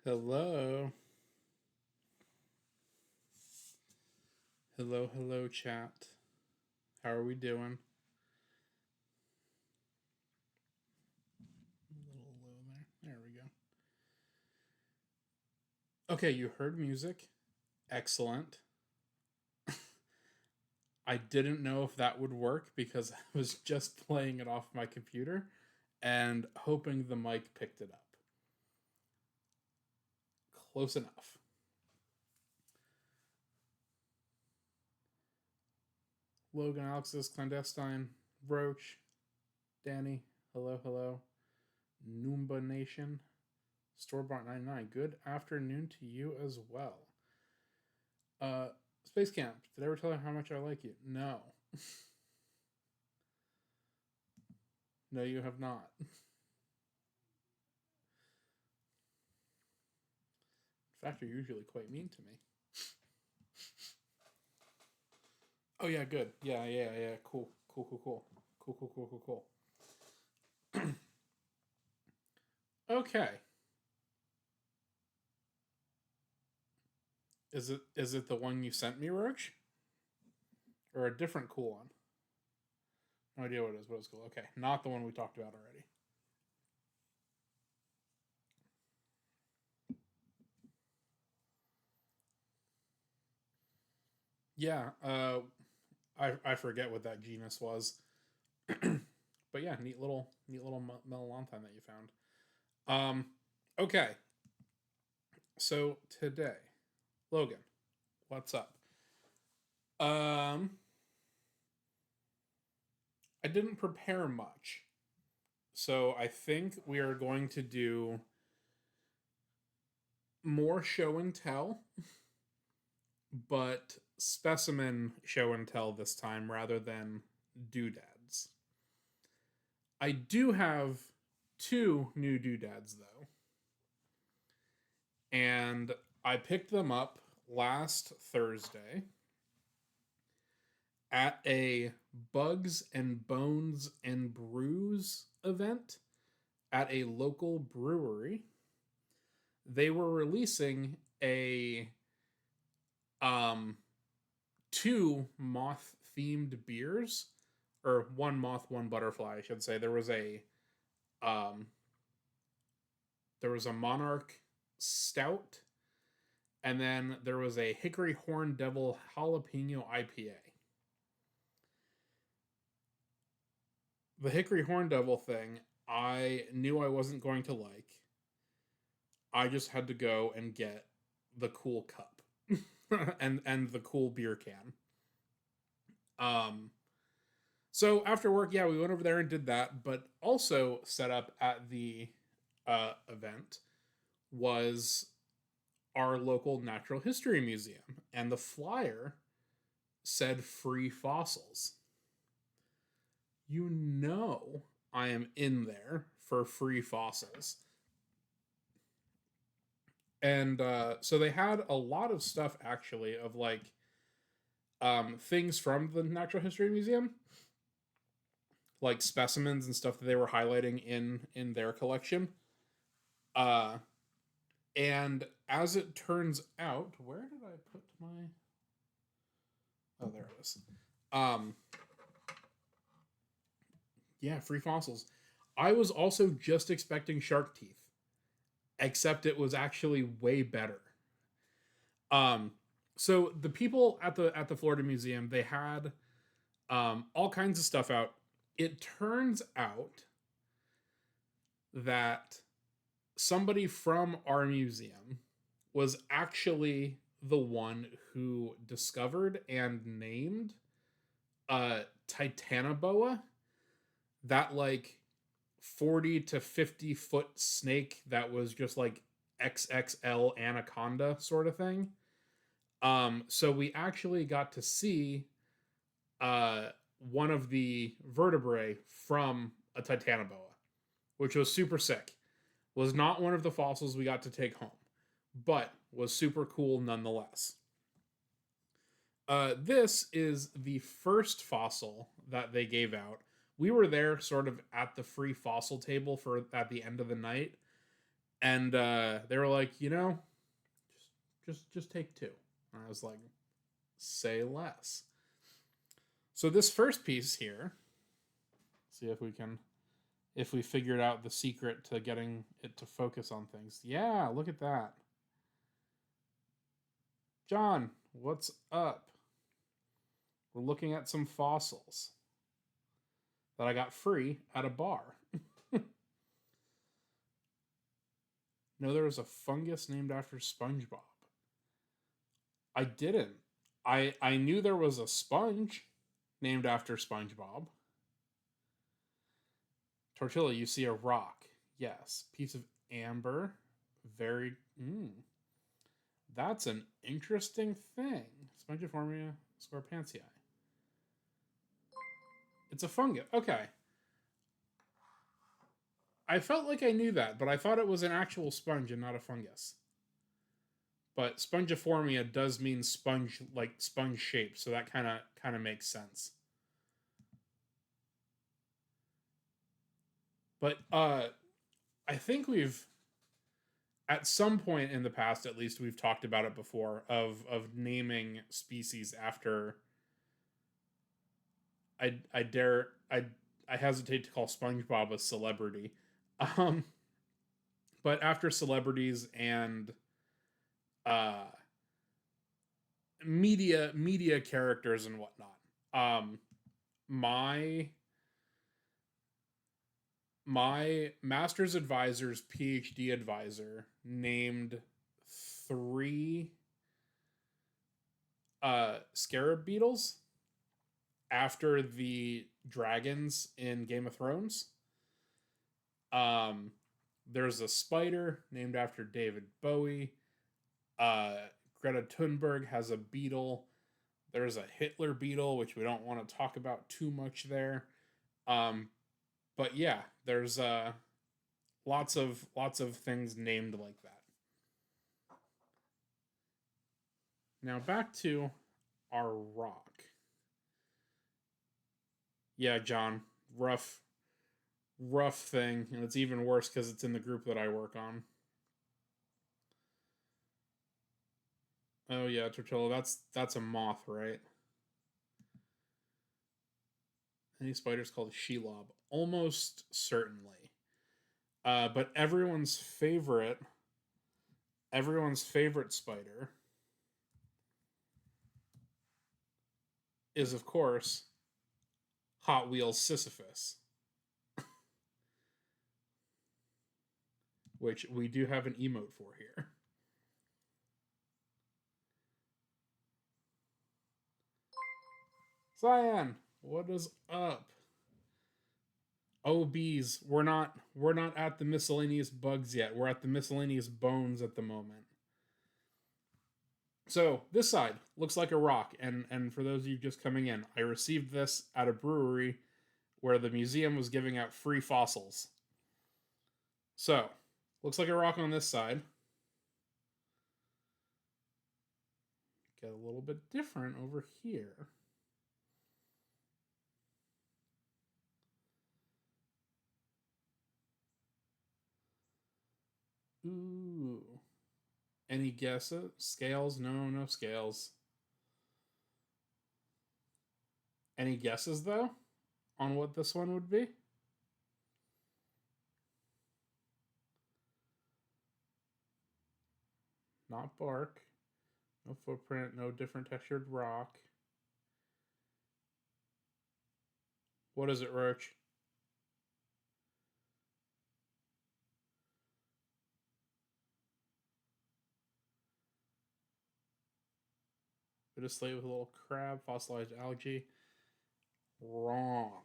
Hello. Hello, hello, chat. How are we doing? A little low there. There we go. Okay, you heard music. Excellent. I didn't know if that would work because I was just playing it off my computer and hoping the mic picked it up. Close enough. Logan, Alexis, Clandestine, Roach, Danny, hello, hello. Noomba Nation, Storebought 99. Good afternoon to you as well. Uh, Space Camp. Did I ever tell you how much I like you? No. No, you have not. In fact, you're usually quite mean to me. Oh yeah, good. Yeah. Cool. Cool. Okay. Is it the one you sent me, Roach? Or a different cool one? No idea what it is, but it's cool. Okay. Not the one we talked about already. Yeah, I forget what that genus was. But yeah, neat little melanontine that you found. Okay. So today, Logan, what's up? Um, I didn't prepare much. So I think we are going to do more show and tell, but specimen show and tell this time rather than doodads. I do have two new doodads though, and I picked them up last Thursday at a Bugs and Bones and Brews event at a local brewery. They were releasing a um two moth themed beers, or one moth, one butterfly, I should say. Um there was a Monarch Stout, and then there was a Hickory Horn Devil Jalapeno IPA. The Hickory Horn Devil thing, I knew I wasn't going to like. I just had to go and get the cool cup and the cool beer can. Um, so after work, yeah, we went over there and did that. But also set up at the event was our local natural history museum, and the flyer said free fossils. You know, I am in there for free fossils. And so they had a lot of stuff actually of like things from the Natural History Museum, like specimens and stuff that they were highlighting in their collection. Uh, and as it turns out, where did I put my? Oh, there it is. Um, yeah, free fossils. I was also just expecting shark teeth, except it was actually way better. Um, so the people at the Florida Museum, they had all kinds of stuff out. It turns out that somebody from our museum was actually the one who discovered and named Titanoboa, that like 40 to 50-foot snake that was just like XXL anaconda sort of thing. So we actually got to see one of the vertebrae from a Titanoboa, which was super sick. Was not one of the fossils we got to take home, but was super cool nonetheless. This is the first fossil that they gave out. We were there sort of at the free fossil table for at the end of the night, And they were like, just take two. And I was like, say less. So this first piece here, see if we figured out the secret to getting it to focus on things. Yeah, look at that. John, what's up? We're looking at some fossils that I got free at a bar. No, there was a fungus named after SpongeBob. I didn't. I knew there was a sponge named after SpongeBob. Tortilla, you see a rock. Yes. Piece of amber. Very. That's an interesting thing. Spongiformia scorpantii. It's a fungus. Okay. I felt like I knew that, but I thought it was an actual sponge and not a fungus. But spongiformia does mean sponge, like sponge shape, so that kind of makes sense. But I think we've at some point in the past, at least, we've talked about it before of naming species after. I hesitate to call SpongeBob a celebrity, um, but after celebrities and uh, media characters and whatnot. My my master's advisor's PhD advisor named three scarab beetles after the dragons in Game of Thrones. Um, there's a spider named after David Bowie. Uh, Greta Thunberg has a beetle. There's a Hitler beetle, which we don't want to talk about too much there. But yeah, there's lots of things named like that. Now back to our rock. Yeah, John, rough thing, and it's even worse because it's in the group that I work on. Oh yeah, Tortilla, that's a moth, right? Any spiders called a shelob? Almost certainly. But everyone's favorite spider is, of course, Hot Wheels Sisyphus, which we do have an emote for here. Cyan, what is up? Oh bees, we're not at the miscellaneous bugs yet. We're at the miscellaneous bones at the moment. So this side looks like a rock, and for those of you just coming in, I received this at a brewery where the museum was giving out free fossils. So looks like a rock on this side. Get a little bit different over here. Ooh. Any guesses? Scales? No scales. Any guesses though on what this one would be? Not bark. No footprint, no different textured rock. What is it, Roach? Bit of slate with a little crab, fossilized algae. Wrong.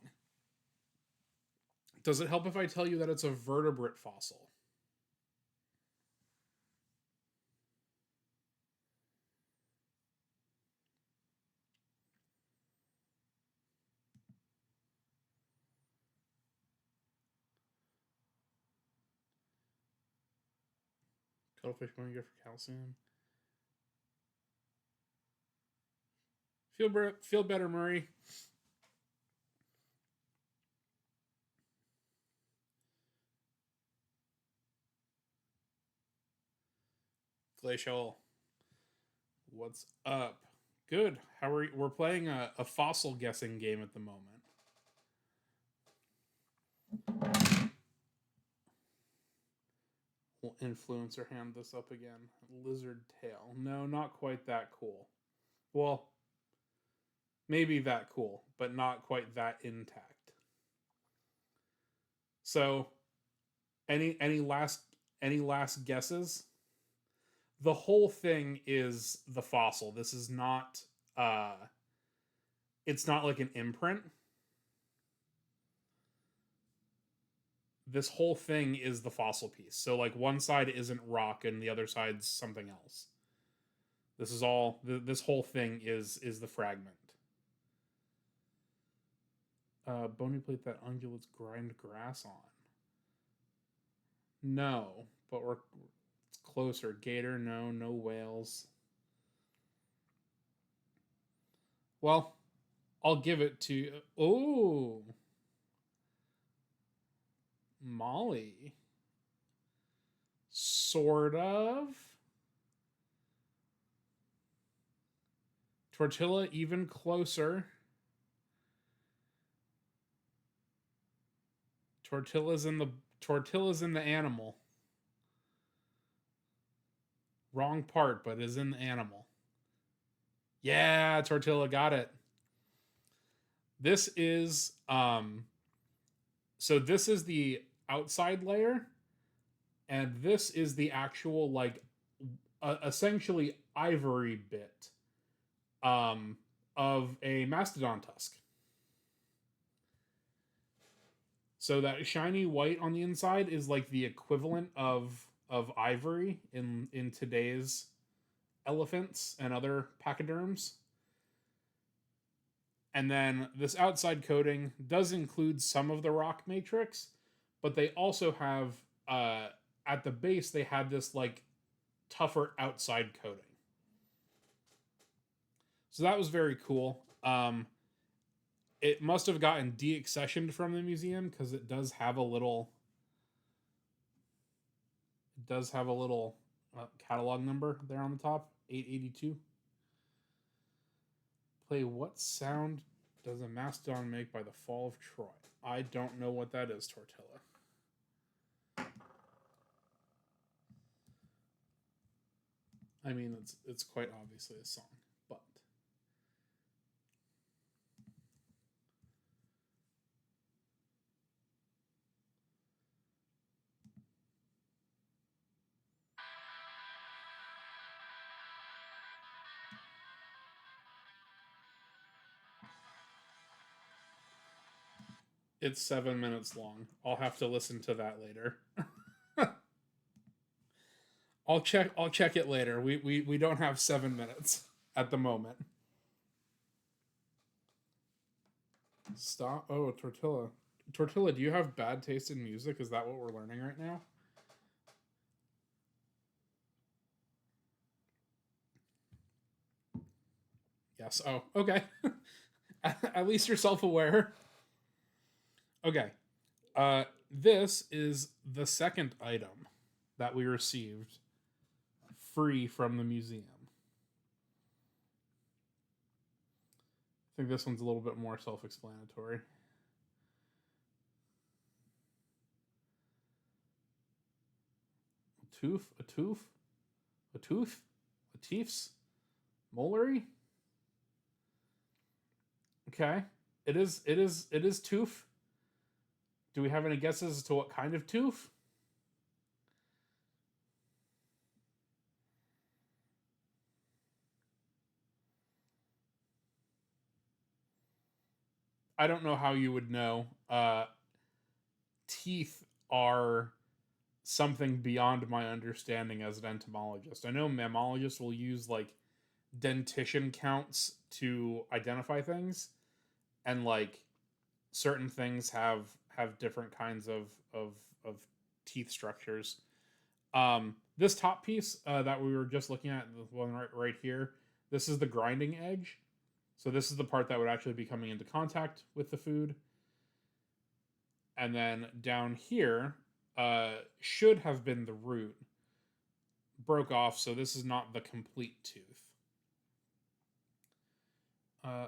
Does it help if I tell you that it's a vertebrate fossil? Cuttlefish going good for calcium. Feel better, Murray. Glacial. What's up? Good. How are you? We're playing a fossil guessing game at the moment. We'll influencer hand this up again. Lizard tail. No, not quite that cool. Well, maybe that cool, but not quite that intact. So, any last guesses? The whole thing is the fossil. This is not it's not like an imprint. This whole thing is the fossil piece. So like one side isn't rock and the other side's something else. This is all this whole thing is the fragment. Bony plate that ungulates grind grass on. No, but it's closer. Gator, no, no whales. Well, I'll give it to oh Molly. Sort of. Tortilla even closer. Tortilla's in the animal. Wrong part, but is in the animal. Yeah, Tortilla got it. This is so this is the outside layer, and this is the actual like essentially ivory bit of a mastodon tusk. So that shiny white on the inside is like the equivalent of ivory in today's elephants and other pachyderms. And then this outside coating does include some of the rock matrix, but they also have at the base they had this like tougher outside coating. So that was very cool. It must have gotten deaccessioned from the museum because it does have a little catalog number there on the top, 882. Play what sound does a mastodon make by the fall of Troy? I don't know what that is, Tortilla. I mean, it's quite obviously a song, but it's 7 minutes long. I'll have to listen to that later. I'll check it later. We don't have 7 minutes at the moment. Stop. Oh, Tortilla. Tortilla, do you have bad taste in music? Is that what we're learning right now? Yes. Oh, okay. At least you're self-aware. Okay. This is the second item that we received free from the museum. I think this one's a little bit more self-explanatory. A tooth, a teeth's, molary. Okay, it is tooth. Do we have any guesses as to what kind of tooth? I don't know how you would know. Teeth are something beyond my understanding as an entomologist. I know mammalogists will use like dentition counts to identify things, and like certain things have different kinds of teeth structures. This top piece that we were just looking at, the one right here, this is the grinding edge. So this is the part that would actually be coming into contact with the food. And then down here should have been the root, broke off, so this is not the complete tooth.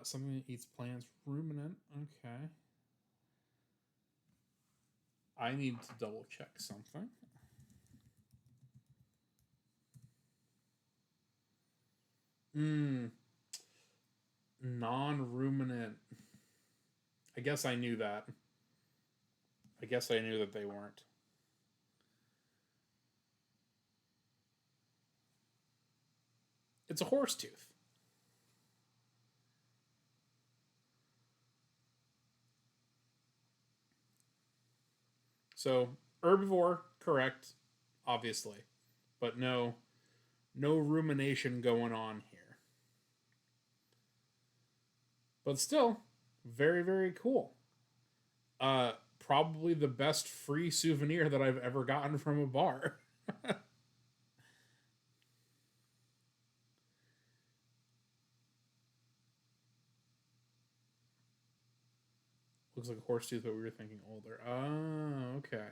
Something that eats plants. Ruminant. Okay. I need to double check something. Non-ruminant. I guess I knew that. I guess I knew that they weren't. It's a horse tooth. So herbivore, correct, obviously, but no rumination going on here. But still, very very cool. Probably the best free souvenir that I've ever gotten from a bar. Looks like a horse tooth, but we were thinking older. Oh, okay.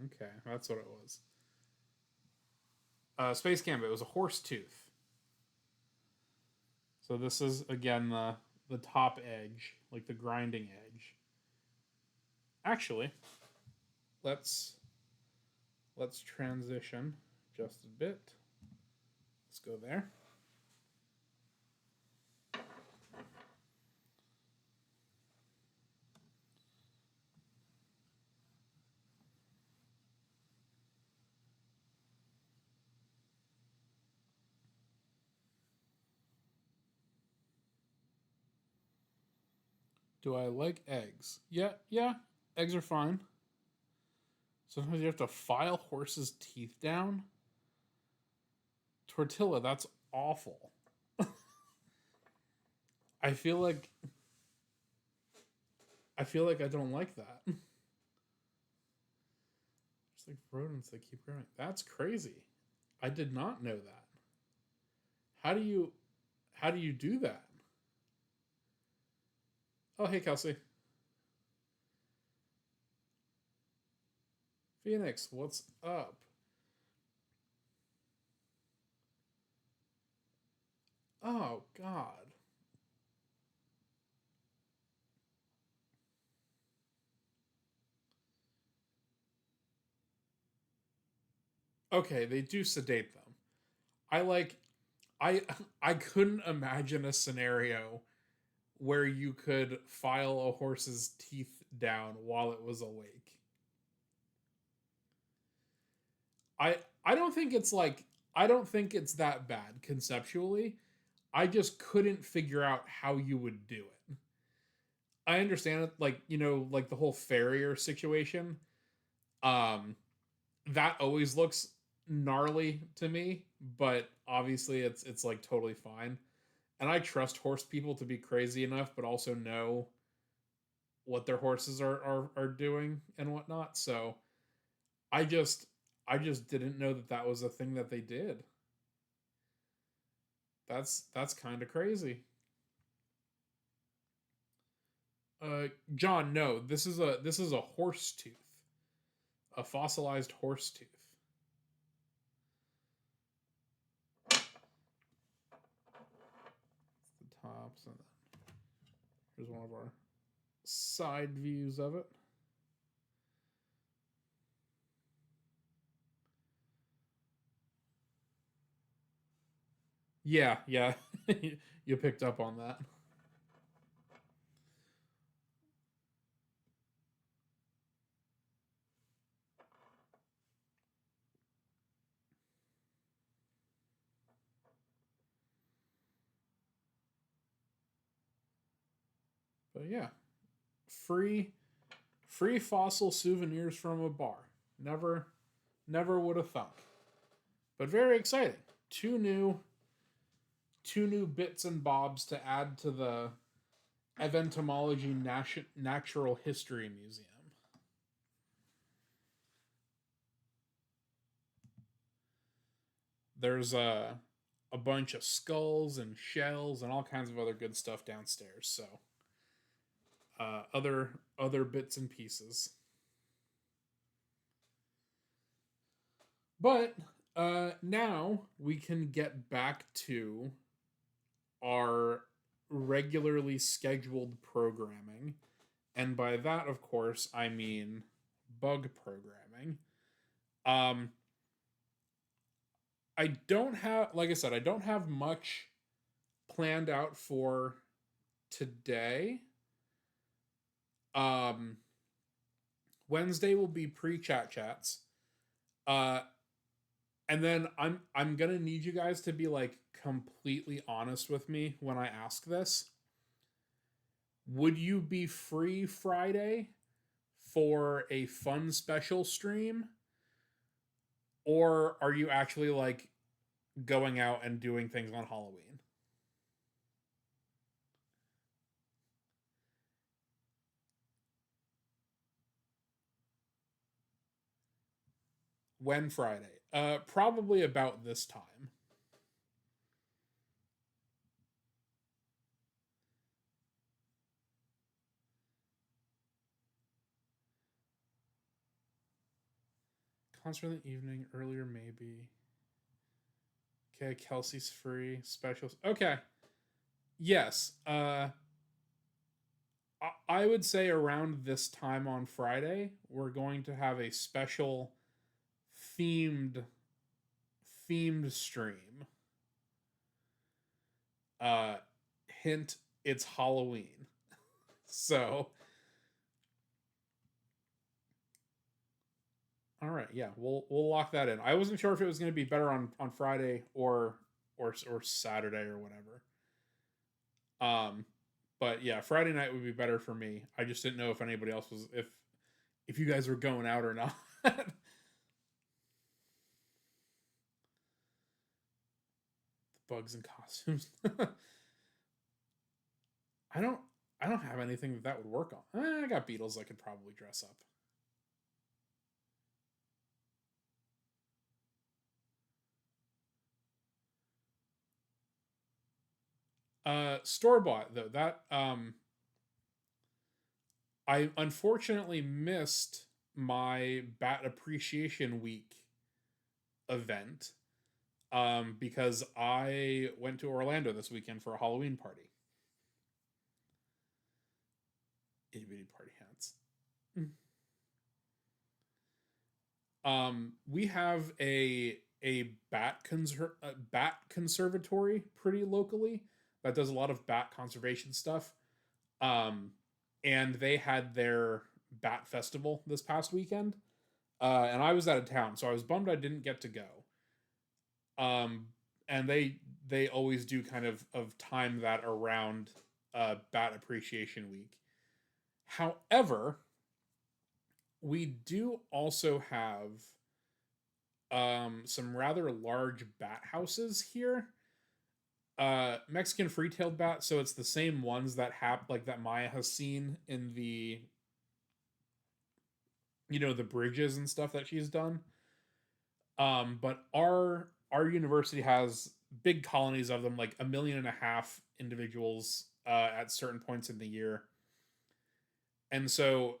Okay, that's what it was. Space Gambit was a horse tooth. So this is again the top edge, like the grinding edge. Actually, let's let's transition just a bit. Let's go there. Do I like eggs? Yeah, yeah. Eggs are fine. Sometimes you have to file horses' teeth down. Tortilla, that's awful. I feel like I don't like that. It's like rodents that keep growing. That's crazy. I did not know that. How do you do that? Oh, hey Kelsey. Phoenix, what's up? Oh god. Okay, they do sedate them. I like I I couldn't imagine a scenario where you could file a horse's teeth down while it was awake. I I don't think it's like I don't think it's that bad conceptually. I just couldn't figure out how you would do it. I understand it, like like the whole farrier situation. Um, that always looks gnarly to me, but obviously it's like totally fine. And I trust horse people to be crazy enough, but also know what their horses are doing and whatnot. So I just I just didn't know that that was a thing that they did. That's kind of crazy. John, no, this is a horse tooth, a fossilized horse tooth. The tops, and here's one of our side views of it. Yeah, yeah, you picked up on that. But yeah, free free fossil souvenirs from a bar. Never would have thunk. But very exciting. Two new two new bits and bobs to add to the Eventomology Natural History Museum. There's a bunch of skulls and shells and all kinds of other good stuff downstairs. So other bits and pieces. But Now we can get back to our regularly scheduled programming. And by that, of course, I mean bug programming. Um, I don't have, like I said, I don't have much planned out for today. Um, Wednesday will be pre-chat chats. Uh, and then I'm gonna need you guys to be like completely honest with me when I ask this. Would you be free Friday for a fun special stream, or are you actually like going out and doing things on Halloween? When Friday? Probably about this time. Concert in the evening, earlier maybe. Okay, Kelsey's free. Specials. Okay. Yes. I would say around this time on Friday, we're going to have a special themed themed stream. Uh Hint, it's Halloween. So, all right, yeah, we'll lock that in. I wasn't sure if it was going to be better on Friday or Saturday or whatever. Um, but yeah, Friday night would be better for me. I just didn't know if anybody else was if you guys were going out or not. The bugs and costumes. I don't I don't have anything that would work on. I got Beatles I could probably dress up. Store bought though. That I unfortunately missed my Bat Appreciation Week event because I went to Orlando this weekend for a Halloween party. Itty bitty party hats. We have a bat conservatory pretty locally that does a lot of bat conservation stuff. Um, and they had their bat festival this past weekend. And I was out of town, so I was bummed I didn't get to go. Um, and they always do kind of time that around Bat Appreciation Week. However, we do also have some rather large bat houses here. Mexican free-tailed bat, so it's the same ones that like that Maya has seen in the the bridges and stuff that she's done. But our university has big colonies of them, like 1.5 million individuals at certain points in the year, and so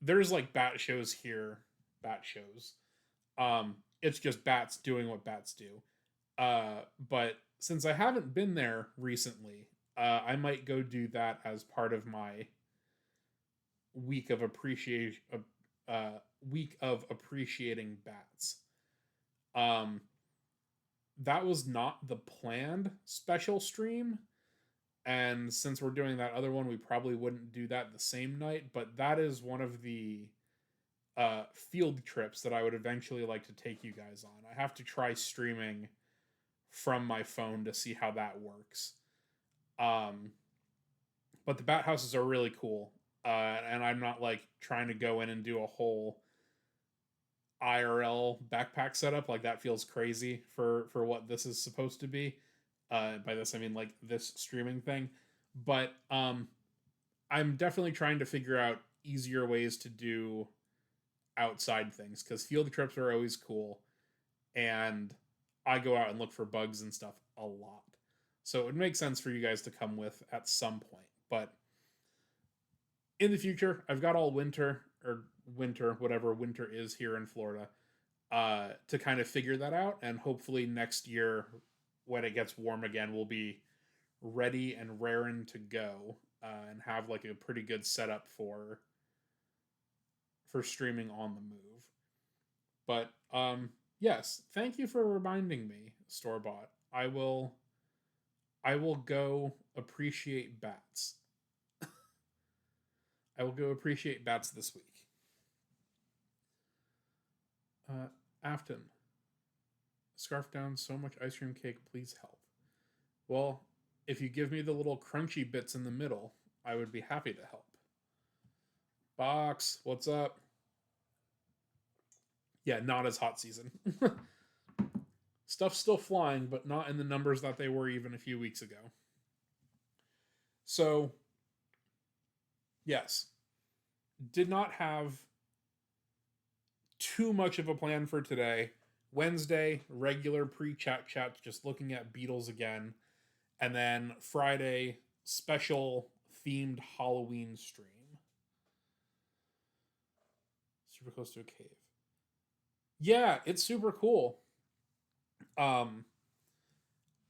there's like bat shows here, bat shows. It's just bats doing what bats do. But since I haven't been there recently, I might go do that as part of my week of appreciation. Week of appreciating bats. Um, that was not the planned special stream, and since we're doing that other one, we probably wouldn't do that the same night. But that is one of the field trips that I would eventually like to take you guys on. I have to try streaming from my phone to see how that works. Um, but the bat houses are really cool, and I'm not like trying to go in and do a whole IRL backpack setup. Like that feels crazy for what this is supposed to be. By this I mean like this streaming thing, but I'm definitely trying to figure out easier ways to do outside things because field trips are always cool, and I go out and look for bugs and stuff a lot. So it would make sense for you guys to come with at some point. But in the future, I've got all winter or winter, whatever winter is here in Florida. to kind of figure that out. And hopefully next year, when it gets warm again, we'll be ready and raring to go, and have like a pretty good setup for streaming on the move. But yes, thank you for reminding me, store bought. I will go appreciate bats. I will go appreciate bats this week. Afton, scarf down so much ice cream cake, please help. Well, if you give me the little crunchy bits in the middle, I would be happy to help. Box, what's up? Yeah, not as hot season. Stuff's still flying, but not in the numbers that they were even a few weeks ago. So, yes, did not have too much of a plan for today. Wednesday, regular pre-chat chats, just looking at Beatles again. And then Friday, special themed Halloween stream. Super close to a cave. Yeah, it's super cool. Um,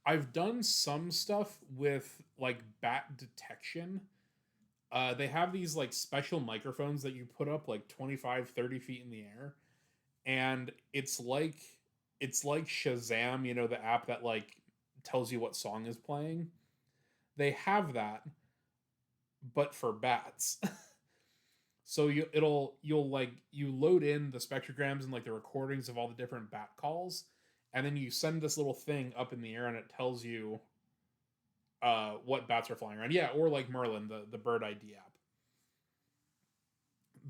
I've done some stuff with like bat detection. They have these like special microphones that you put up like 25, 30 feet in the air. And it's like Shazam, the app that like tells you what song is playing. They have that, but for bats. So you load in the spectrograms and like the recordings of all the different bat calls, and then you send this little thing up in the air and it tells you what bats are flying around. Yeah, or like Merlin, the bird ID app.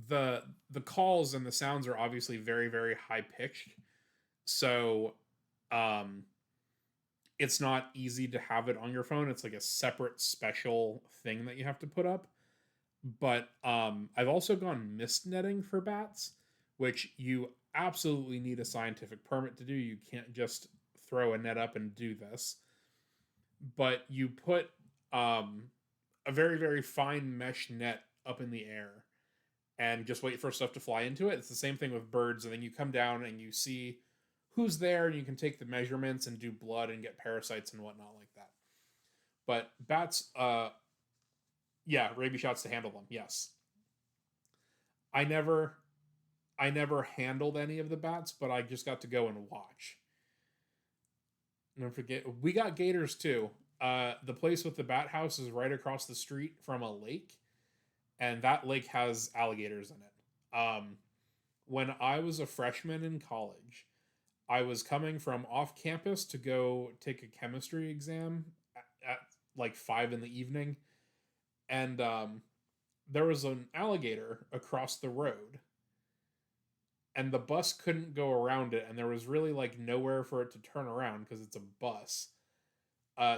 The calls and the sounds are obviously very, very high pitched. So um it's not easy to have it on your phone. It's like a separate special thing that you have to put up. But I've also gone mist netting for bats, which you absolutely need a scientific permit to do. You can't just throw a net up and do this. But you put um, a very, very fine mesh net up in the air and just wait for stuff to fly into it. It's the same thing with birds. And then you come down and you see who's there, and you can take the measurements and do blood and get parasites and whatnot like that. But bats, yeah, rabies shots to handle them. Yes, I never, I never handled any of the bats, but I just got to go and watch. And don't forget, we got gators too. The place with the bat house is right across the street from a lake, and that lake has alligators in it. When I was a freshman in college, I was coming from off campus to go take a chemistry exam at like 5 in the evening, and there was an alligator across the road, and the bus couldn't go around it, and there was really like nowhere for it to turn around because it's a bus.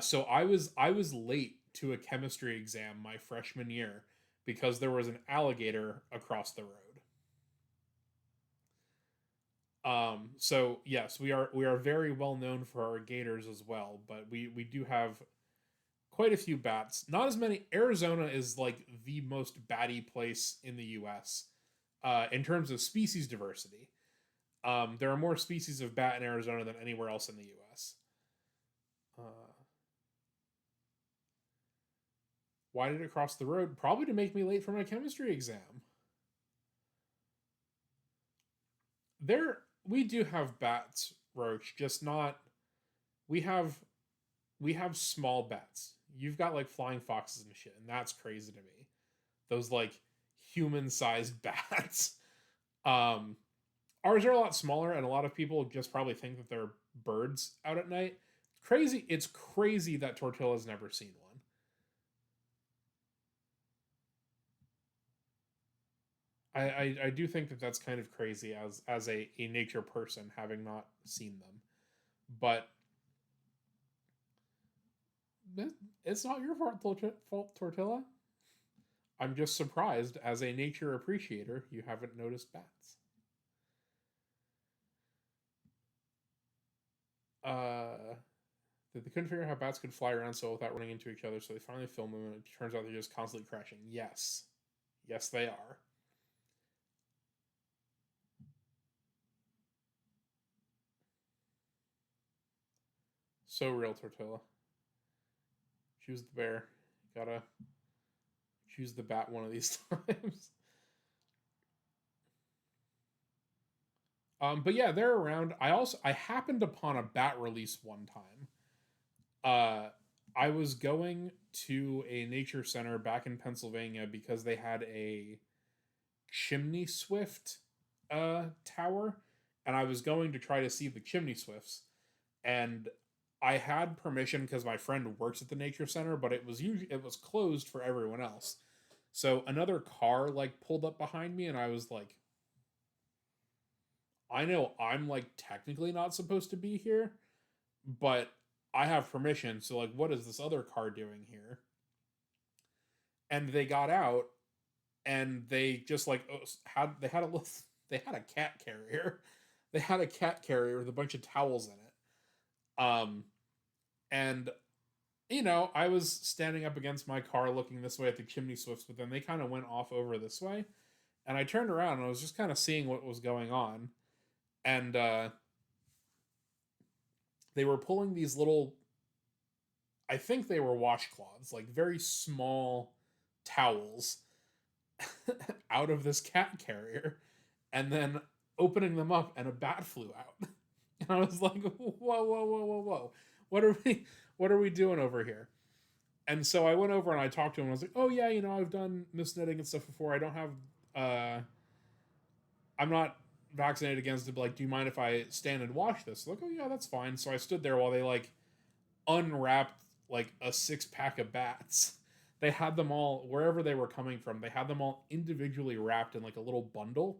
So I was late to a chemistry exam my freshman year because there was an alligator across the road. So yes, we are very well known for our gators as well, but we do have quite a few bats. Not as many. Arizona is like the most batty place in the U.S. In terms of species diversity. There are more species of bat in Arizona than anywhere else in the U.S. Uh, why did it cross the road? Probably to make me late for my chemistry exam. There, we do have bats, Roach. Just not. We have we have small bats. You've got like flying foxes and shit, and that's crazy to me. Those like human-sized bats. Um, Ours are a lot smaller, and a lot of people just probably think that they're birds out at night. Crazy! It's crazy that Tortilla's never seen one. I do think that that's kind of crazy as a nature person having not seen them, but it's not your fault, Tortilla. I'm just surprised as a nature appreciator you haven't noticed bats. Uh, that they couldn't figure out how bats could fly around so without running into each other, so they finally filmed them, and it turns out they're just constantly crashing. Yes, yes, they are. So real, Tortilla. Choose the bear. Gotta choose the bat one of these times. But yeah, they're around. I happened upon a bat release one time. Uh, I was going to a nature center back in Pennsylvania because they had a chimney swift tower, and I was going to try to see the chimney swifts. And I had permission because my friend works at the nature center, but it was closed for everyone else. So another car like pulled up behind me, and I was like, I know I'm like technically not supposed to be here, but I have permission. So like, what is this other car doing here? And they got out, and they just like had a little they had a cat carrier. They had a cat carrier with a bunch of towels in it. And I was standing up against my car looking this way at the chimney swifts, but then they kind of went off over this way. And I turned around and I was just kind of seeing what was going on. And they were pulling these little, I think they were washcloths, like very small towels out of this cat carrier and then opening them up and a bat flew out. And I was like, whoa, whoa, whoa, whoa, whoa. What are we doing over here? And so I went over and I talked to him and I was like, oh yeah, I've done mist knitting and stuff before. I don't have I'm not vaccinated against it, but like, do you mind if I stand and watch this? Like, oh yeah, that's fine. So I stood there while they like unwrapped like a 6-pack of bats. They had them all wherever they were coming from. They had them all individually wrapped in like a little bundle,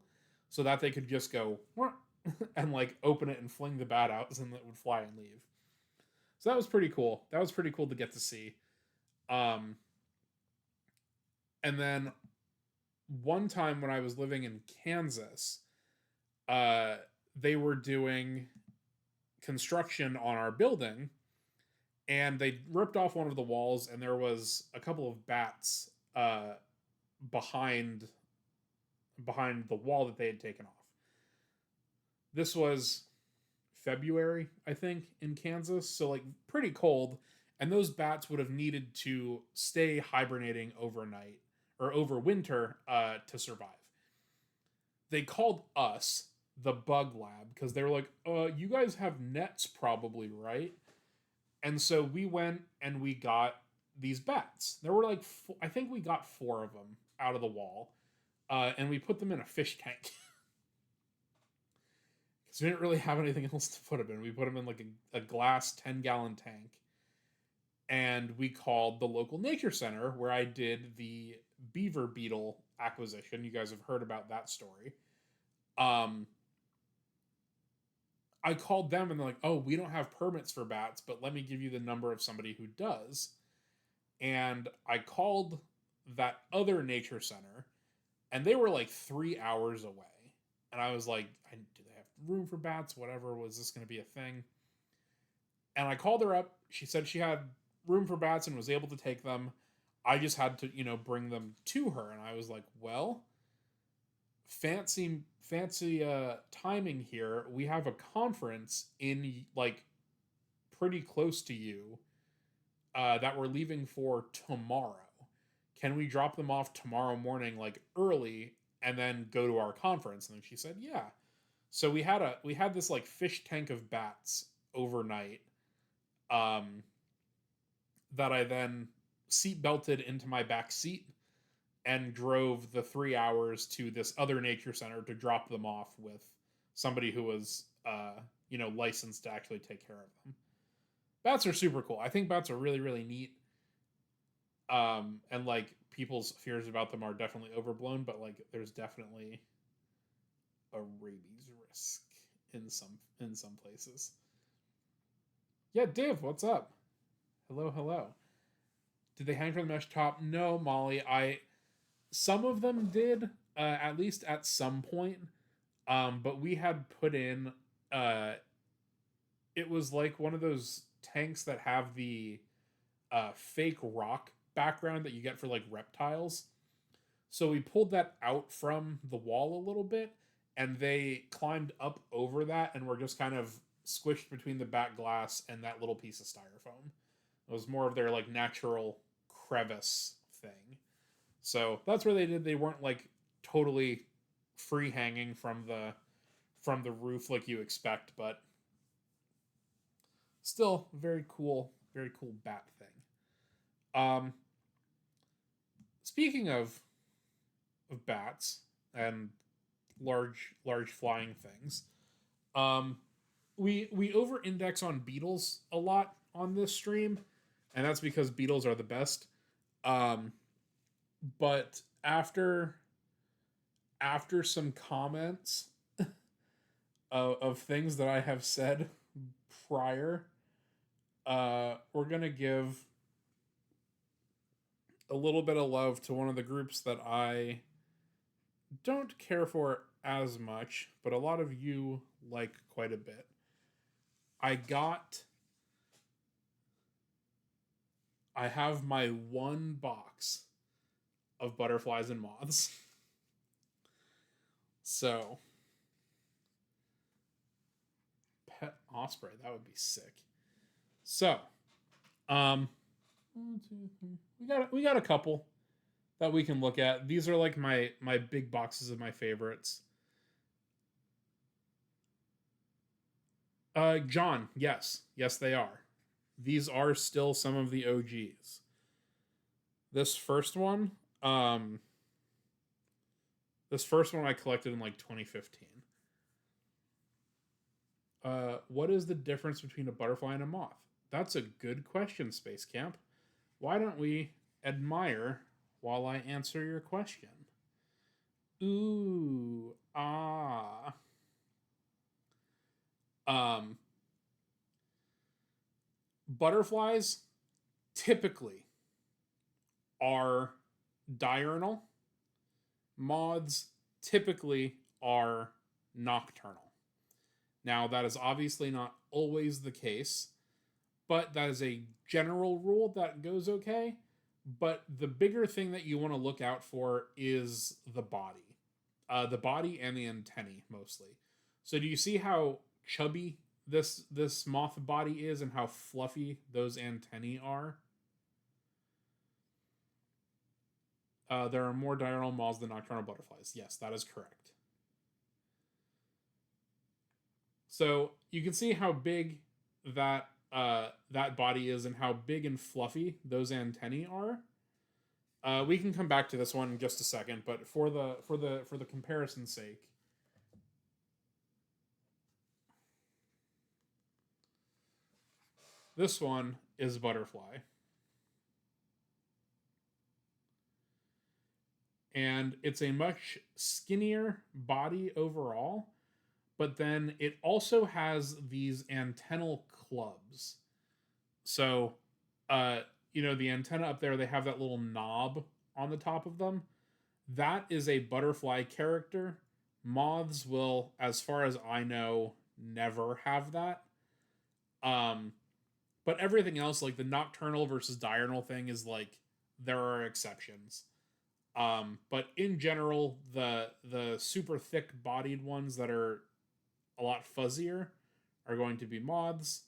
so that they could just go and like open it and fling the bat out, and it would fly and leave. So that was pretty cool. That was pretty cool to get to see. Um, and then one time when I was living in Kansas, uh, they were doing construction on our building, and they ripped off one of the walls, and there was a couple of bats behind the wall that they had taken off. This was February, I think, in Kansas, so like pretty cold, and those bats would have needed to stay hibernating overnight or over winter to survive. They called us the bug lab because they were like, you guys have nets probably, right? And so we went and we got these bats. There were like I think we got 4 of them out of the wall, and we put them in a fish tank because we didn't really have anything else to put them in. We put them in like a glass 10-gallon tank, and we called the local nature center where I did the beaver beetle acquisition. You guys have heard about that story. Um, I called them and they're like, "Oh, we don't have permits for bats, but let me give you the number of somebody who does." And I called that other nature center, and they were like 3 hours away. And I was like, "Do they have room for bats? Whatever. Was this going to be a thing?" And I called her up. She said she had room for bats and was able to take them. I just had to, bring them to her. And I was like, "Well, fancy timing here. We have a conference in like pretty close to you that we're leaving for tomorrow. Can we drop them off tomorrow morning, like early, and then go to our conference?" And then she said, "Yeah." So we had this like fish tank of bats overnight, um, that I then seat belted into my back seat and drove the 3 hours to this other nature center to drop them off with somebody who was licensed to actually take care of them. Bats are super cool. I think bats are really, really neat. And like people's fears about them are definitely overblown, but like there's definitely a rabies risk in some places. Yeah, Dave, what's up? Hello, hello. Did they hang from the mesh top? No, Molly. Some of them did, at least at some point. But we had put in it was like one of those tanks that have the fake rock background that you get for like reptiles. So we pulled that out from the wall a little bit, and they climbed up over that and were just kind of squished between the back glass and that little piece of styrofoam. It was more of their like natural crevice thing. So that's where they did. They weren't like totally free hanging from the roof like you expect, but still very cool bat thing. Um, Speaking of bats and large flying things, um, we over index on beetles a lot on this stream, and that's because beetles are the best. Um, but after some comments of things that I have said prior, we're gonna give a little bit of love to one of the groups that I don't care for as much, but a lot of you like quite a bit. I got I have my one box of butterflies and moths. So, pet osprey, that would be sick. So, um, one, two, three. We got a couple that we can look at. These are like my big boxes of my favorites. John, yes, they are. These are still some of the OGs. This first one, um, this first one I collected in like 2015. What is the difference between a butterfly and a moth? That's a good question, Space Camp. Why don't we admire while I answer your question? Ooh, ah. Um, Butterflies typically are diurnal. Moths typically are nocturnal. Now, that is obviously not always the case, but that is a general rule that goes okay. But the bigger thing that you want to look out for is the body and the antennae mostly. So, do you see how chubby this moth body is and how fluffy those antennae are? There are more diurnal moths than nocturnal butterflies. Yes, that is correct. So you can see how big that body is and how big and fluffy those antennae are. We can come back to this one in just a second, but for the comparison's sake, this one is butterfly. And it's a much skinnier body overall, but then it also has these antennal clubs. So, uh, the antenna up there, they have that little knob on the top of them. That is a butterfly character. Moths will, as far as I know, never have that. Um, but everything else, like the nocturnal versus diurnal thing, is like there are exceptions. But in general, the super thick bodied ones that are a lot fuzzier are going to be moths,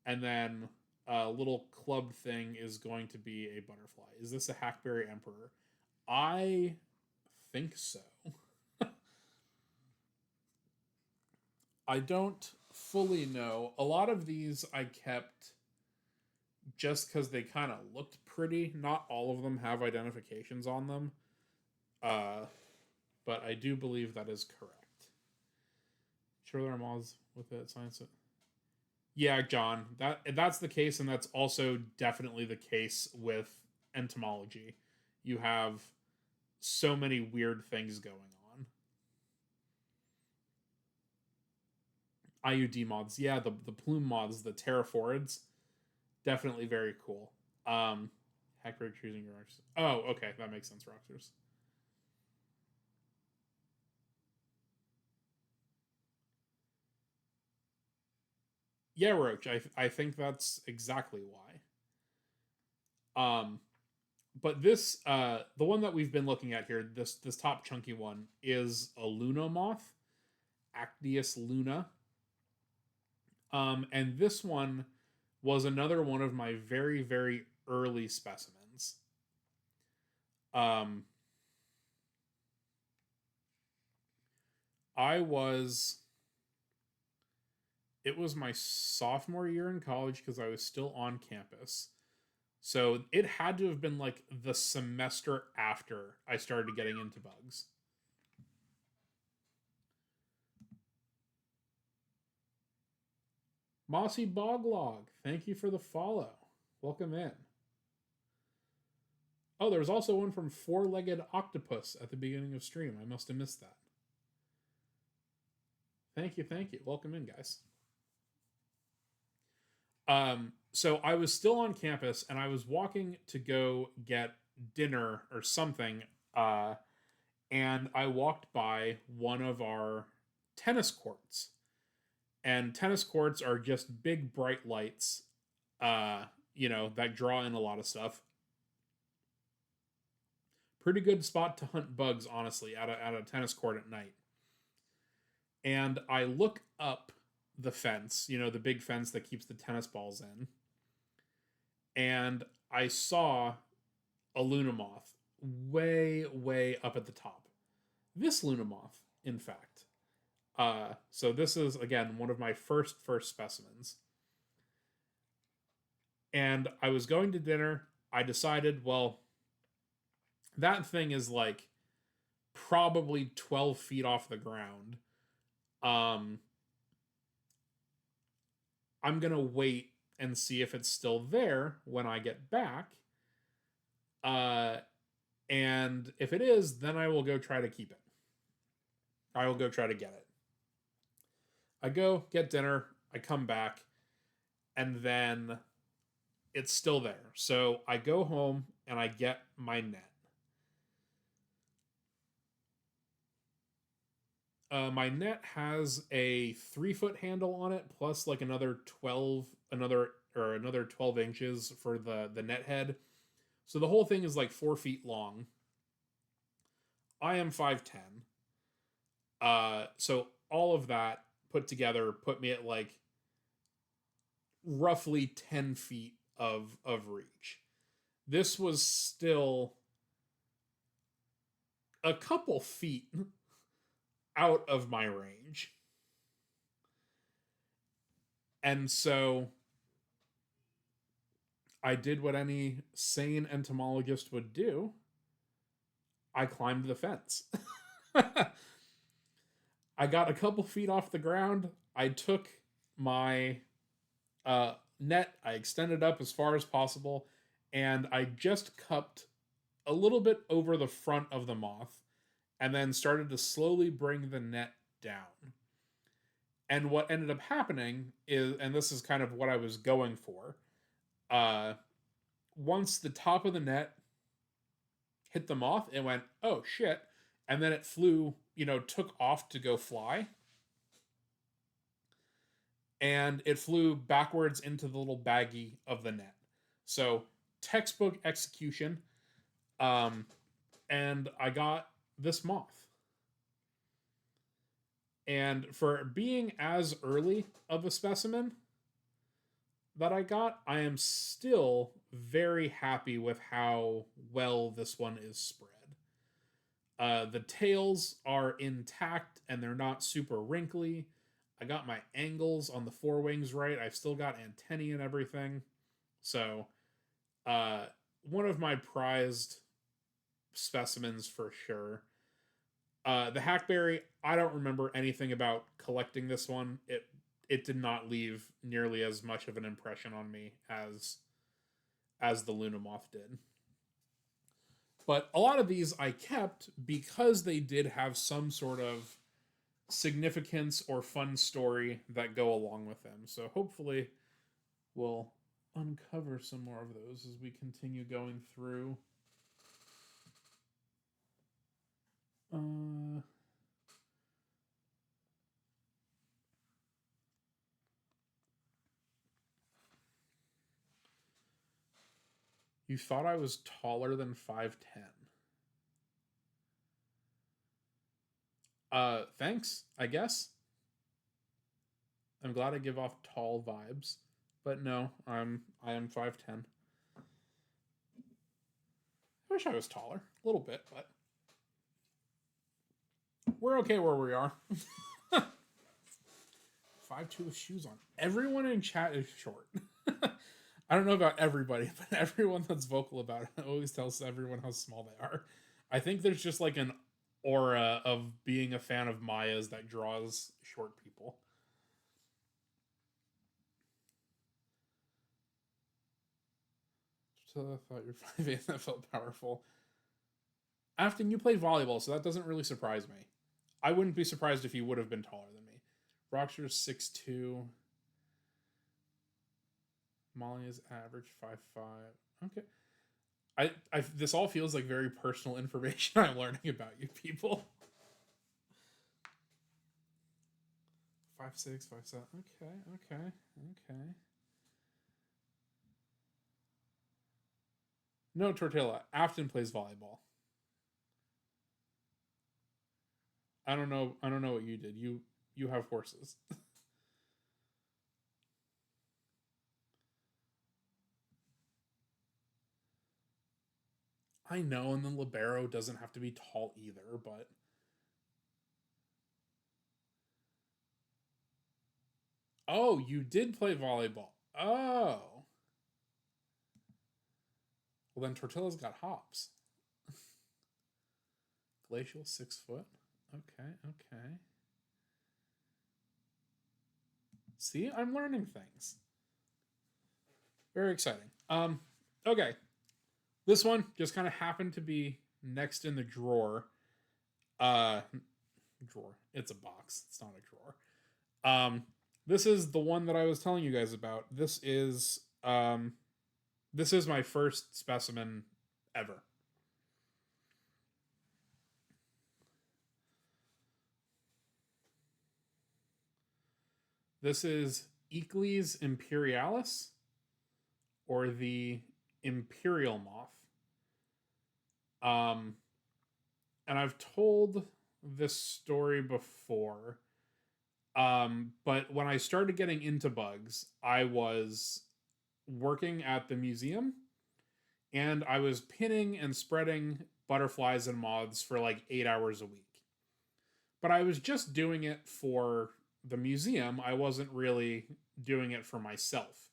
and then a little club thing is going to be a butterfly. Is this a hackberry emperor? I think so. I don't fully know. A lot of these I kept just because they kind of looked pretty. Not all of them have identifications on them. Uh, but I do believe that is correct. Sure, there are moths with it. Science. Yeah, John. That's the case, and that's also definitely the case with entomology. You have so many weird things going on. IUD moths, yeah, the plume moths, the pterophorids, definitely very cool. Hackberry choosing your arcs. Oh, okay, that makes sense, Roxers. Yeah, Roach, I think that's exactly why. But this the one that we've been looking at here, this top chunky one, is a Luna moth, Actius luna. And this one was another one of my very, very early specimens. Um, I was, it was my sophomore year in college because I was still on campus. So it had to have been like the semester after I started getting into bugs. Mossy Boglog, thank you for the follow. Welcome in. Oh, there was also one from Four Legged Octopus at the beginning of stream. I must have missed that. Thank you, thank you. Welcome in, guys. So I was still on campus and I was walking to go get dinner or something. And I walked by one of our tennis courts. And tennis courts are just big bright lights, uh, that draw in a lot of stuff. Pretty good spot to hunt bugs, honestly, at a tennis court at night. And I look up the fence, the big fence that keeps the tennis balls in, and I saw a Luna moth way, way up at the top. This Luna moth, in fact. So this is again one of my first specimens. And I was going to dinner. I decided, well, that thing is like probably 12 feet off the ground. Um, I'm gonna wait and see if it's still there when I get back. Uh, and if it is, then I will go try to keep it. I will go try to get it. I go get dinner. I come back, and then it's still there. So I go home and I get my net. My net has a 3 foot handle on it, plus like another 12 inches for the net head. So the whole thing is like 4 feet long. I am 5'10". So all of that put together put me at like roughly 10 feet of reach. This was still a couple feet out of my range. And so I did what any sane entomologist would do. I climbed the fence. I got a couple feet off the ground. I took my net, I extended up as far as possible, and I just cupped a little bit over the front of the moth and then started to slowly bring the net down. And what ended up happening is, and this is kind of what I was going for, uh, once the top of the net hit the moth, it went, oh shit. And then it flew, took off to go fly. And it flew backwards into the little baggie of the net. So, textbook execution. And I got this moth. And for being as early of a specimen that I got, I am still very happy with how well this one is spread. The tails are intact and they're not super wrinkly. I got my angles on the forewings right. I've still got antennae and everything. So, uh, one of my prized specimens for sure. The hackberry, I don't remember anything about collecting this one. It did not leave nearly as much of an impression on me as the Luna moth did. But a lot of these I kept because they did have some sort of significance or fun story that go along with them. So hopefully we'll uncover some more of those as we continue going through. You thought I was taller than 5'10". Thanks, I guess. I'm glad I give off tall vibes, but no, I am 5'10". I wish I was taller, a little bit, but we're okay where we are. 5'2" with shoes on. Everyone in chat is short. I don't know about everybody, but everyone that's vocal about it always tells everyone how small they are. I think there's just like an aura of being a fan of Maya's that draws short people. So I thought you're 5'8". That felt powerful. Afton, you play volleyball, so that doesn't really surprise me. I wouldn't be surprised if you would have been taller than me. Rocksher's 6'2". Molly is average 5'5". Okay. I this all feels like very personal information I'm learning about you people. 5'6", 5'7". Okay, okay, okay. No, Tortilla. Afton plays volleyball. I don't know. I don't know what you did. You have horses. I know, and the libero doesn't have to be tall either, but oh, you did play volleyball. Oh, well then Tortilla's got hops. Glacial 6 foot. Okay, okay. See, I'm learning things. Very exciting. Okay. This one just kind of happened to be next in the drawer. Uh, drawer. It's a box. It's not a drawer. This is the one that I was telling you guys about. This is my first specimen ever. This is Eacles imperialis, or the imperial moth. Um, and I've told this story before. But when I started getting into bugs, I was working at the museum and I was pinning and spreading butterflies and moths for like 8 hours a week. But I was just doing it for the museum. I wasn't really doing it for myself.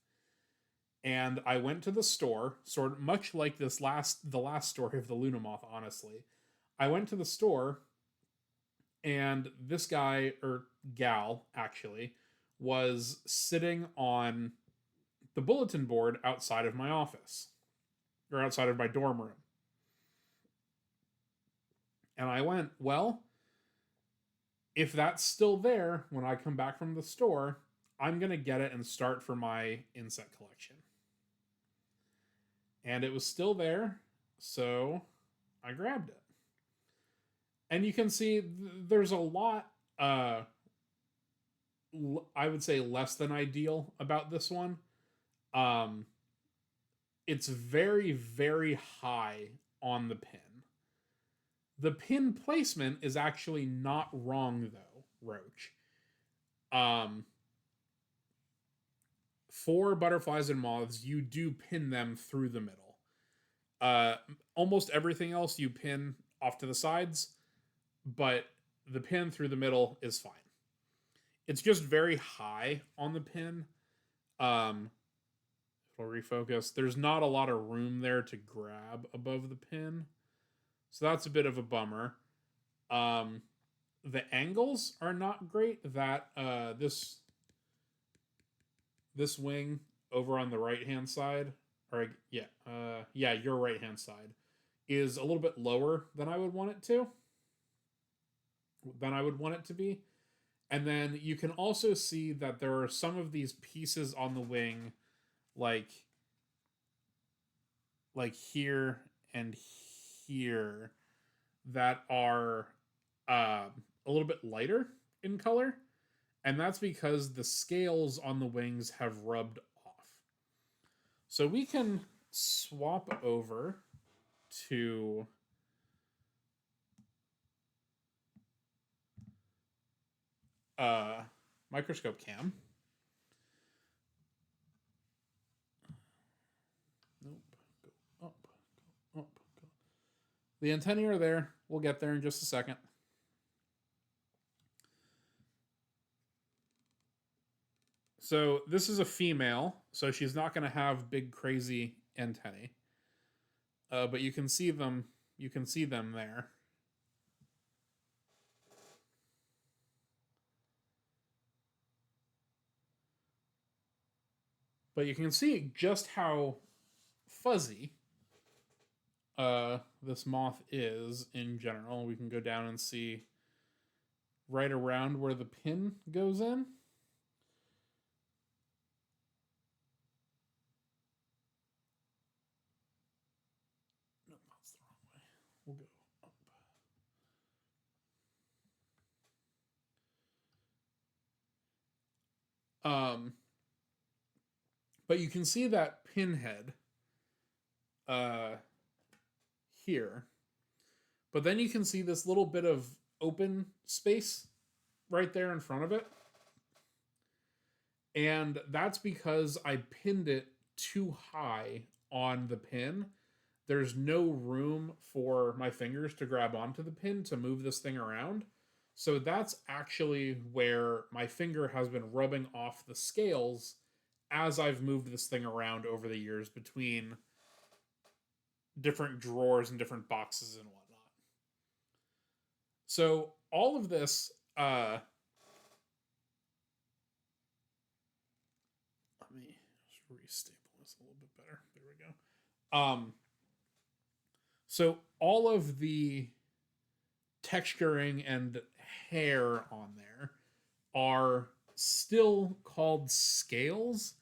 And I went to the store, sort of much like the last story of the Luna moth, honestly. I went to the store and this guy or gal actually was sitting on the bulletin board outside of my office or outside of my dorm room. And I went, well, if that's still there when I come back from the store, I'm going to get it and start for my insect collection. And it was still there, so I grabbed it. And you can see there's a lot, I would say, less than ideal about this one. Um, it's very, very high on the pin. The pin placement is actually not wrong, though, Roach. Um, for butterflies and moths, you do pin them through the middle. Almost everything else you pin off to the sides, but the pin through the middle is fine. It's just very high on the pin. It'll refocus. There's not a lot of room there to grab above the pin, so that's a bit of a bummer. Um, the angles are not great. That this wing over on the right hand side, or yeah, your right hand side is a little bit lower than I would want it to be. And then you can also see that there are some of these pieces on the wing, like here and here, that are a little bit lighter in color, and that's because the scales on the wings have rubbed off. So we can swap over to microscope cam. The antennae are there. We'll get there in just a second. So this is a female, so she's not going to have big crazy antennae. But you can see them. You can see them there. But you can see just how fuzzy this moth is in general. We can go down and see right around where the pin goes in. No, that's the wrong way. We'll go up. But you can see that pinhead here. But then you can see this little bit of open space right there in front of it. And that's because I pinned it too high on the pin. There's no room for my fingers to grab onto the pin to move this thing around. So that's actually where my finger has been rubbing off the scales as I've moved this thing around over the years between different drawers and different boxes and whatnot. So all of this, let me just restaple this a little bit better. There we go. So all of the texturing and hair on there are still called scales,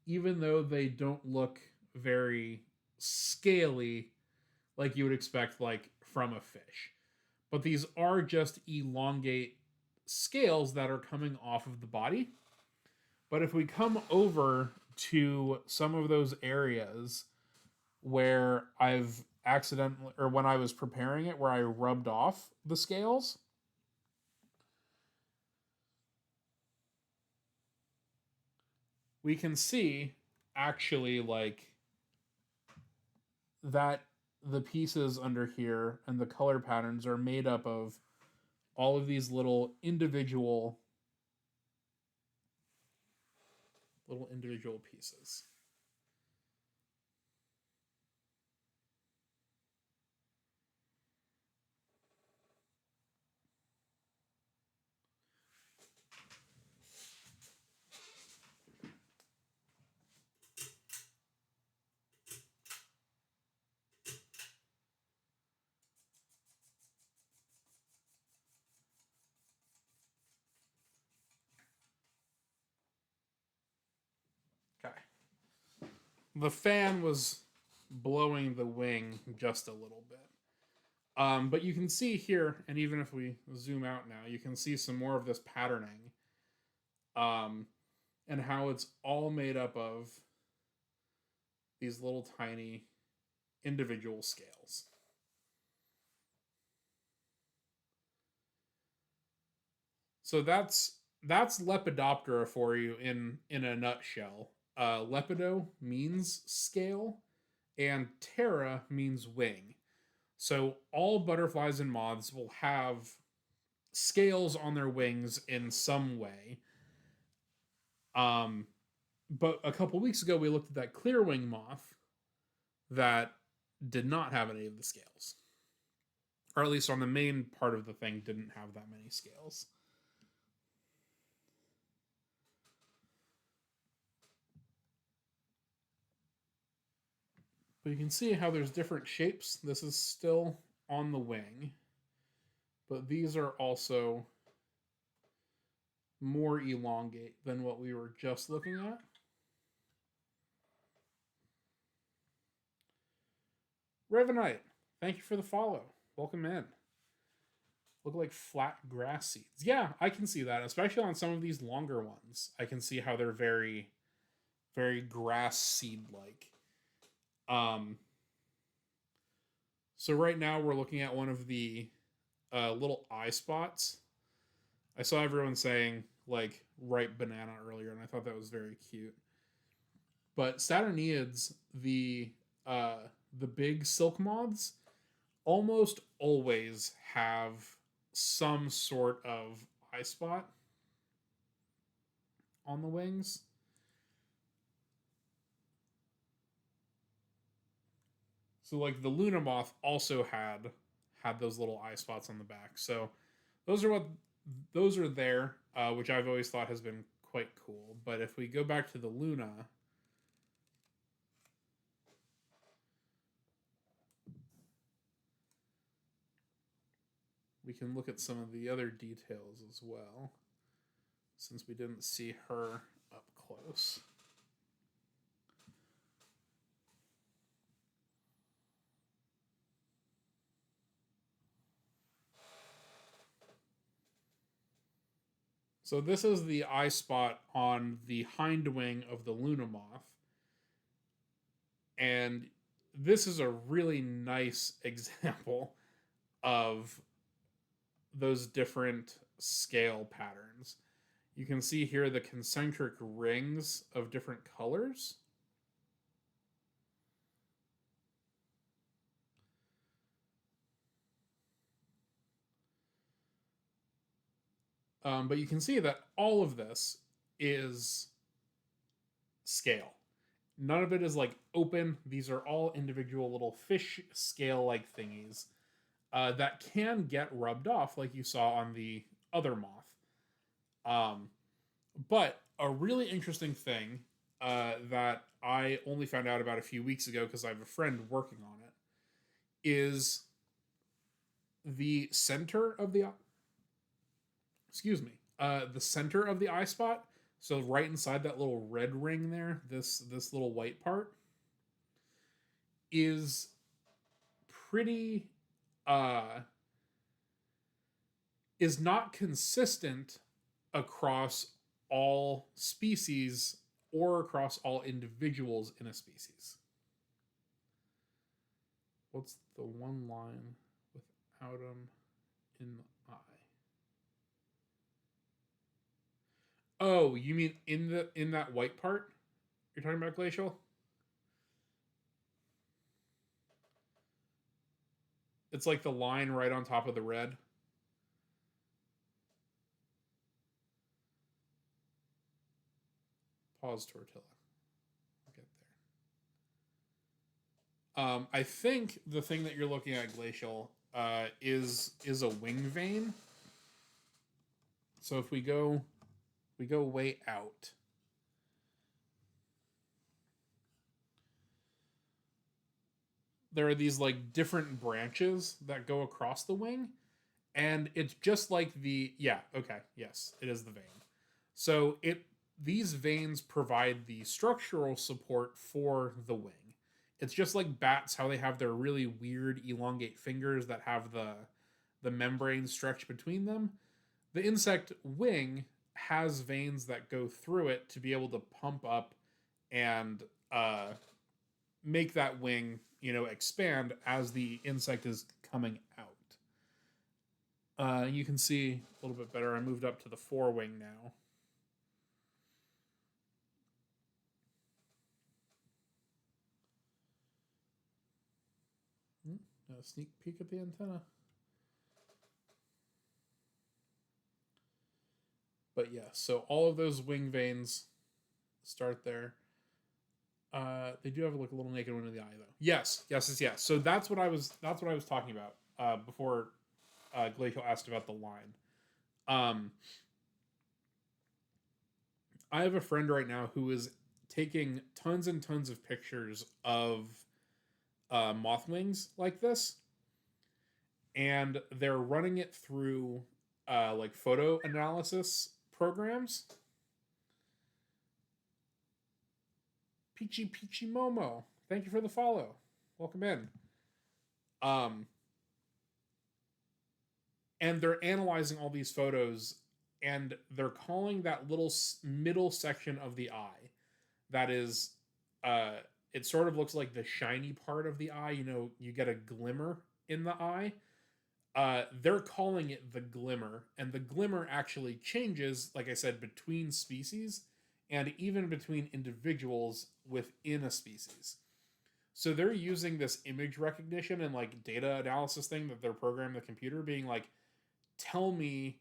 even though they don't look very scaly like you would expect like from a fish. But these are just elongate scales that are coming off of the body. But if we come over to some of those areas where I've accidentally, or when I was preparing it, where I rubbed off the scales, we can see actually like that the pieces under here and the color patterns are made up of all of these little individual pieces. Okay. The fan was blowing the wing just a little bit. But you can see here, and even if we zoom out now, you can see some more of this patterning, and how it's all made up of these little tiny individual scales. So that's Lepidoptera for you in a nutshell. Lepido means scale, and ptera means wing. So all butterflies and moths will have scales on their wings in some way. Um, but a couple weeks ago, we looked at that clearwing moth that did not have any of the scales, or at least on the main part of the thing, didn't have that many scales. But you can see how there's different shapes. This is still on the wing, but these are also more elongate than what we were just looking at. Revanite, thank you for the follow. Welcome in. Look like flat grass seeds. Yeah, I can see that, especially on some of these longer ones. I can see how they're very, very grass seed like. So right now we're looking at one of the little eye spots. I saw everyone saying like ripe banana earlier, and I thought that was very cute. But Saturniids, the big silk moths, almost always have some sort of eye spot on the wings. So like the Luna moth also had those little eye spots on the back. So those are what those are there, which I've always thought has been quite cool. But if we go back to the Luna, we can look at some of the other details as well, since we didn't see her up close. So this is the eye spot on the hind wing of the Luna moth. And this is a really nice example of those different scale patterns. You can see here the concentric rings of different colors. But you can see that all of this is scale. None of it is like open. These are all individual little fish scale like thingies that can get rubbed off, like you saw on the other moth. Um, but a really interesting thing that I only found out about a few weeks ago because I have a friend working on it is the center of the the center of the eye spot. So right inside that little red ring there, this little white part is pretty uh is not consistent across all species or across all individuals in a species. What's the one line without them in the eye? Oh, you mean in that white part? You're talking about glacial? It's like the line right on top of the red. Pause tortilla. I'll get there. I think the thing that you're looking at glacial is a wing vein. So if we go way out, there are these like different branches that go across the wing, and it's just like the yeah, okay, yes, it is the vein. So it these veins provide the structural support for the wing. It's just like bats, how they have their really weird elongate fingers that have the membrane stretched between them. The insect wing has veins that go through it to be able to pump up and make that wing, expand as the insect is coming out. You can see a little bit better. I moved up to the forewing now. A sneak peek at the antenna. But yeah, so all of those wing veins start there. They do have like a little naked one in the eye though. Yes. So that's what I was talking about before Glacial asked about the line. Um, I have a friend right now who is taking tons and tons of pictures of moth wings like this, and they're running it through like photo analysis programs. Peachy Momo, thank you for the follow. Welcome in. Um, and they're analyzing all these photos, and they're calling that little middle section of the eye that is it sort of looks like the shiny part of the eye. You get a glimmer in the eye. They're calling it the glimmer, and the glimmer actually changes, like I said, between species and even between individuals within a species. So they're using this image recognition and like data analysis thing that they're programming the computer, being like, tell me,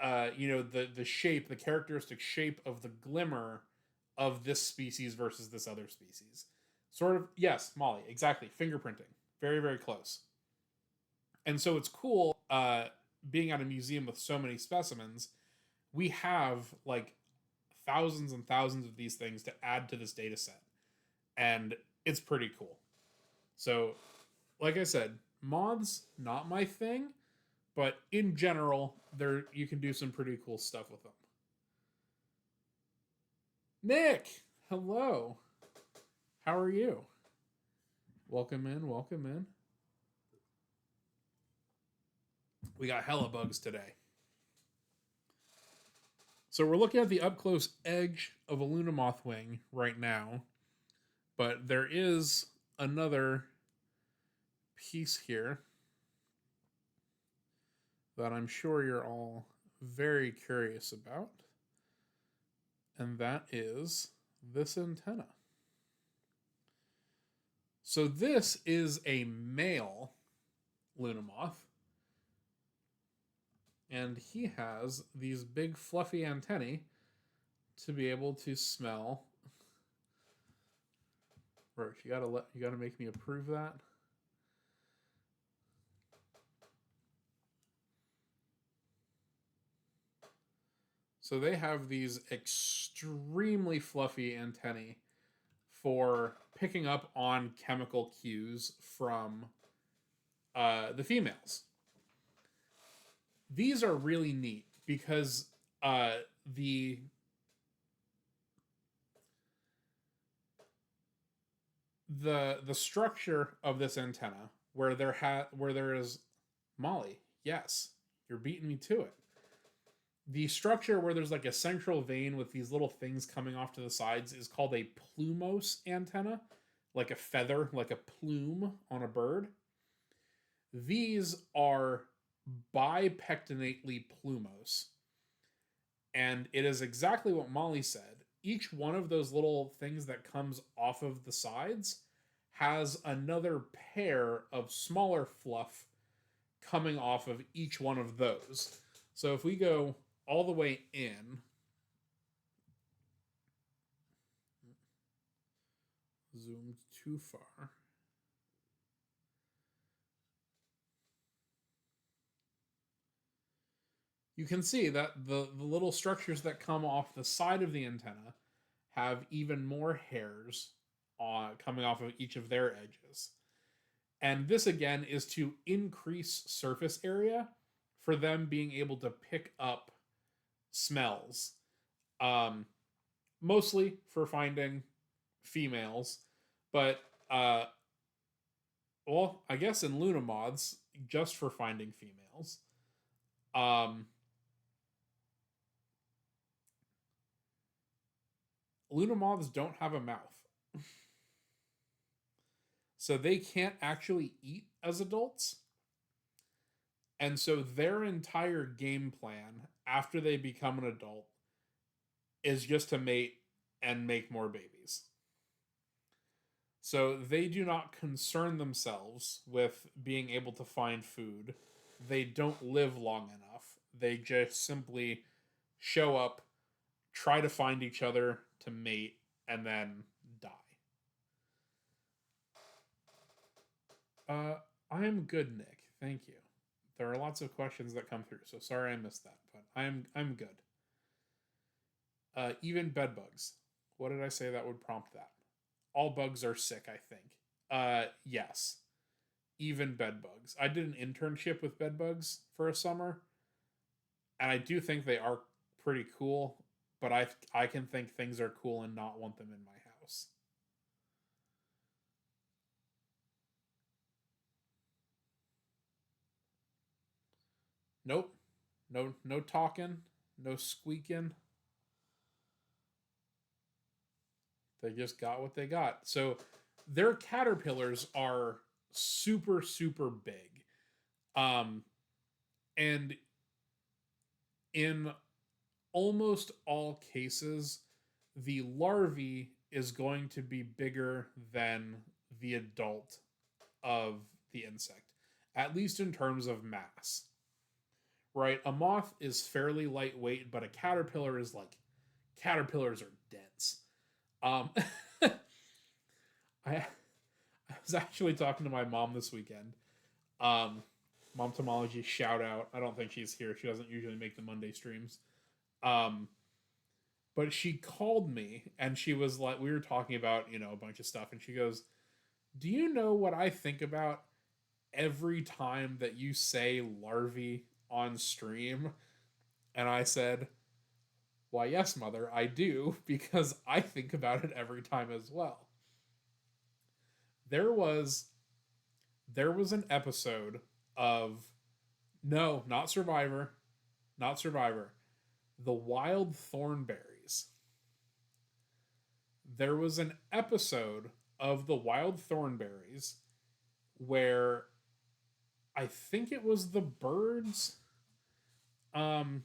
the shape, the characteristic shape of the glimmer of this species versus this other species. Sort of, yes, Molly, exactly. Fingerprinting, very very close. And so it's cool, being at a museum with so many specimens. We have like thousands and thousands of these things to add to this data set, and it's pretty cool. So, like I said, moths not my thing, but in general, there you can do some pretty cool stuff with them. Nick, hello. How are you? Welcome in, welcome in. We got hella bugs today. So we're looking at the up close edge of a Luna moth wing right now, but there is another piece here that I'm sure you're all very curious about, and that is this antenna. So this is a male Luna moth, and he has these big fluffy antennae to be able to smell. Roach, you gotta make me approve that. So they have these extremely fluffy antennae for picking up on chemical cues from the females. These are really neat because the the structure of this antenna, where there is Molly, yes, you're beating me to it. The structure where there's like a central vein with these little things coming off to the sides is called a plumose antenna, like a feather, like a plume on a bird. These are bipectinately plumose. And it is exactly what Molly said. Each one of those little things that comes off of the sides has another pair of smaller fluff coming off of each one of those. So if we go all the way in, zoomed too far. You can see that the little structures that come off the side of the antenna have even more hairs coming off of each of their edges. And this again is to increase surface area for them being able to pick up smells. Um, Mostly for finding females, but well, I guess in Luna moths, just for finding females. Um, Luna moths don't have a mouth. So they can't actually eat as adults. And so their entire game plan after they become an adult is just to mate and make more babies. So they do not concern themselves with being able to find food. They don't live long enough. They just simply show up, try to find each other to mate, and then die. I am good, Nick. Thank you. There are lots of questions that come through, so sorry I missed that, but I'm good. Even bed bugs. What did I say that would prompt that? All bugs are sick, I think. Yes. Even bed bugs. I did an internship with bed bugs for a summer, and I do think they are pretty cool, but I can think things are cool and not want them in my house. Nope. No talking, no squeaking. They just got what they got. So their caterpillars are super super big. Um and in almost all cases the larvae is going to be bigger than the adult of the insect, at least in terms of mass. Right? A moth is fairly lightweight, but a caterpillar is like caterpillars are dense. Um, I was actually talking to my mom this weekend. Um, Mom Tomology, shout out. I don't think she's here. She doesn't usually make the Monday streams. Um, but she called me and she was like, we were talking about, a bunch of stuff. And she goes, "Do you know what I think about every time that you say larvae on stream?" And I said, "Why, yes, mother, I do, because I think about it every time as well." There was there was an episode of no, not Survivor, not Survivor, The Wild Thornberries. There was an episode of The Wild Thornberries where I think it was the birds, um,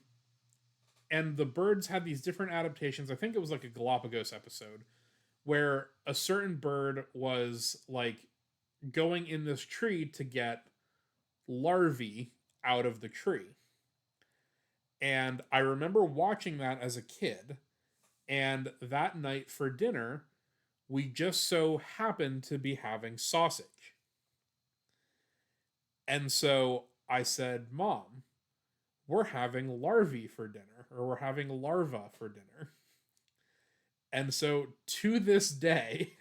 and the birds had these different adaptations. I think it was like a Galapagos episode where a certain bird was like going in this tree to get larvae out of the tree. And I remember watching that as a kid. And that night for dinner, we just so happened to be having sausage. And so I said, "Mom, we're having larvae for dinner, or we're having larva for dinner." And so to this day,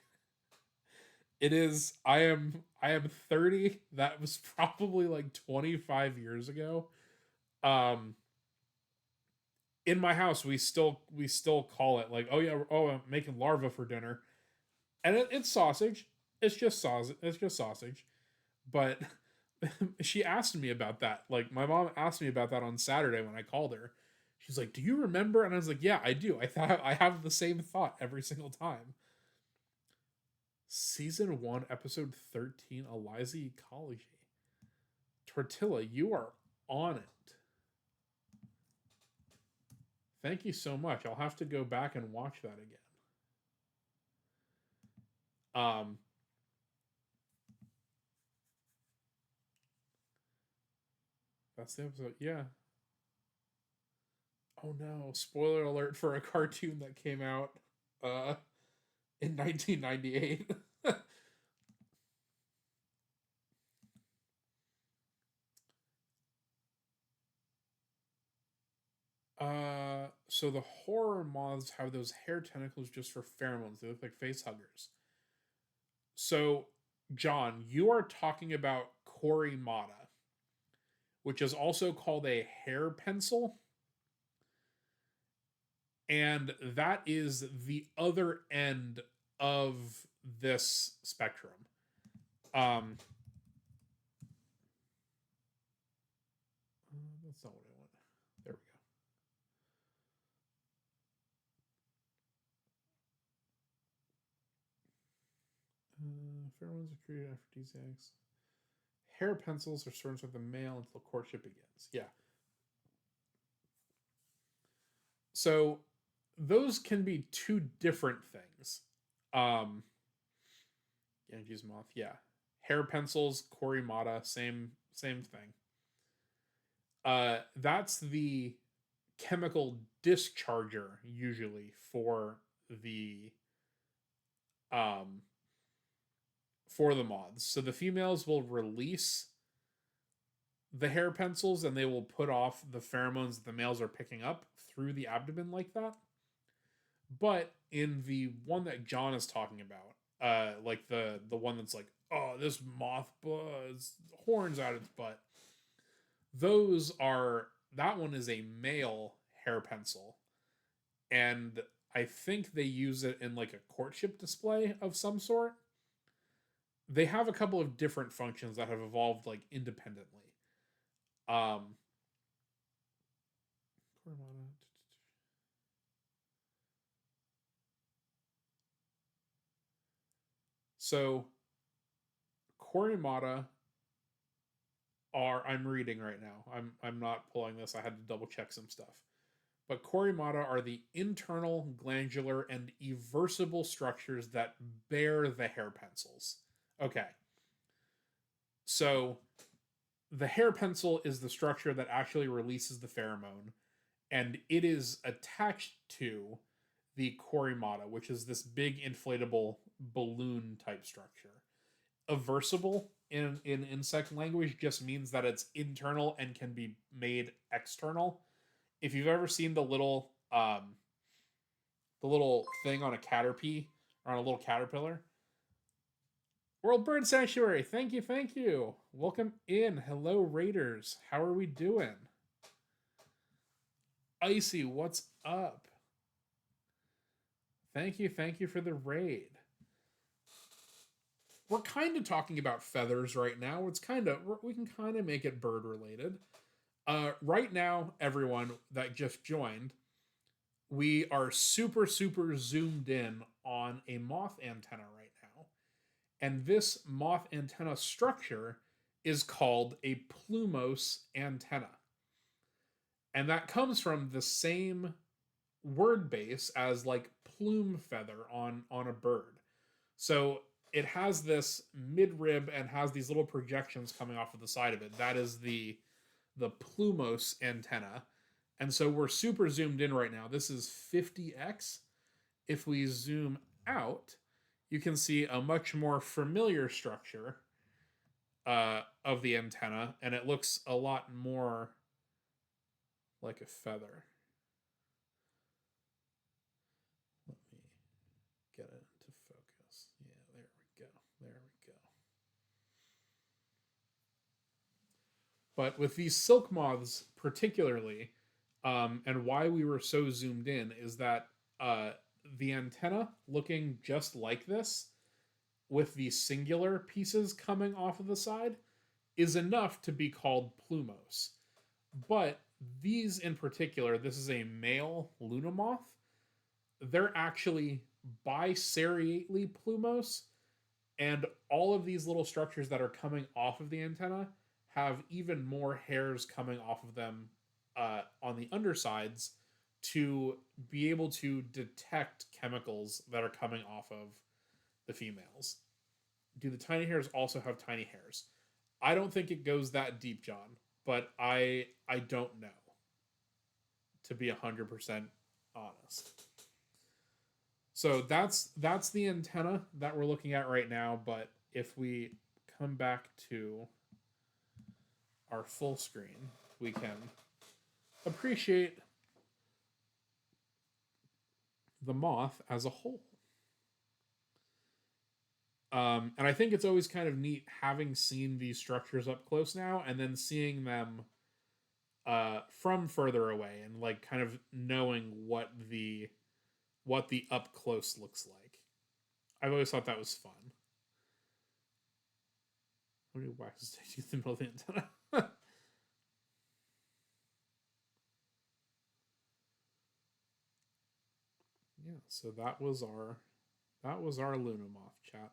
it is I am 30. That was probably like 25 years ago. Um in my house we still call it like, "Oh yeah, oh, I'm making larva for dinner." And it's sausage. It's just sausage. It's just sausage. But she asked me about that. Like my mom asked me about that on Saturday when I called her. She's like, "Do you remember?" And I was like, "Yeah, I do. I thought I have the same thought every single time." Season 1, episode 13, Eliza Ecology. Tortilla, you are on it. Thank you so much. I'll have to go back and watch that again. Um, that's the episode. Yeah. Oh no! Spoiler alert for a cartoon that came out uh in 1998. So the horror moths have those hair tentacles just for pheromones. They look like face huggers. So, John, you are talking about Korimata, which is also called a hair pencil, and that is the other end of this spectrum. Um, that's not what I want. There we go. Pheromones are created aphrodisiacs. Hair pencils are stored inside the male until courtship begins. Yeah. So those can be two different things. Um, Genji's moth, yeah. Hair pencils, Korimata, same thing. That's the chemical discharger usually the um for the moths. So the females will release the hair pencils and they will put off the pheromones that the males are picking up through the abdomen like that. But in the one that John is talking about, like the one that's like, "Oh, this moth buzz horns out its butt." Those are that one is a male hair pencil, and I think they use it in like a courtship display of some sort. They have a couple of different functions that have evolved like independently. Um, so Korimata are I'm reading right now. I'm not pulling this. I had to double check some stuff. but choreomata are the internal, glandular, and eversible structures that bear the hair pencils. Okay, so the hair pencil is the structure that actually releases the pheromone, and it is attached to the choreomata, which is this big inflatable balloon type structure. Aversible in insect language just means that it's internal and can be made external. If you've ever seen the little thing on a caterpie or on a little caterpillar, World Bird Sanctuary, thank you, thank you. Welcome in. Hello, Raiders. How are we doing? Icy, what's up? Thank you for the raid. We're kind of talking about feathers right now. We can kind of make it bird related. Right now, everyone that just joined, we are super zoomed in on a moth antenna right now. And this moth antenna structure is called a plumose antenna. And that comes from the same word base as like plume feather on a bird. So it has this midrib and has these little projections coming off of the side of it. That is the plumose antenna. And so we're super zoomed in right now. This is 50x. If we zoom out, you can see a much more familiar structure of the antenna, and it looks a lot more like a feather. Let me get it into focus. Yeah, there we go. There we go. But with these silk moths particularly, and why we were so zoomed in is that the antenna looking just like this, with the singular pieces coming off of the side, is enough to be called plumose. But these in particular, this is a male lunamoth. They're actually biseriately plumose, and all of these little structures that are coming off of the antenna have even more hairs coming off of them on the undersides to be able to detect chemicals that are coming off of the females. Do the tiny hairs also have tiny hairs? I don't think it goes that deep, John, but I don't know, to be 100% honest. So that's the antenna that we're looking at right now, but if we come back to our full screen, we can appreciate the moth as a whole. And I think it's always kind of neat having seen these structures up close now and then seeing them from further away and like kind of knowing what the up close looks like. I've always thought that was fun. How many waxes did I use in the middle of the antenna? Yeah, so that was our Luna Moth chat.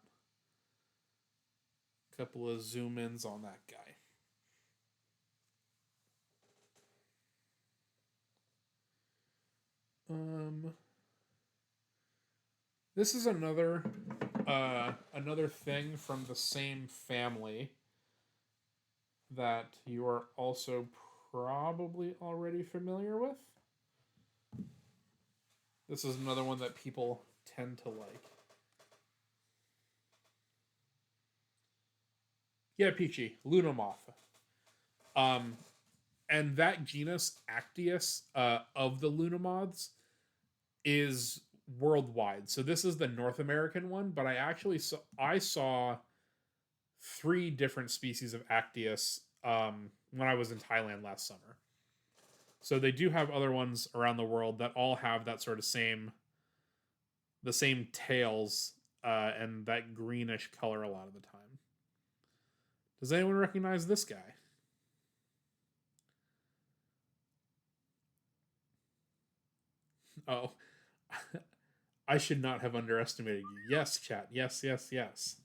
Couple of zoom ins on that guy. This is another thing from the same family that you are also probably already familiar with. This is another one that people tend to like. Yeah, Peachy, Luna Moth. And that genus Actius of the Lunamoths is worldwide. So this is the North American one, but I saw 3 different species of Actius when I was in Thailand last summer. So they do have other ones around the world that all have that sort of the same tails and that greenish color a lot of the time. Does anyone recognize this guy? Oh, I should not have underestimated you. Yes, chat. Yes.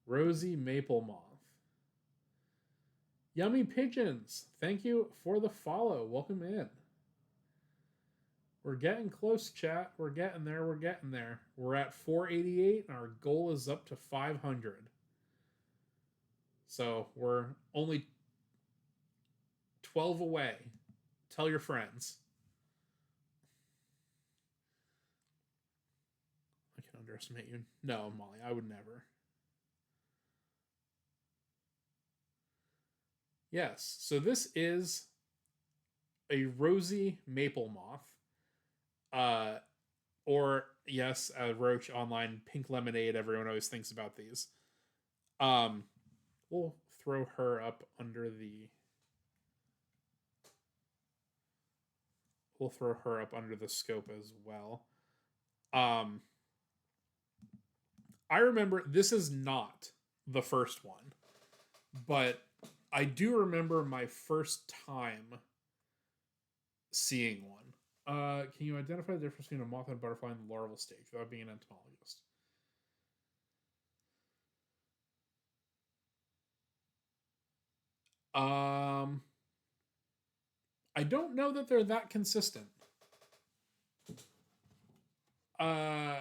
Rosy Maple Moth. Yummy Pigeons. Thank you for the follow. Welcome in. We're getting close, chat. We're getting there. We're getting there. We're at 488, and our goal is up to 500. So we're only 12 away. Tell your friends. I can underestimate you. No, Molly, I would never. Yes, so this is a rosy maple moth. Uh, or, yes, Roach Online, pink lemonade. Everyone always thinks about these. Um, we'll throw her up under the. We'll throw her up under the scope as well. Um, I remember this is not the first one, but I do remember my first time seeing one. Can you identify the difference between a moth and a butterfly in the larval stage without being an entomologist? Um, I don't know that they're that consistent. Uh,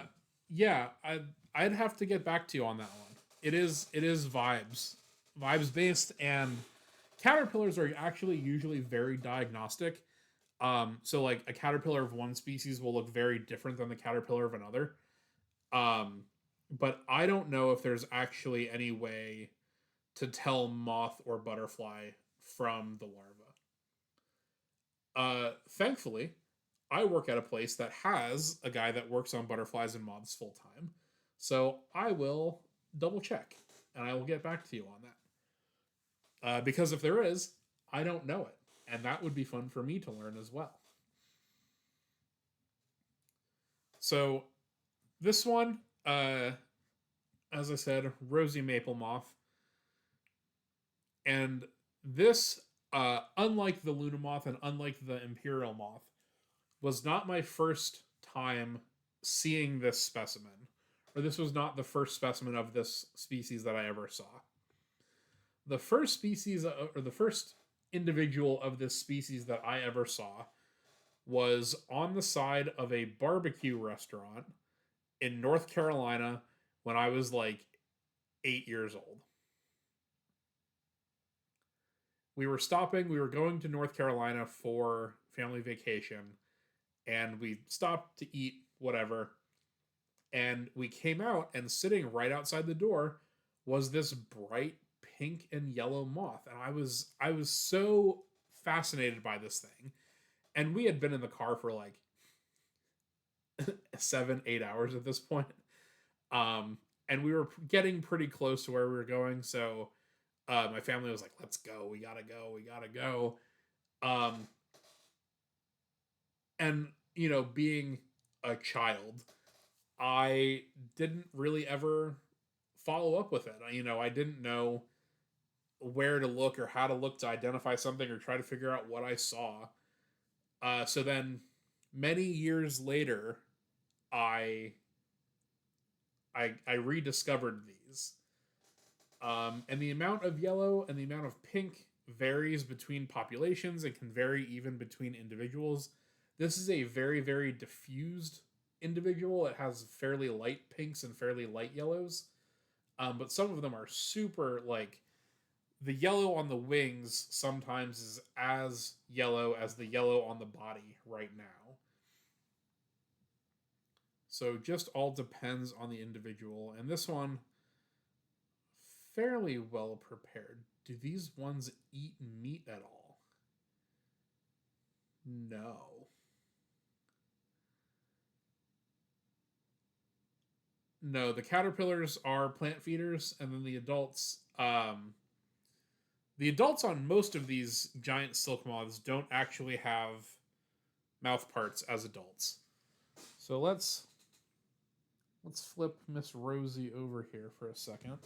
yeah, I'd have to get back to you on that one. It is vibes based, and caterpillars are actually usually very diagnostic. So like a caterpillar of one species will look very different than the caterpillar of another. Um, but I don't know if there's actually any way to tell moth or butterfly from the larva. Thankfully, I work at a place that has a guy that works on butterflies and moths full time. So I will double check and I will get back to you on that. Because if there is, I don't know it. And that would be fun for me to learn as well. So this one, as I said, rosy maple moth. And this, unlike the Luna moth and unlike the Imperial moth, was not my first time seeing this specimen. Or this was not the first specimen of this species that I ever saw. The first species, or the first individual of this species that I ever saw was on the side of a barbecue restaurant in North Carolina when I was like 8 years old. We were going to North Carolina for family vacation, and we stopped to eat whatever. And we came out, and sitting right outside the door was this bright pink and yellow moth. And I was so fascinated by this thing. And we had been in the car for like 7, 8 hours at this point. And we were getting pretty close to where we were going. So my family was like, let's go. We gotta go. We gotta go. Um, and, being a child, I didn't really ever follow up with it. I didn't know where to look or how to look to identify something or try to figure out what I saw. So then, many years later, I I rediscovered these. And the amount of yellow and the amount of pink varies between populations and can vary even between individuals. This is a very, very diffused individual. It has fairly light pinks and fairly light yellows. But some of them are super, like, the yellow on the wings sometimes is as yellow as the yellow on the body right now. So just all depends on the individual. And this one, fairly well prepared. Do these ones eat meat at all? No. No, the caterpillars are plant feeders, and then the adults on most of these giant silk moths don't actually have mouth parts as adults. So let's flip Miss Rosie over here for a second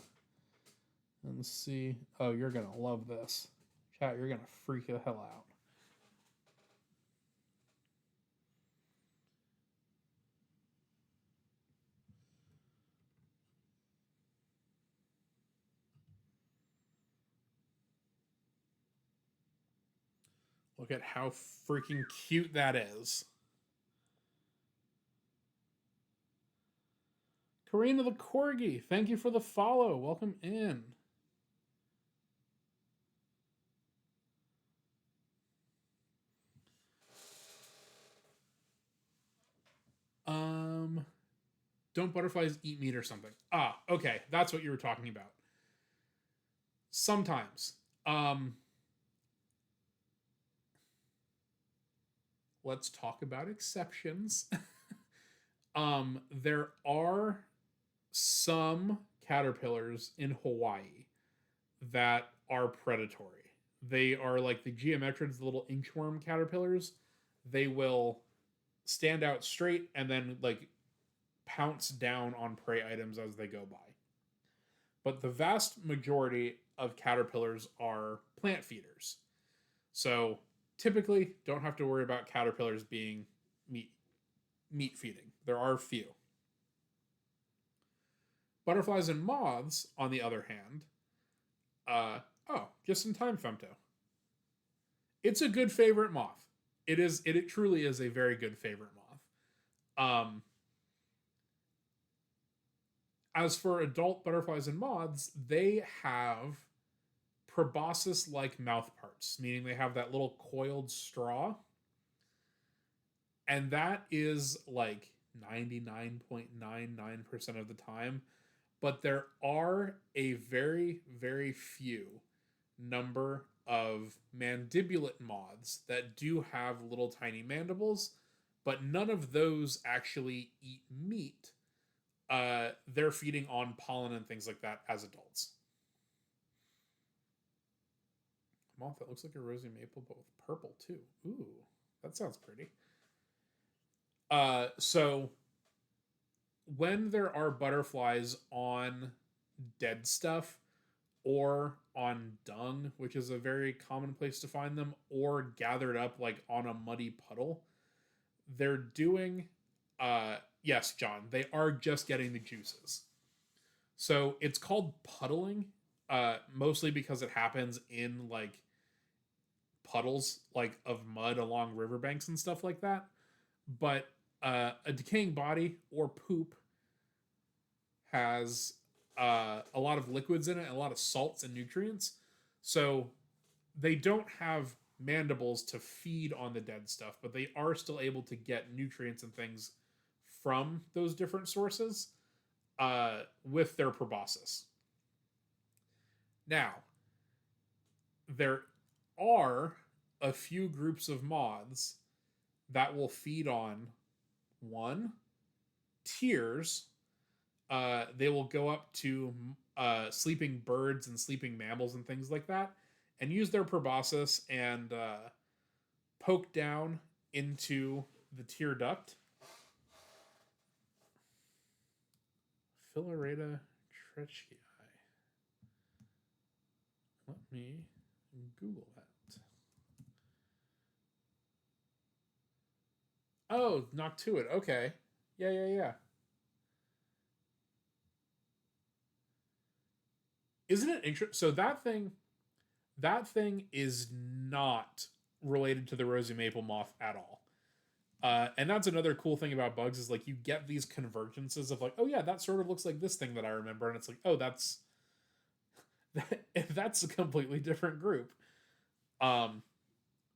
and see. Oh, you're gonna love this, chat. You're gonna freak the hell out. Look at how freaking cute that is. Karina the Corgi, thank you for the follow. Welcome in. Don't butterflies eat meat or something? Ah, okay, that's what you were talking about. Sometimes. Um, let's talk about exceptions. There are some caterpillars in Hawaii that are predatory. They are like the geometrids, the little inchworm caterpillars. They will stand out straight and then like pounce down on prey items as they go by. But the vast majority of caterpillars are plant feeders. So typically don't have to worry about caterpillars being meat feeding. There are a few. Butterflies and moths, on the other hand, oh, just in time, Femto. It's a good favorite moth. It is. It truly is a very good favorite moth. As for adult butterflies and moths, they have proboscis-like mouth parts, meaning they have that little coiled straw, and that is like 99.99% of the time. But there are a very, very few number of mandibulate moths that do have little tiny mandibles, but none of those actually eat meat. They're feeding on pollen and things like that as adults. Moth that looks like a rosy maple, but with purple too. Ooh, that sounds pretty. So when there are butterflies on dead stuff or on dung, which is a very common place to find them, or gathered up like on a muddy puddle, they're doing yes, John, they are just getting the juices. So it's called puddling, mostly because it happens in like puddles like of mud along riverbanks and stuff like that. But a decaying body or poop has a lot of liquids in it, and a lot of salts and nutrients. So they don't have mandibles to feed on the dead stuff, but they are still able to get nutrients and things from those different sources with their proboscis. Now, there are a few groups of moths that will feed on one, tears. They will go up to sleeping birds and sleeping mammals and things like that, and use their proboscis and poke down into the tear duct. Filareta trechii. Let me Google that. Oh, Noctuid. Okay. Yeah. Isn't it interesting? So that thing is not related to the rosy maple moth at all. And that's another cool thing about bugs is like you get these convergences of like, oh yeah, that sort of looks like this thing that I remember, and it's like, oh, that's a completely different group. Um,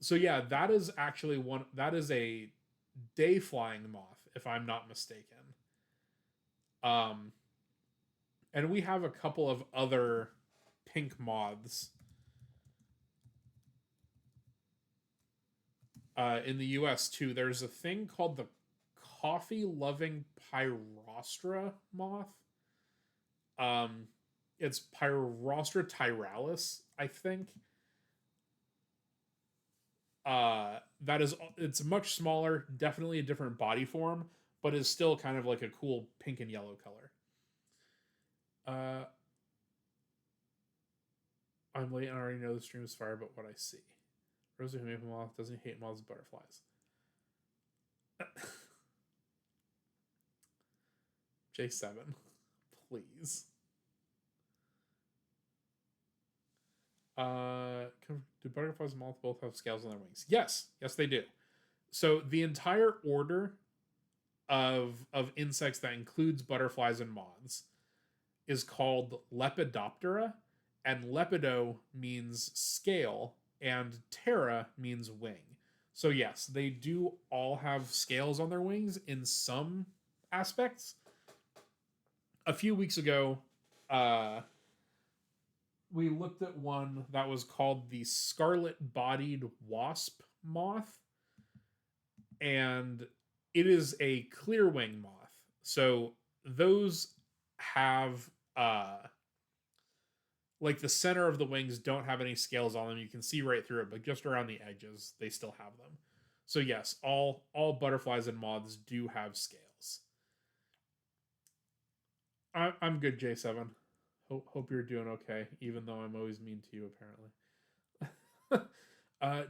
so yeah, that is actually one that is a day flying moth, if I'm not mistaken. Um, and we have a couple of other pink moths in the U.S. too. There's a thing called the coffee loving pyrostra moth. Um, it's Pyrostra tyralis, I think. That is, it's much smaller, definitely a different body form, but is still kind of like a cool pink and yellow color. I'm late and I already know the stream is fire, but what I see. Rosie Maple Moth doesn't hate moths and butterflies. J7, please. Do butterflies and moths both have scales on their wings? Yes, they do. So the entire order of insects that includes butterflies and moths is called Lepidoptera, and lepido means scale, and ptera means wing. So yes, they do all have scales on their wings in some aspects. A few weeks ago, uh, we looked at one that was called the scarlet-bodied wasp moth, and it is a clear wing moth. So those have like the center of the wings don't have any scales on them. You can see right through it, but just around the edges, they still have them. So yes, all butterflies and moths do have scales. I'm good, J7. Hope you're doing okay, even though I'm always mean to you, apparently.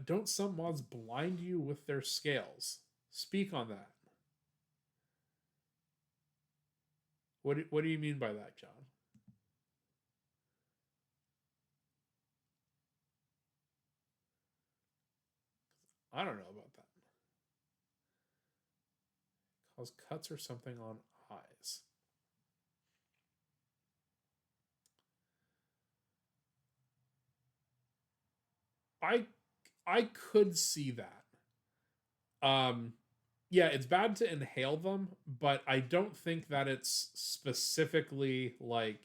Don't some moths blind you with their scales? Speak on that. What do you mean by that, John? I don't know about that. Cause cuts or something on eyes. I I could see that. Um yeah, it's bad to inhale them, but I don't think that it's specifically like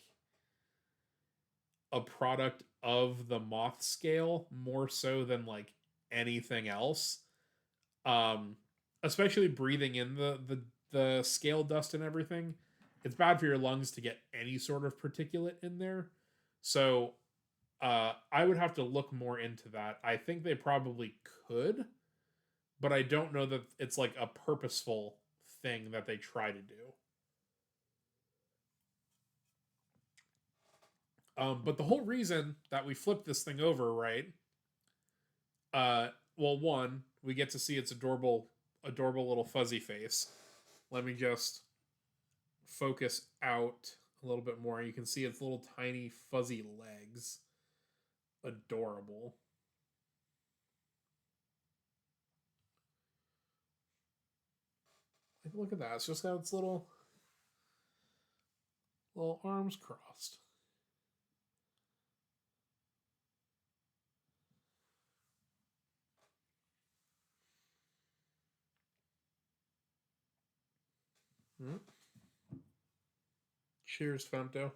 a product of the moth scale more so than like anything else. Um Especially breathing in the scale dust and everything. It's bad for your lungs to get any sort of particulate in there. So I would have to look more into that. I think they probably could, but I don't know that it's like a purposeful thing that they try to do. But the whole reason that we flip this thing over, right? Uh, well, one, we get to see its adorable little fuzzy face. Let me just focus out a little bit more. You can see its little tiny fuzzy legs. Adorable. Like, look at that. It's just got its little arms crossed. Mm. Cheers, Femto.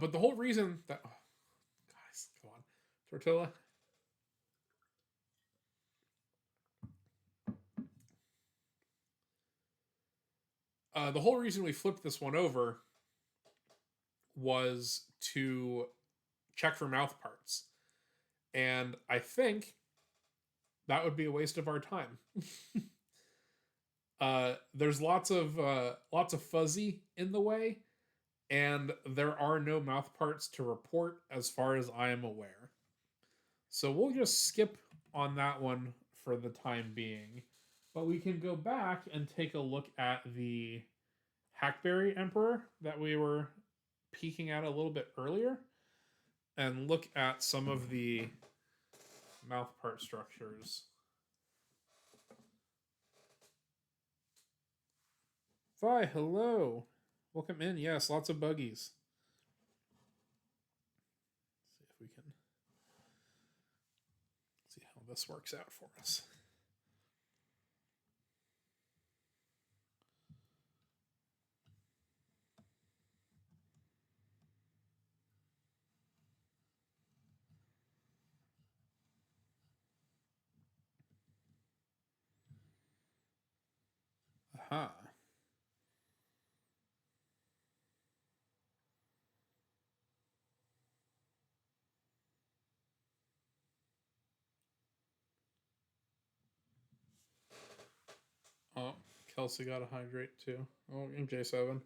But the whole reason that, oh, guys, come on, tortilla. The whole reason we flipped this one over was to check for mouth parts, and I think that would be a waste of our time. There's lots of fuzzy in the way, and there are no mouth parts to report as far as I am aware. So we'll just skip on that one for the time being. But we can go back and take a look at the Hackberry Emperor that we were peeking at a little bit earlier and look at some of the mouth part structures. Vi, hello. Welcome in. Yes, lots of buggies. Let's see if we can see how this works out for us. Aha. Oh, Kelsey got a hydrate too. Oh, MJ7.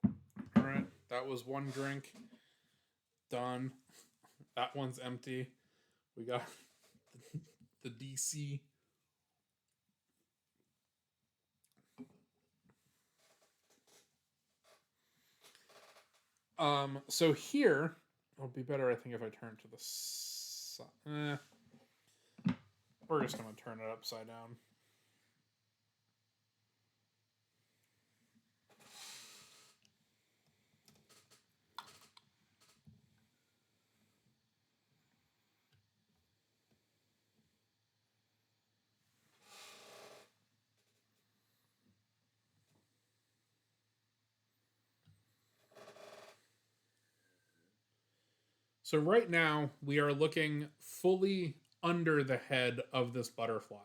All right, that was one drink. Done. That one's empty. We got the DC. So here, it'll be better, I think, if I turn to the side. We're just going to turn it upside down. So right now we are looking fully under the head of this butterfly.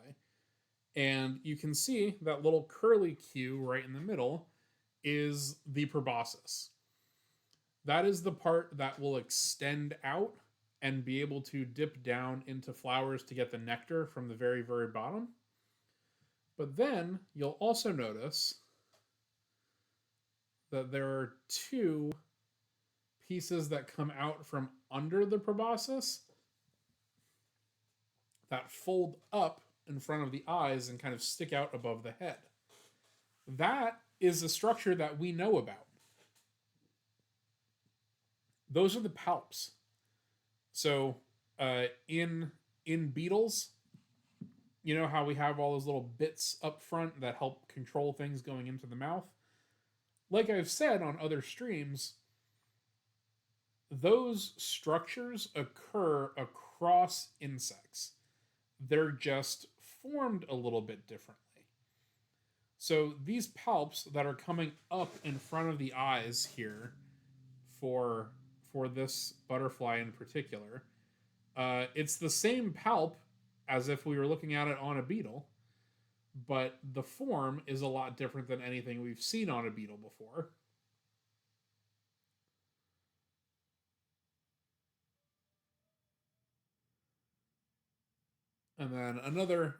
And you can see that little curly Q right in the middle is the proboscis. That is the part that will extend out and be able to dip down into flowers to get the nectar from the very, very bottom. But then you'll also notice that there are two pieces that come out from under the proboscis that fold up in front of the eyes and kind of stick out above the head. That is a structure that we know about. Those are the palps. So in beetles, you know how we have all those little bits up front that help control things going into the mouth? Like I've said on other streams, those structures occur across insects. They're just formed a little bit differently. So these palps that are coming up in front of the eyes here for this butterfly in particular, it's the same palp as if we were looking at it on a beetle, but the form is a lot different than anything we've seen on a beetle before. And then another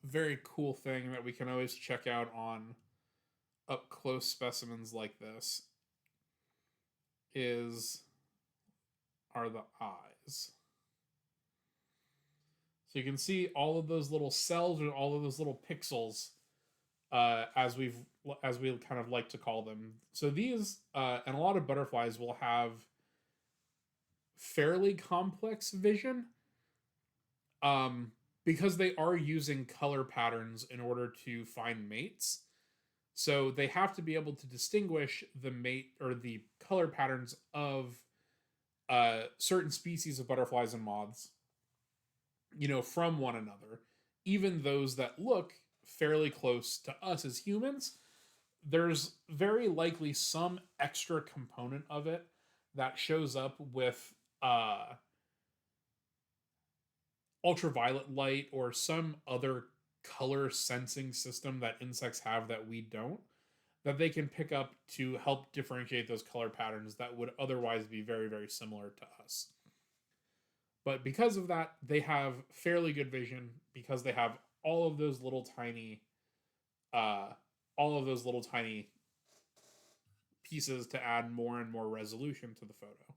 very cool thing that we can always check out on up close specimens like this are the eyes. So you can see all of those little cells or all of those little pixels, as we kind of like to call them. So these and a lot of butterflies will have fairly complex vision, because they are using color patterns in order to find mates. So they have to be able to distinguish the mate or the color patterns of certain species of butterflies and moths, from one another. Even those that look fairly close to us as humans, there's very likely some extra component of it that shows up with ultraviolet light or some other color sensing system that insects have that we don't, that they can pick up to help differentiate those color patterns that would otherwise be very, very similar to us. But because of that, they have fairly good vision because they have all of those little tiny pieces to add more and more resolution to the photo,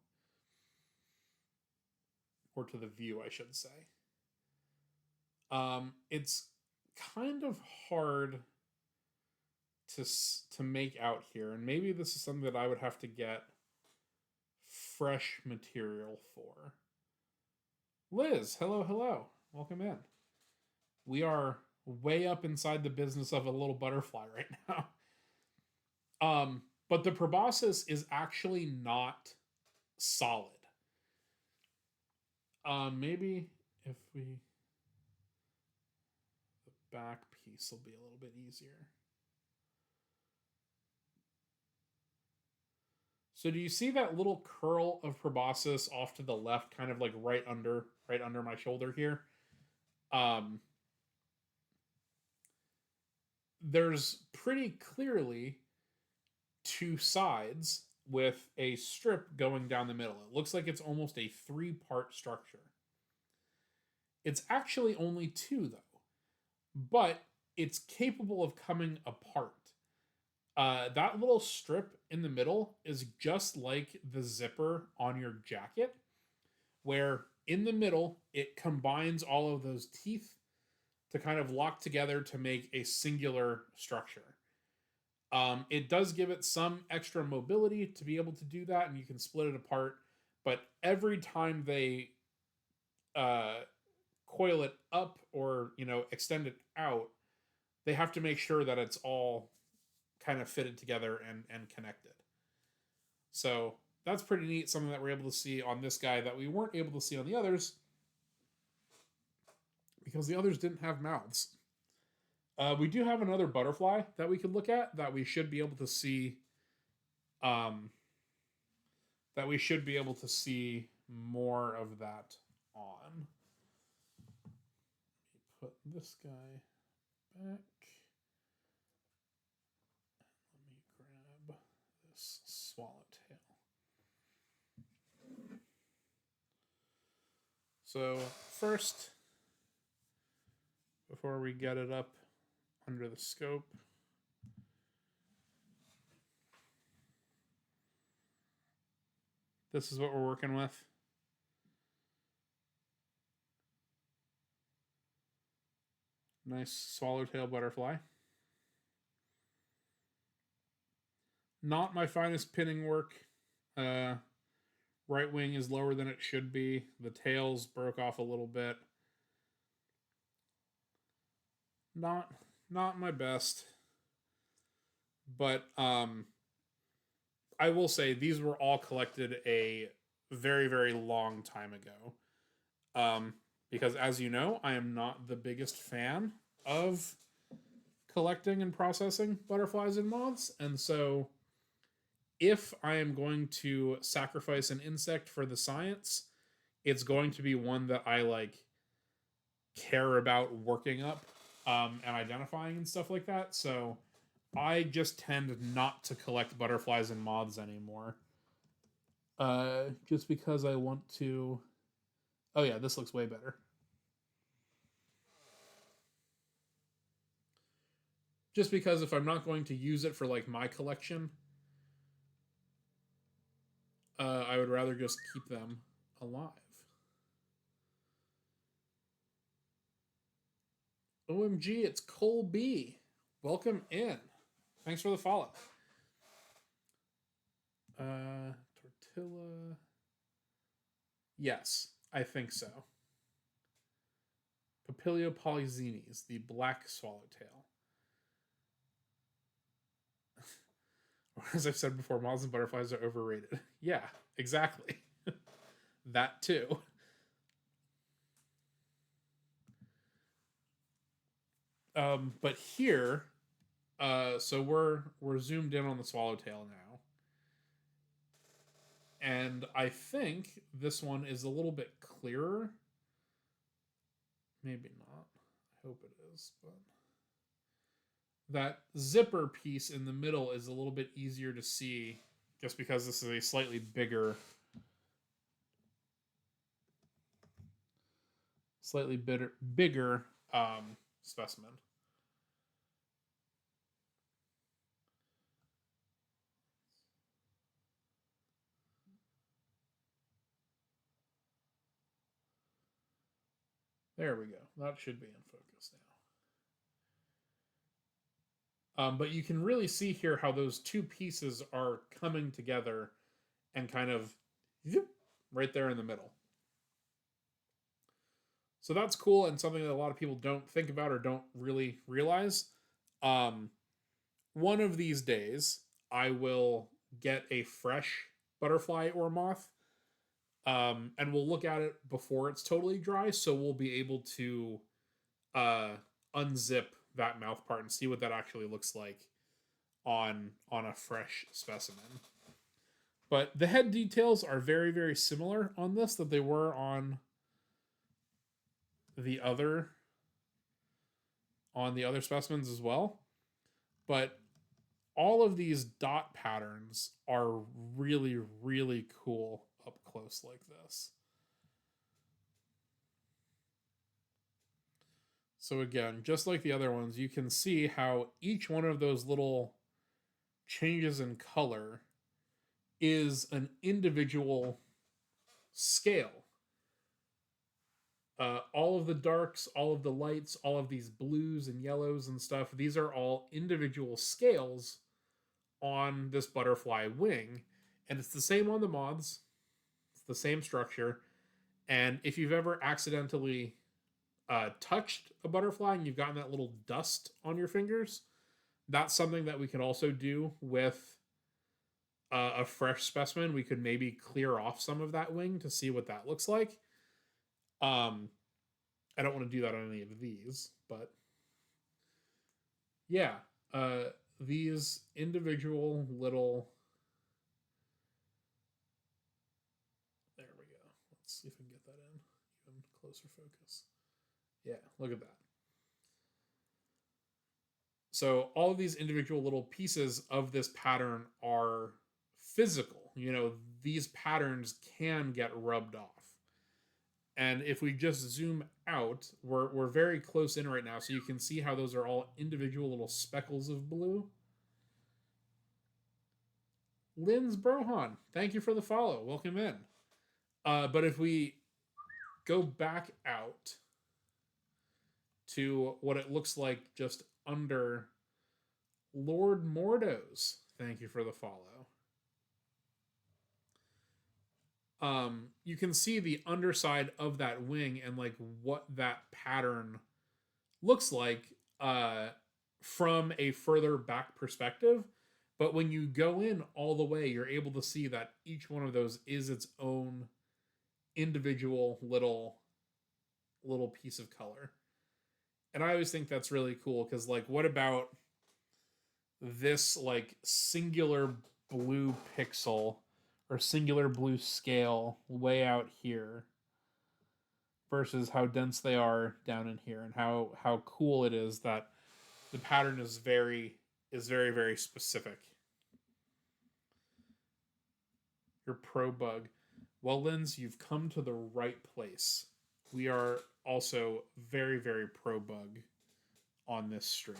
or to the view, I should say. It's kind of hard to make out here, and maybe this is something that I would have to get fresh material for. Liz, hello, welcome in. We are way up inside the business of a little butterfly right now. But the proboscis is actually not solid. Maybe if the back piece will be a little bit easier. So do you see that little curl of proboscis off to the left, kind of like right under my shoulder here? There's pretty clearly two sides with a strip going down the middle. It looks like it's almost a 3-part structure. It's actually only 2 though, but it's capable of coming apart. That little strip in the middle is just like the zipper on your jacket, where in the middle it combines all of those teeth to kind of lock together to make a singular structure. It does give it some extra mobility to be able to do that, and you can split it apart. But every time they coil it up or, extend it out, they have to make sure that it's all kind of fitted together and connected. So that's pretty neat, something that we're able to see on this guy that we weren't able to see on the others because the others didn't have mouths. We do have another butterfly that we could look at that we should be able to see. That we should be able to see more of that on. Let me put this guy back. Let me grab this swallowtail. So first, before we get it up under the scope, this is what we're working with. Nice swallowtail butterfly. Not my finest pinning work. Right wing is lower than it should be. The tails broke off a little bit. Not my best. But I will say these were all collected a very, very long time ago. Because as you know, I am not the biggest fan of collecting and processing butterflies and moths. And so if I am going to sacrifice an insect for the science, it's going to be one that I care about working up and identifying and stuff like that. So I just tend not to collect butterflies and moths anymore. Just because I want to. Oh yeah, this looks way better. Just because if I'm not going to use it for my collection, I would rather just keep them alive. OMG, it's Cole B. Welcome in. Thanks for the follow. Tortilla. Yes, I think so. Papilio polyzenes, the black swallowtail. As I've said before, moths and butterflies are overrated. Yeah, exactly. That too. But here, so we're zoomed in on the swallowtail now, and I think this one is a little bit clearer. Maybe not. I hope it is, but that zipper piece in the middle is a little bit easier to see, just because this is a slightly bigger specimen. There we go. That should be in focus now. But you can really see here how those two pieces are coming together and kind of right there in the middle. So that's cool and something that a lot of people don't think about or don't really realize. One of these days, I will get a fresh butterfly or moth, and we'll look at it before it's totally dry, so we'll be able to unzip that mouth part and see what that actually looks like on a fresh specimen. But the head details are very, very similar on this that they were on the other specimens as well. But all of these dot patterns are really, really cool up close like this. So again, just like the other ones, you can see how each one of those little changes in color is an individual scale. All of the darks, all of the lights, all of these blues and yellows and stuff, these are all individual scales on this butterfly wing. And it's the same on the moths. It's the same structure. And if you've ever accidentally touched a butterfly and you've gotten that little dust on your fingers, that's something that we could also do with a fresh specimen. We could maybe clear off some of that wing to see what that looks like. Um, I don't want to do that on any of these, but yeah, uh, these individual little. There we go. Let's see if we can get that in even closer focus. Yeah, look at that. So all of these individual little pieces of this pattern are physical. You know, these patterns can get rubbed off. And if we just zoom out, we're very close in right now, so you can see how those are all individual little speckles of blue. Lynn's Brohan, thank you for the follow. Welcome in. But if we go back out to what it looks like just under Lord Mordo's, thank you for the follow. You can see the underside of that wing and like what that pattern looks like from a further back perspective. But when you go in all the way, you're able to see that each one of those is its own individual little piece of color. And I always think that's really cool because like what about this like singular blue pixel or singular blue scale way out here versus how dense they are down in here, and how cool it is that the pattern is very very specific. You're pro bug. Well, Linz, you've come to the right place. We are also very very pro bug on this stream.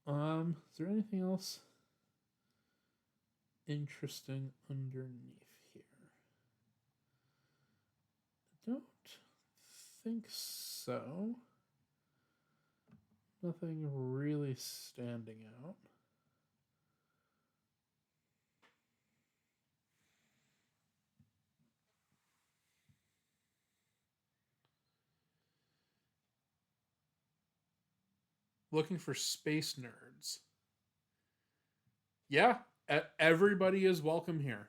Is there anything else interesting underneath here? I don't think so. Nothing really standing out. Looking for space nerds. Yeah, everybody is welcome here.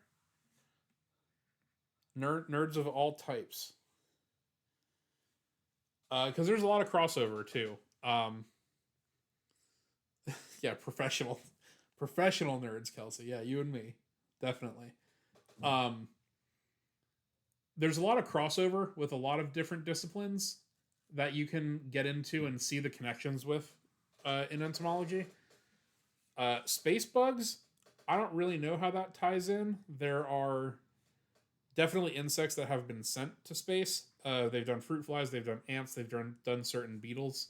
Nerds of all types. Because there's a lot of crossover too. Yeah, professional nerds, Kelsey. Yeah, you and me, definitely. Um, there's a lot of crossover with a lot of different disciplines that you can get into and see the connections with in entomology. Space bugs, I don't really know how that ties in. There are definitely insects that have been sent to space. They've done fruit flies, they've done ants, they've done certain beetles,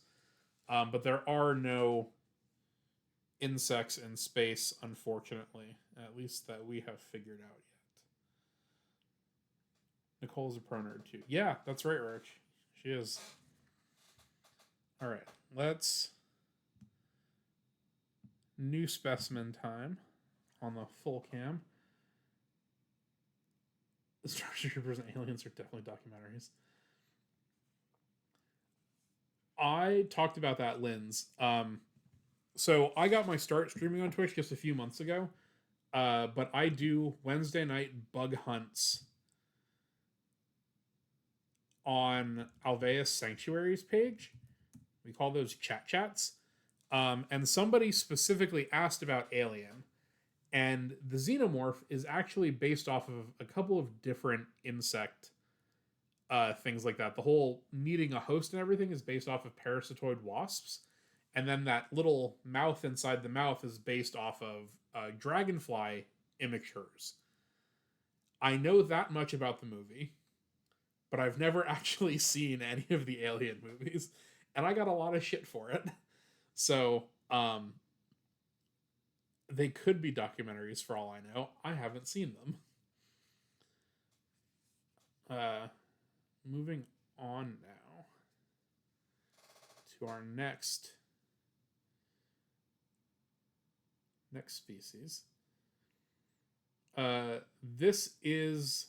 but there are no insects in space, unfortunately, at least that we have figured out yet. Nicole's a pro nerd too. Yeah, that's right, Rich. She is. All right, let's new specimen time on the full cam. The Starship Troopers and Aliens are definitely documentaries. I talked about that, Linz. So I got my start streaming on Twitch just a few months ago, but I do Wednesday night bug hunts on Alveus Sanctuary's page. We call those chat chats. And somebody specifically asked about Alien, and the xenomorph is actually based off of a couple of different insect things like that. The whole needing a host and everything is based off of parasitoid wasps, and then that little mouth inside the mouth is based off of dragonfly immatures. I know that much about the movie, but I've never actually seen any of the Alien movies, and I got a lot of shit for it. So, they could be documentaries for all I know. I haven't seen them. Moving on now to our next species. This is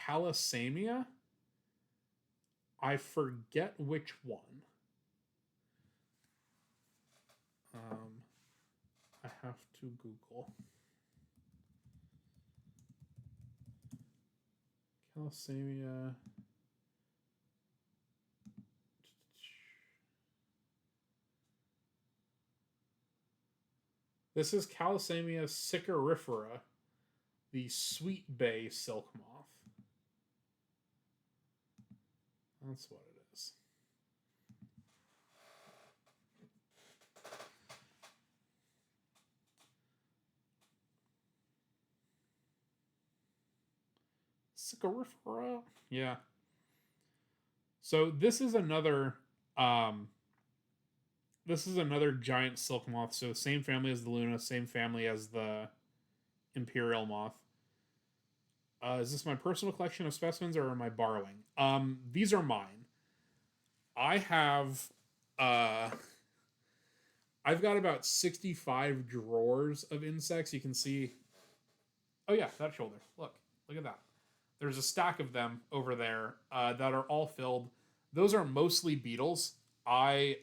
Calasamia. I forget which one. Um, I have to Google. Calasamia. This is Calasamia sicarifera, the sweet bay silk moth. That's what it is. Sicarifera. Yeah. So um this is another giant silk moth. So same family as the Luna, same family as the Imperial moth. Is this my personal collection of specimens or am I borrowing? These are mine. I have uh I've got about 65 drawers of insects. You can see. Oh yeah, that shoulder. Look at that. There's a stack of them over there that are all filled. Those are mostly beetles. I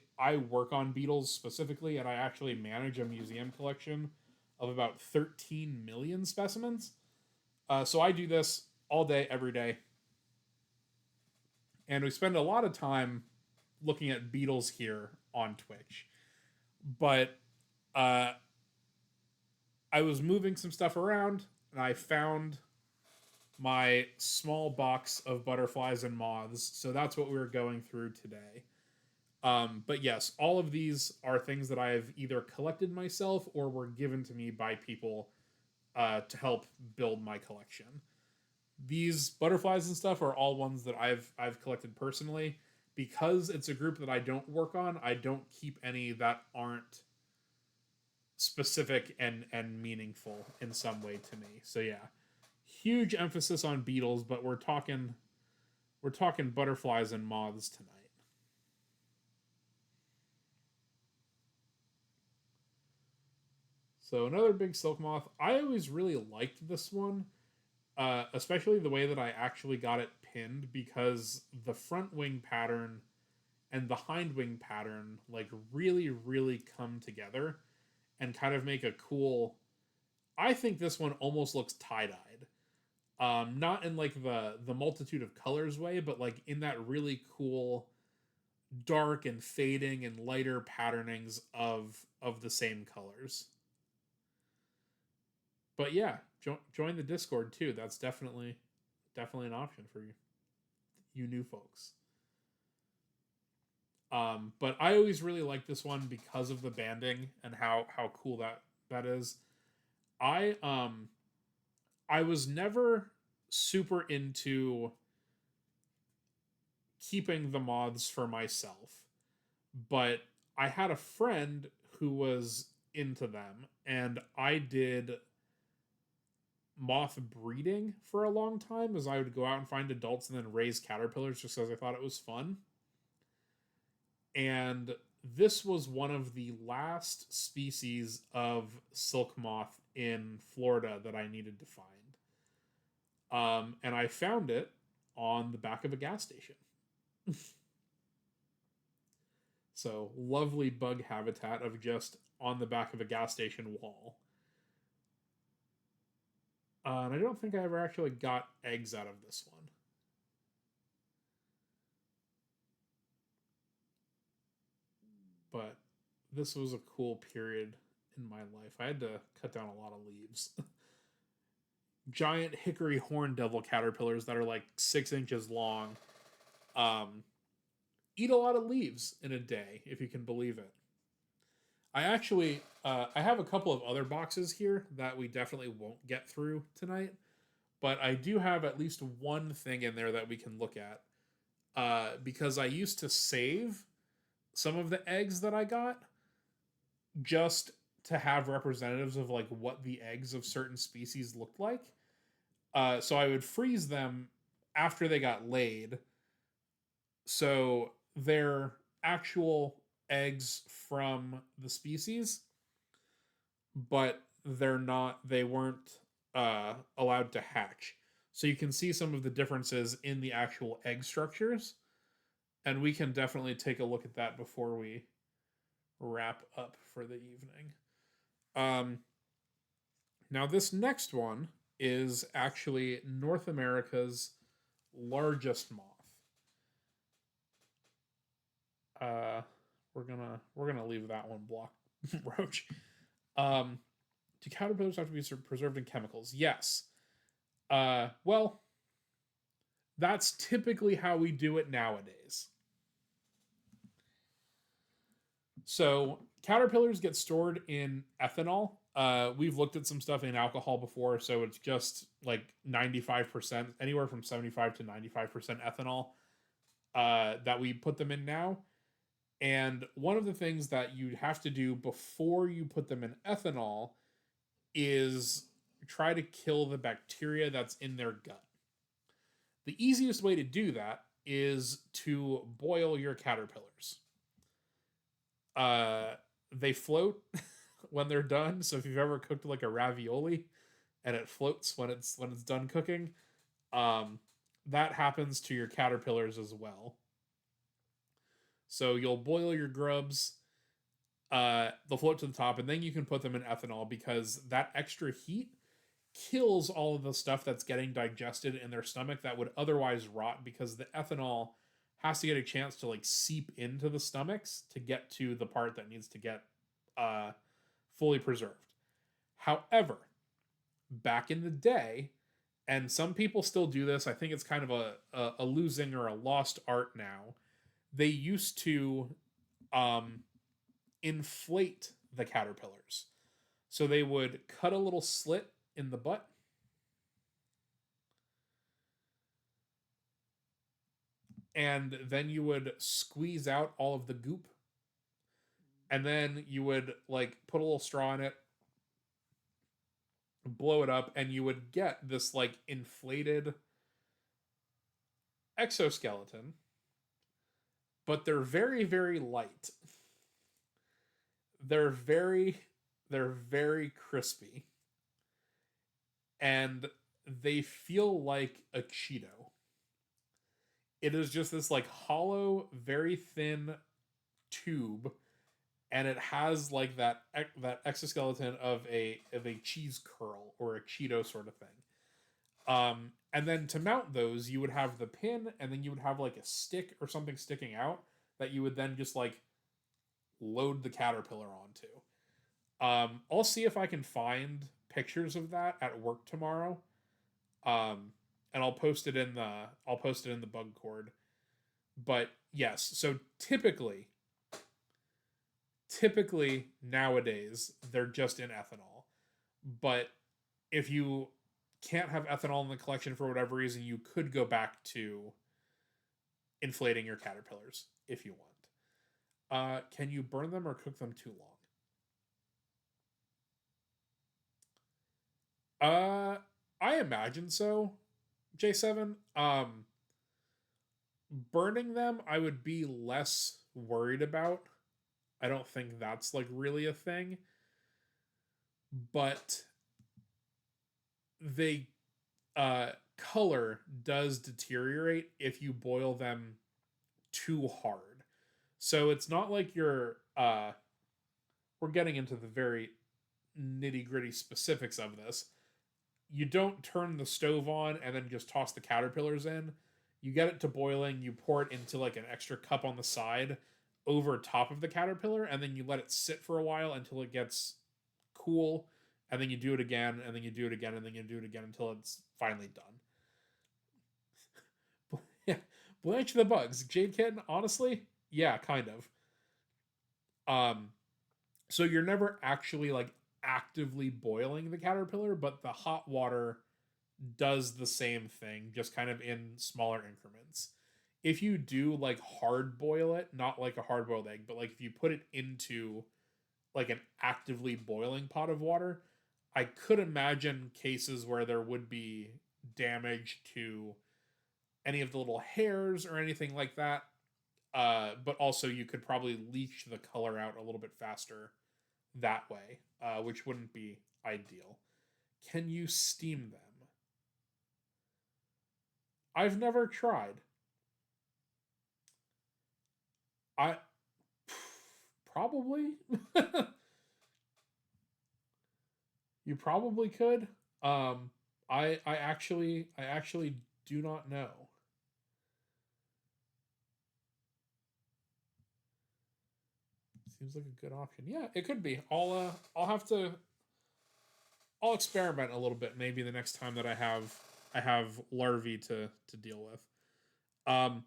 work on beetles specifically, and I actually manage a museum collection of about 13 million specimens. So I do this all day, every day, and we spend a lot of time looking at beetles here on Twitch. But uh, I was moving some stuff around, and I found my small box of butterflies and moths. So that's what we're going through today. But yes, all of these are things that I've either collected myself or were given to me by people to help build my collection. These butterflies and stuff are all ones that I've collected personally. Because it's a group that I don't work on, I don't keep any that aren't specific and meaningful in some way to me. So yeah, huge emphasis on beetles, but we're talking butterflies and moths tonight. So another big silk moth. I always really liked this one, especially the way that I actually got it pinned because the front wing pattern and the hind wing pattern like really come together and kind of make a cool. I think this one almost looks tie dyed. Not in like the multitude of colors way, but like in that really cool dark and fading and lighter patternings of the same colors. But yeah, join the Discord too. That's definitely an option for you new folks. But I always really like this one because of the banding and how cool that is. I um I was never super into keeping the moths for myself, but I had a friend who was into them, and I did moth breeding for a long time as I would go out and find adults and then raise caterpillars just because I thought it was fun. And this was one of the last species of silk moth in Florida that I needed to find. And I found it on the back of a gas station. So lovely bug habitat of just on the back of a gas station wall. And I don't think I ever actually got eggs out of this one. But this was a cool period in my life. I had to cut down a lot of leaves. Giant hickory horn devil caterpillars that are like 6 inches long um, eat a lot of leaves in a day, if you can believe it. I have a couple of other boxes here that we definitely won't get through tonight, but I do have at least one thing in there that we can look at because I used to save some of the eggs that I got just to have representatives of like what the eggs of certain species looked like. So I would freeze them after they got laid. So they're actual eggs from the species, but they weren't allowed to hatch. So you can see some of the differences in the actual egg structures And we can definitely take a look at that before we wrap up for the evening. Um, Now, this next one is actually North America's largest moth. Uh, we're gonna leave that one blocked, Roach. Um, do caterpillars have to be preserved in chemicals? Yes. Well, that's typically how we do it nowadays. So caterpillars get stored in ethanol. We've looked at some stuff in alcohol before, so it's just like 95%, anywhere from 75 to 95% ethanol that we put them in now. And one of the things that you have to do before you put them in ethanol is try to kill the bacteria that's in their gut. The easiest way to do that is to boil your caterpillars. Uh, they float when they're done. So if you've ever cooked like a ravioli and it floats when it's done cooking, um, that happens to your caterpillars as well. So you'll boil your grubs, they'll float to the top, and then you can put them in ethanol because that extra heat kills all of the stuff that's getting digested in their stomach that would otherwise rot because the ethanol has to get a chance to like seep into the stomachs to get to the part that needs to get uh, fully preserved. However, back in the day, and some people still do this, I think it's kind of a losing or a lost art now. They used to um, inflate the caterpillars. So they would cut a little slit in the butt, and then you would squeeze out all of the goop, and then you would like put a little straw in it, blow it up, and you would get this like inflated exoskeleton, but they're very, very light. They're very they're very crispy, and they feel like a Cheeto. It is just this like hollow, very thin tube, and it has like that exoskeleton of a cheese curl or a Cheeto sort of thing. And then to mount those, you would have the pin, and then you would have like a stick or something sticking out that you would then just like load the caterpillar onto. I'll see if I can find pictures of that at work tomorrow. And I'll post it in the bug cord. But yes, so typically nowadays they're just in ethanol. But if you can't have ethanol in the collection for whatever reason, you could go back to inflating your caterpillars if you want. Can you burn them or cook them too long? I imagine so. J7. Burning them, I would be less worried about. I don't think that's like really a thing. But they color does deteriorate if you boil them too hard. So it's not like we're getting into the very nitty-gritty specifics of this. You don't turn the stove on and then just toss the caterpillars in. You get it to boiling, you pour it into like an extra cup on the side over top of the caterpillar, and then you let it sit for a while until it gets cool, and then you do it again, and then you do it again, and then you do it again until it's finally done. Yeah, Blanche the Bugs, Jade Kitten, honestly, yeah, kind of. Um, so you're never actually like actively boiling the caterpillar, but the hot water does the same thing, just kind of in smaller increments. If you do like hard boil it, not like a hard boiled egg, but like if you put it into like an actively boiling pot of water, I could imagine cases where there would be damage to any of the little hairs or anything like that. But also, you could probably leach the color out a little bit faster that way, which wouldn't be ideal. Can you steam them? I've never tried. I probably you probably could. Um, I actually do not know. Seems like a good option. Yeah, it could be. I'll have to I'll experiment a little bit maybe the next time that I have larvae to deal with. Um,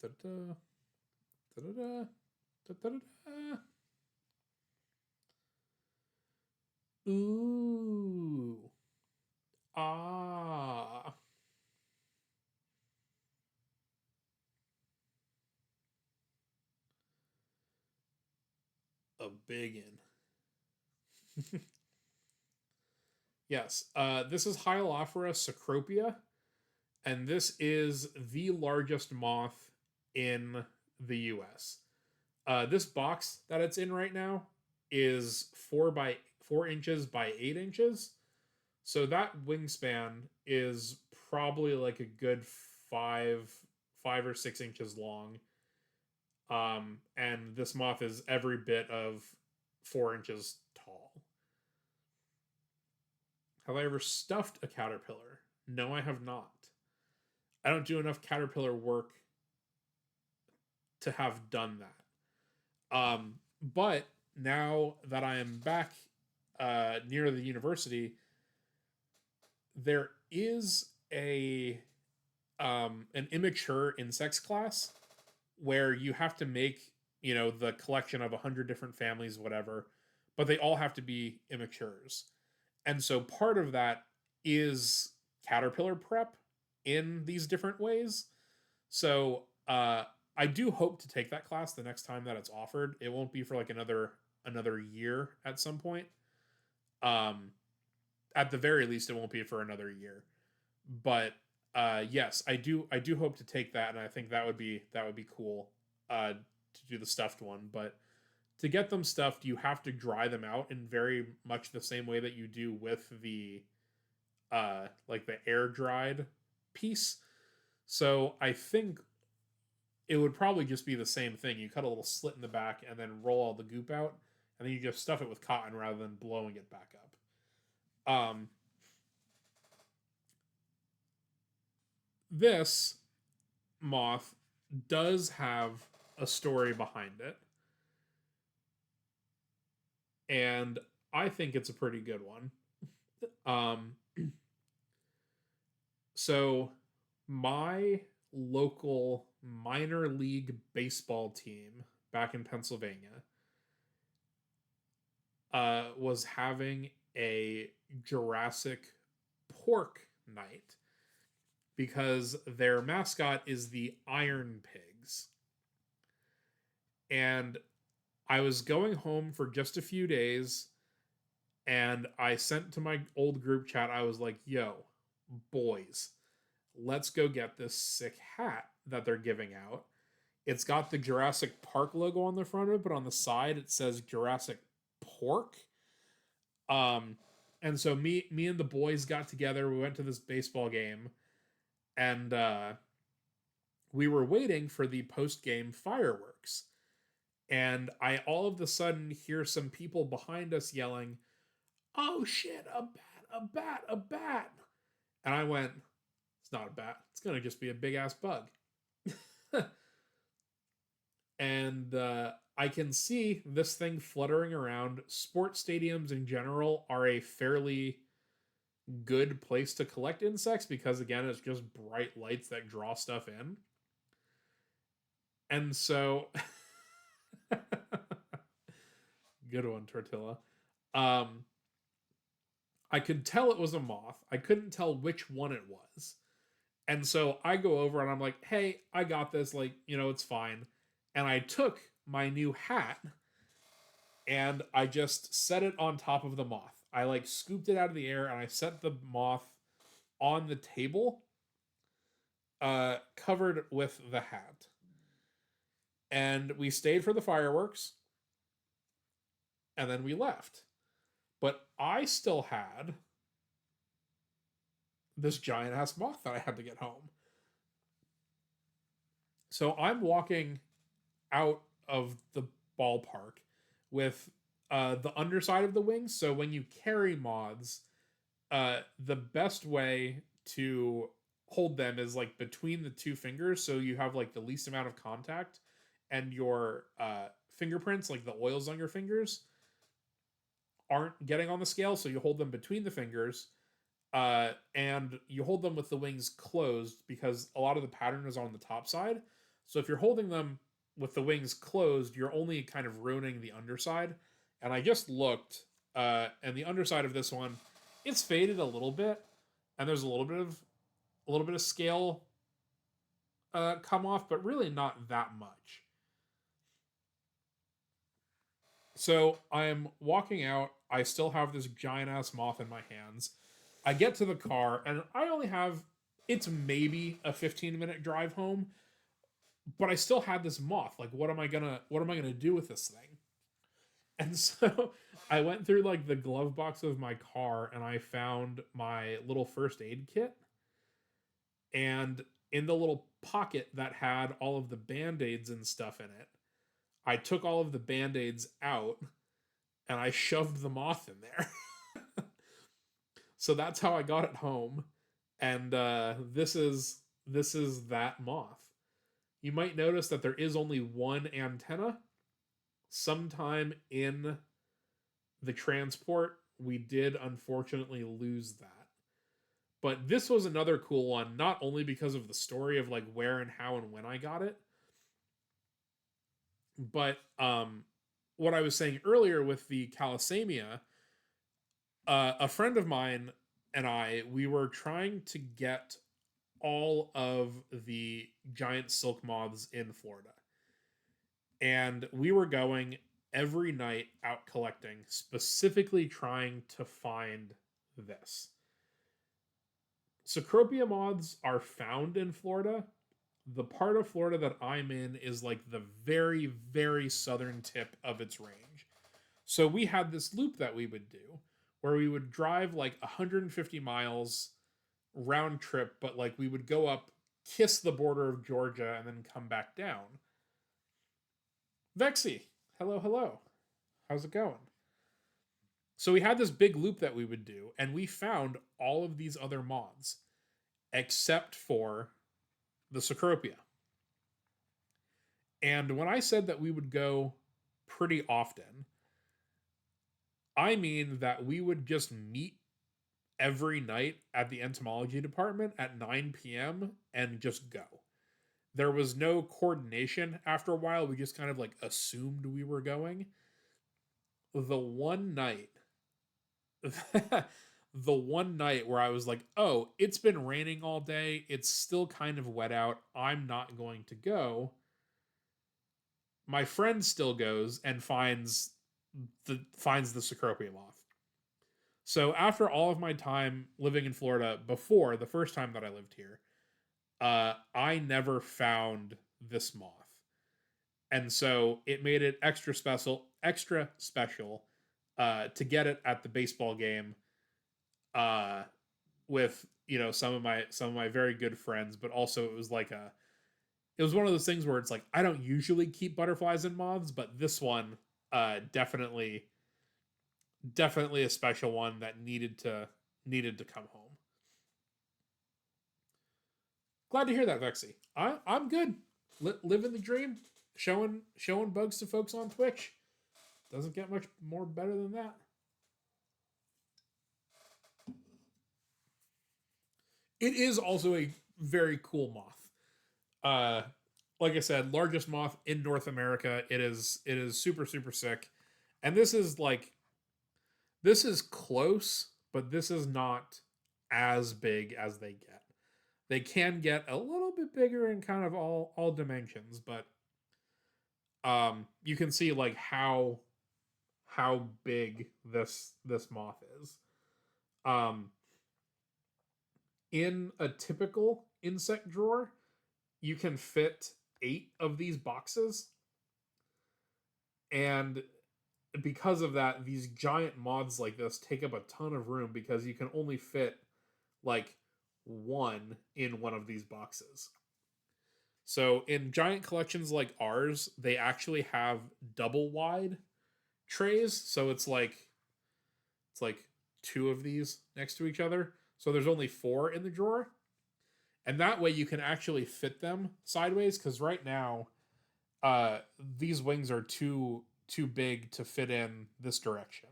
da-da-da, da-da-da, da-da-da-da. Ooh. Ah. A biggin. Yes. This is Hyalophora cecropia, and this is the largest moth in the U.S. This box that it's in right now is 4 inches by 8 inches. So that wingspan is probably like a good five, 5 or 6 inches long. And this moth is every bit of 4 inches tall. Have I ever stuffed a caterpillar? No, I have not. I don't do enough caterpillar work to have done that. But now that I am back near the university, there is a an immature insects class where you have to make the collection of 100 different families, whatever, but they all have to be immatures, and so part of that is caterpillar prep in these different ways. So I do hope to take that class the next time that it's offered. It won't be for like another year at some point. Um, at the very least, it won't be for another year. But yes, I do hope to take that, and I think that would be cool to do the stuffed one. But to get them stuffed, you have to dry them out in very much the same way that you do with the like the air dried piece. So I think it would probably just be the same thing. You cut a little slit in the back and then roll all the goop out, and then you just stuff it with cotton rather than blowing it back up. This moth does have a story behind it, and I think it's a pretty good one. Um, so my local minor league baseball team back in Pennsylvania was having a Jurassic Pork night because their mascot is the Iron Pigs. And I was going home for just a few days, and I sent to my old group chat, I was like, yo, boys, let's go get this sick hat that they're giving out. It's got the Jurassic Park logo on the front of it, but on the side it says Jurassic Pork. Um, and so me and the boys got together. We went to this baseball game, and we were waiting for the post game fireworks. And I all of a sudden hear some people behind us yelling, "Oh shit, a bat, a bat, a bat!" And I went, "It's not a bat. It's gonna just be a big ass bug." And I can see this thing fluttering around. Sports stadiums in general are a fairly good place to collect insects because, again, it's just bright lights that draw stuff in. And so, good one, Tortilla. Um, I could tell it was a moth. I couldn't tell which one it was. And so I go over and I'm like, hey, I got this. Like, it's fine. And I took my new hat and I just set it on top of the moth. I like scooped it out of the air and I set the moth on the table, covered with the hat. And we stayed for the fireworks and then we left. But I still had this giant ass moth that I had to get home. So I'm walking out of the ballpark with the underside of the wings. So when you carry moths, the best way to hold them is like between the two fingers, so you have like the least amount of contact, and your fingerprints, like the oils on your fingers, aren't getting on the scale. So you hold them between the fingers, and you hold them with the wings closed because a lot of the pattern is on the top side. So if you're holding them with the wings closed, you're only kind of ruining the underside. And I just looked, and the underside of this one, it's faded a little bit, and there's a little bit of scale come off, but really not that much. So I'm walking out. I still have this giant ass moth in my hands. I get to the car, and I only have, it's maybe a 15-minute drive home, but I still had this moth. Like, what am I gonna do with this thing? And so I went through like the glove box of my car, and I found my little first aid kit. And in the little pocket that had all of the band-aids and stuff in it, I took all of the band-aids out and I shoved the moth in there. So that's how I got it home. And this is that moth. You might notice that there is only one antenna. Sometime in the transport, we did unfortunately lose that. But this was another cool one, not only because of the story of like where and how and when I got it, but what I was saying earlier with the calasamia, a friend of mine and we were trying to get all of the giant silk moths in Florida. And we were going every night out collecting, specifically trying to find this. Cecropia moths are found in Florida. The part of Florida that I'm in is like the very, very southern tip of its range. So we had this loop that we would do where we would drive like 150 miles round trip, but like we would go up, kiss the border of Georgia, and then come back down. Vexy, hello, hello. How's it going? So we had this big loop that we would do, and we found all of these other moths except for the Cecropia. And when I said that we would go pretty often, I mean that we would just meet every night at the entomology department at 9 p.m. and just go. There was no coordination after a while. We just kind of like assumed we were going. The one night, the one night where I was like, oh, it's been raining all day. It's still kind of wet out. I'm not going to go. My friend still goes and finds the Cecropia moth. So after all of my time living in Florida before the first time that I lived here, I never found this moth. And so it made it extra special to get it at the baseball game uh, with some of my very good friends, but also it was one of those things where it's like I don't usually keep butterflies and moths, but this one definitely a special one that needed to come home. Glad to hear that, Vexy. I'm good. Living the dream, showing bugs to folks on Twitch. Doesn't get much more better than that. It is also a very cool moth. Uh, like I said, largest moth in North America. It is super super sick, and this is close, but this is not as big as they get. They can get a little bit bigger in kind of all dimensions, but you can see like how big this moth is. Um, in a typical insect drawer, you can fit 8 of these boxes, and because of that, these giant moths like this take up a ton of room because you can only fit like one in one of these boxes. So in giant collections like ours, they actually have double wide trays. So it's like two of these next to each other. So there's only four in the drawer. And that way you can actually fit them sideways because right now uh these wings are too big to fit in this direction.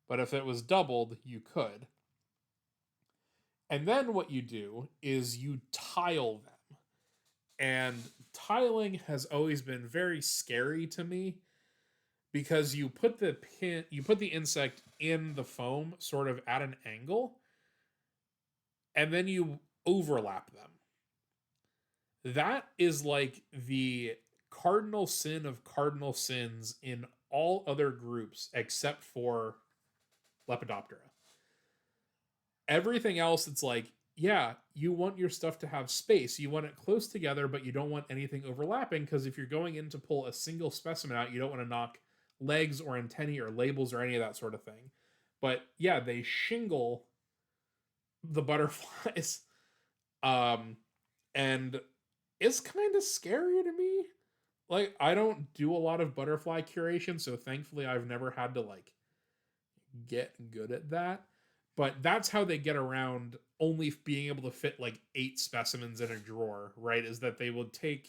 But if it was doubled, you could. And then what you do is you tile them. And tiling has always been very scary to me because you put the insect in the foam sort of at an angle and then you overlap them. That is like the cardinal sin of cardinal sins in all other groups except for Lepidoptera. Everything else, it's like, yeah, you want your stuff to have space. You want it close together, but you don't want anything overlapping because if you're going in to pull a single specimen out, you don't want to knock legs or antennae or labels or any of that sort of thing. But yeah, they shingle the butterflies. Um, and it's kind of scary to me. Like, I don't do a lot of butterfly curation, so thankfully I've never had to like get good at that. But that's how they get around only being able to fit like 8 specimens in a drawer, right? Is that they will take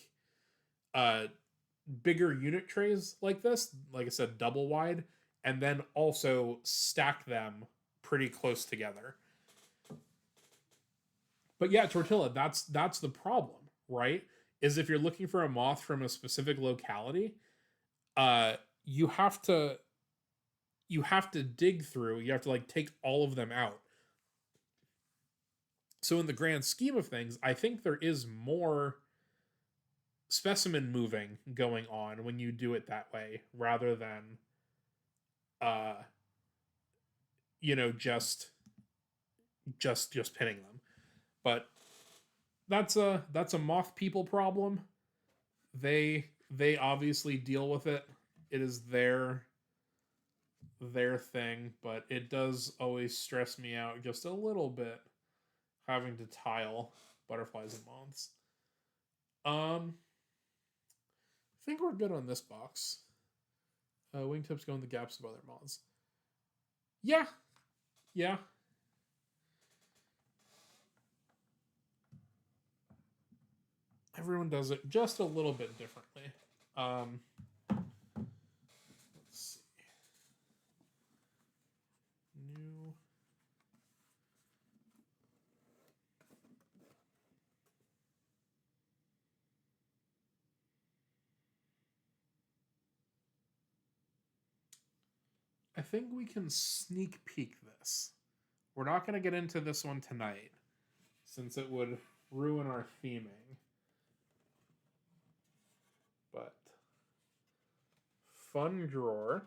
uh bigger unit trays like this, like I said, double wide, and then also stack them pretty close together. But yeah, Tortilla, that's the problem, right? Is if you're looking for a moth from a specific locality, uh you have to dig through, you have to like take all of them out. So in the grand scheme of things, I think there is more specimen moving going on when you do it that way rather than uh just pinning them. But that's a moth people problem. They obviously deal with it. It is their thing, but it does always stress me out just a little bit having to tile butterflies and moths. I think we're good on this box. Wingtips go in the gaps of other moths. Yeah, yeah. Everyone does it just a little bit differently. Um, let's see. New. I think we can sneak peek this. We're not going to get into this one tonight, since it would ruin our theming. But fun drawer.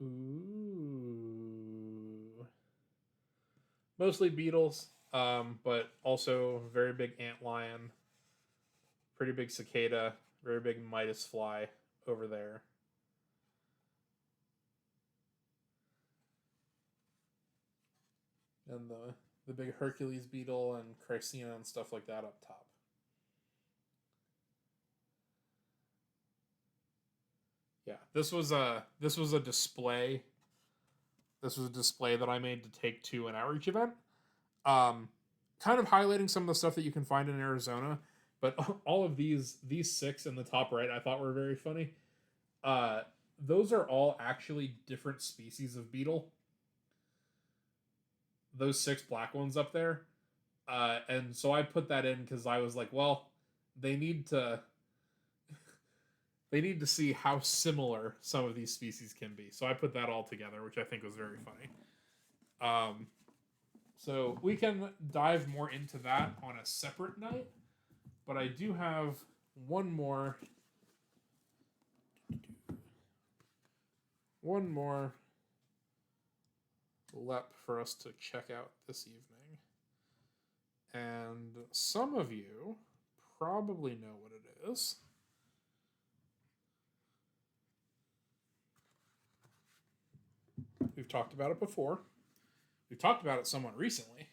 Ooh. Mostly beetles, but also very big antlion, pretty big cicada, very big Midas fly over there. And the big Hercules beetle and Chrysina and stuff like that up top. Yeah, this was a display. This was a display that I made to take to an outreach event. Um, Kind of highlighting some of the stuff that you can find in Arizona, but all of these six in the top right I thought were very funny. Uh, those are all actually different species of beetle. Those six black ones up there, and so I put that in because I was like, well, they need to they need to see how similar some of these species can be. So I put that all together, which I think was very funny. Um, so we can dive more into that on a separate night, but I do have one more LEP for us to check out this evening. And some of you probably know what it is. We've talked about it before. We've talked about it somewhat recently.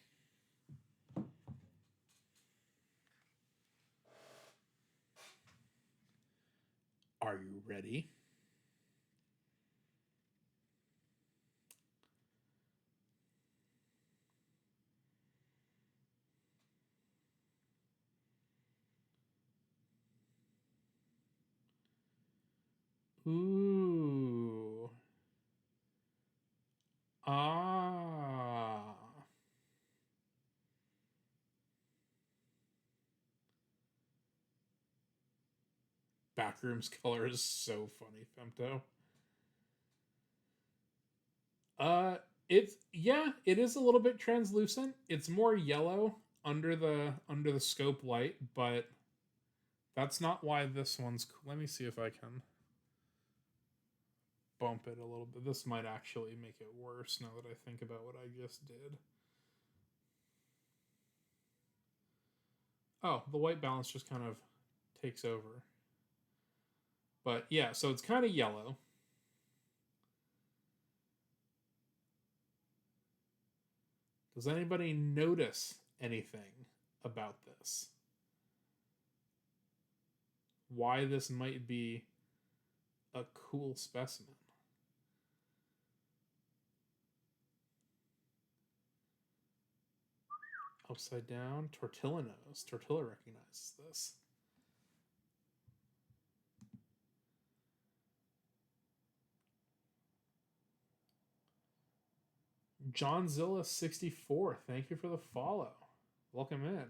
Are you ready? Ooh. Ah. Backroom's color is so funny, Femto. Uh, it's yeah, it is a little bit translucent. It's more yellow under the scope light, but that's not why this one's cool. Let me see if I can bump it a little bit. This might actually make it worse now that I think about what I just did. Oh, the white balance just kind of takes over. But yeah, so it's kind of yellow. Does anybody notice anything about this? Why this might be a cool specimen? Upside down, Tortilla knows. Tortilla recognizes this. Johnzilla64, thank you for the follow. Welcome in.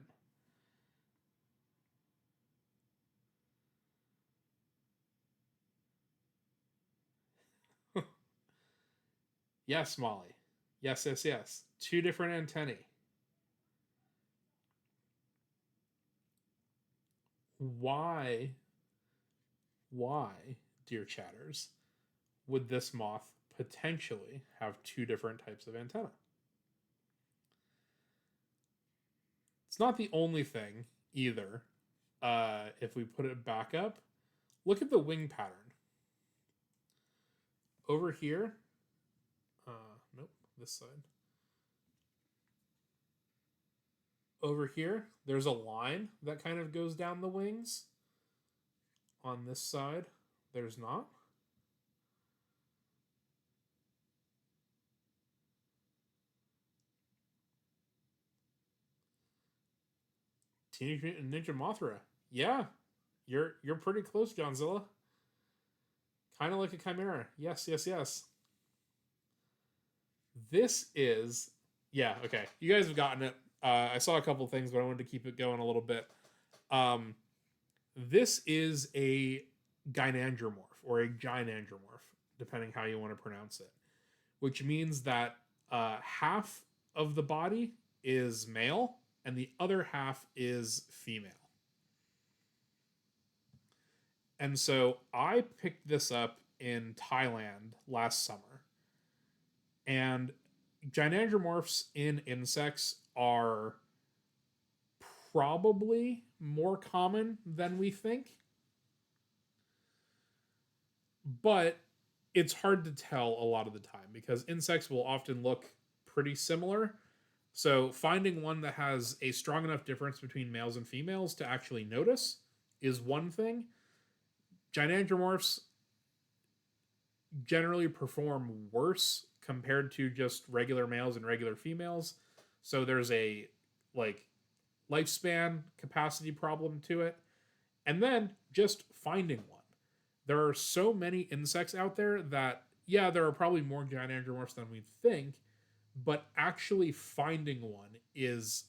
Yes, Molly. Yes, yes, yes. Two different antennae. Why, why, dear chatters, would this moth potentially have two different types of antenna? It's not the only thing either. If we put it back up, look at the wing pattern. Over here, nope, this side. Over here, there's a line that kind of goes down the wings. On this side, there's not. Teenage Mutant Ninja Mothra. Yeah, you're pretty close, Johnzilla. Kind of like a chimera. Yes, yes, yes. This is yeah, okay. You guys have gotten it. I saw a couple things, but I wanted to keep it going a little bit. Um, this is a gynandromorph or a gynandromorph, depending how you want to pronounce it, which means that half of the body is male and the other half is female. And so I picked this up in Thailand last summer. And gynandromorphs in insects are probably more common than we think, but it's hard to tell a lot of the time because insects will often look pretty similar. So finding one that has a strong enough difference between males and females to actually notice is one thing. Gynandromorphs generally perform worse compared to just regular males and regular females. So there's a like lifespan capacity problem to it. And then just finding one. There are so many insects out there that yeah, there are probably more gynandromorphs than we think, but actually finding one is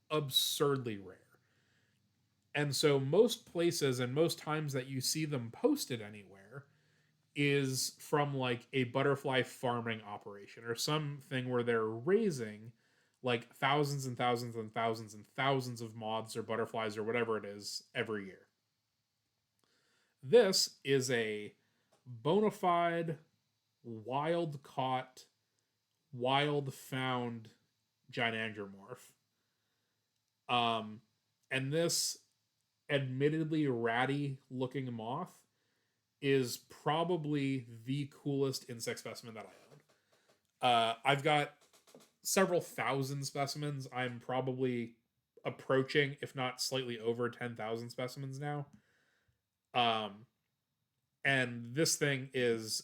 absurdly rare. And so most places and most times that you see them posted anywhere is from like a butterfly farming operation or something where they're raising like thousands and thousands and thousands and thousands of moths or butterflies or whatever it is every year. This is a bona fide, wild caught, wild found gynandromorph. And this admittedly ratty looking moth is probably the coolest insect specimen that I own. I've got several thousand specimens. I'm probably approaching, if not slightly over 10,000 specimens now. Um, And this thing is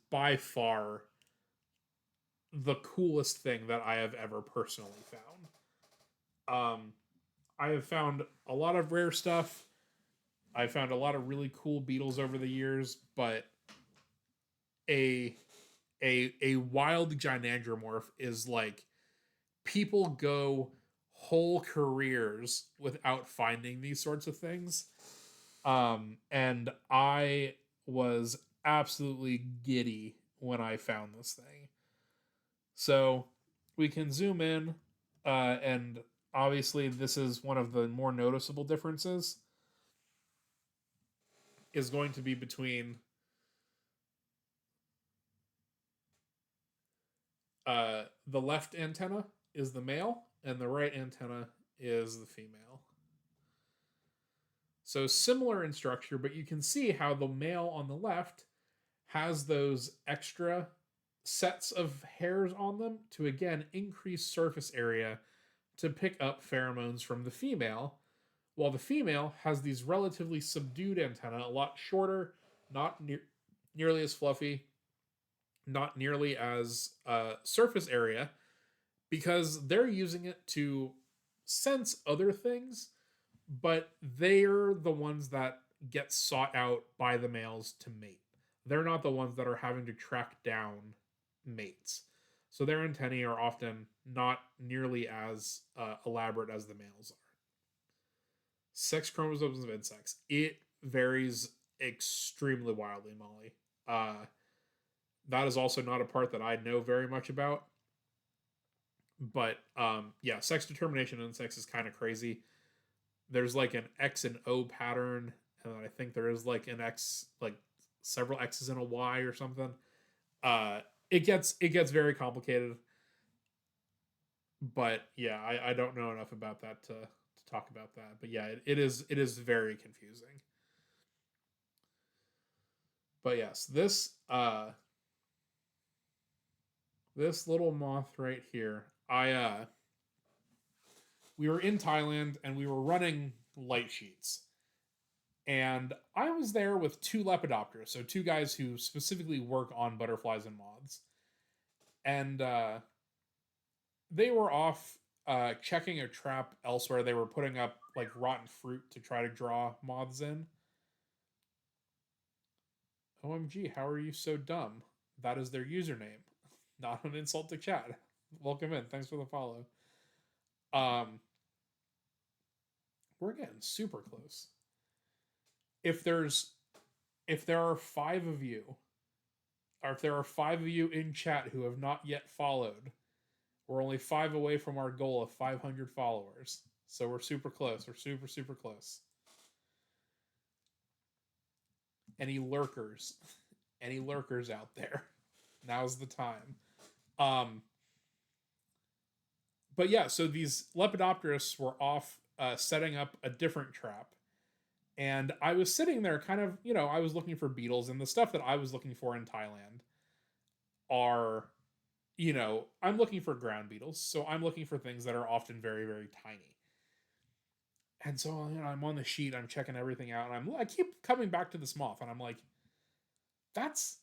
by far the coolest thing that I have ever personally found. I have found a lot of rare stuff. I found a lot of really cool beetles over the years, but a a wild gynandromorph is like people go whole careers without finding these sorts of things. And I was absolutely giddy when I found this thing. So we can zoom in, and obviously this is one of the more noticeable differences is going to be between the left antenna is the male and the right antenna is the female. So similar in structure, but you can see how the male on the left has those extra sets of hairs on them to again increase surface area to pick up pheromones from the female, while the female has these relatively subdued antennae, a lot shorter, not nearly as fluffy, not nearly as surface area, because they're using it to sense other things, but they're the ones that get sought out by the males to mate. They're not the ones that are having to track down mates. So their antennae are often not nearly as elaborate as the males are. Sex chromosomes of insects. It varies extremely wildly, Molly. That is also not a part that I know very much about. But yeah, sex determination in insects is kind of crazy. There's like an X and O pattern, and I think there is like an X, like several X's and a Y or something. Uh, it gets very complicated, but yeah, I don't know enough about that to talk about that. But yeah, it is very confusing. But yes, this little moth right here, we were in Thailand and we were running light sheets. And I was there with two lepidopters, so two guys who specifically work on butterflies and moths. And they were off checking a trap elsewhere. They were putting up like rotten fruit to try to draw moths in. OMG, how are you so dumb? That is their username. Not an insult to chat. Welcome in. Thanks for the follow. Um, we're getting super close. If there's if there are five of you, or if there are five of you in chat who have not yet followed, we're only five away from our goal of 500 followers. So we're super close. We're super, super close. Any lurkers? Any lurkers out there? Now's the time. Um, but yeah, so these Lepidopterus were off setting up a different trap. And I was sitting there kind of, I was looking for beetles, and the stuff that I was looking for in Thailand are, I'm looking for ground beetles. So I'm looking for things that are often very, very tiny. And so, I'm on the sheet, I'm checking everything out, and I keep coming back to this moth, and I'm like, that's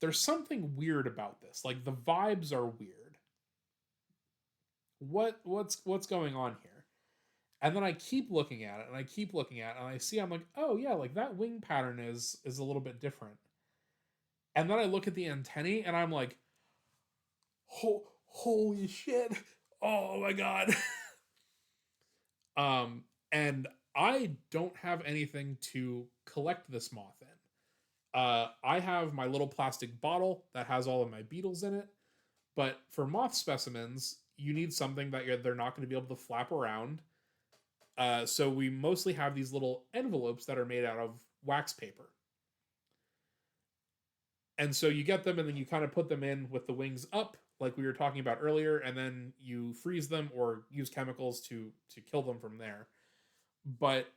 there's something weird about this. Like the vibes are weird. What's going on here? And then I keep looking at it, and I keep looking at it, and I see I'm like, oh yeah, like that wing pattern is a little bit different. And then I look at the antennae, and I'm like, holy shit! Oh my god! And I don't have anything to collect this moth in. I have my little plastic bottle that has all of my beetles in it, but for moth specimens, you need something that they're not going to be able to flap around. So we mostly have these little envelopes that are made out of wax paper. And so you get them and then you kind of put them in with the wings up, like we were talking about earlier, and then you freeze them or use chemicals to kill them from there. But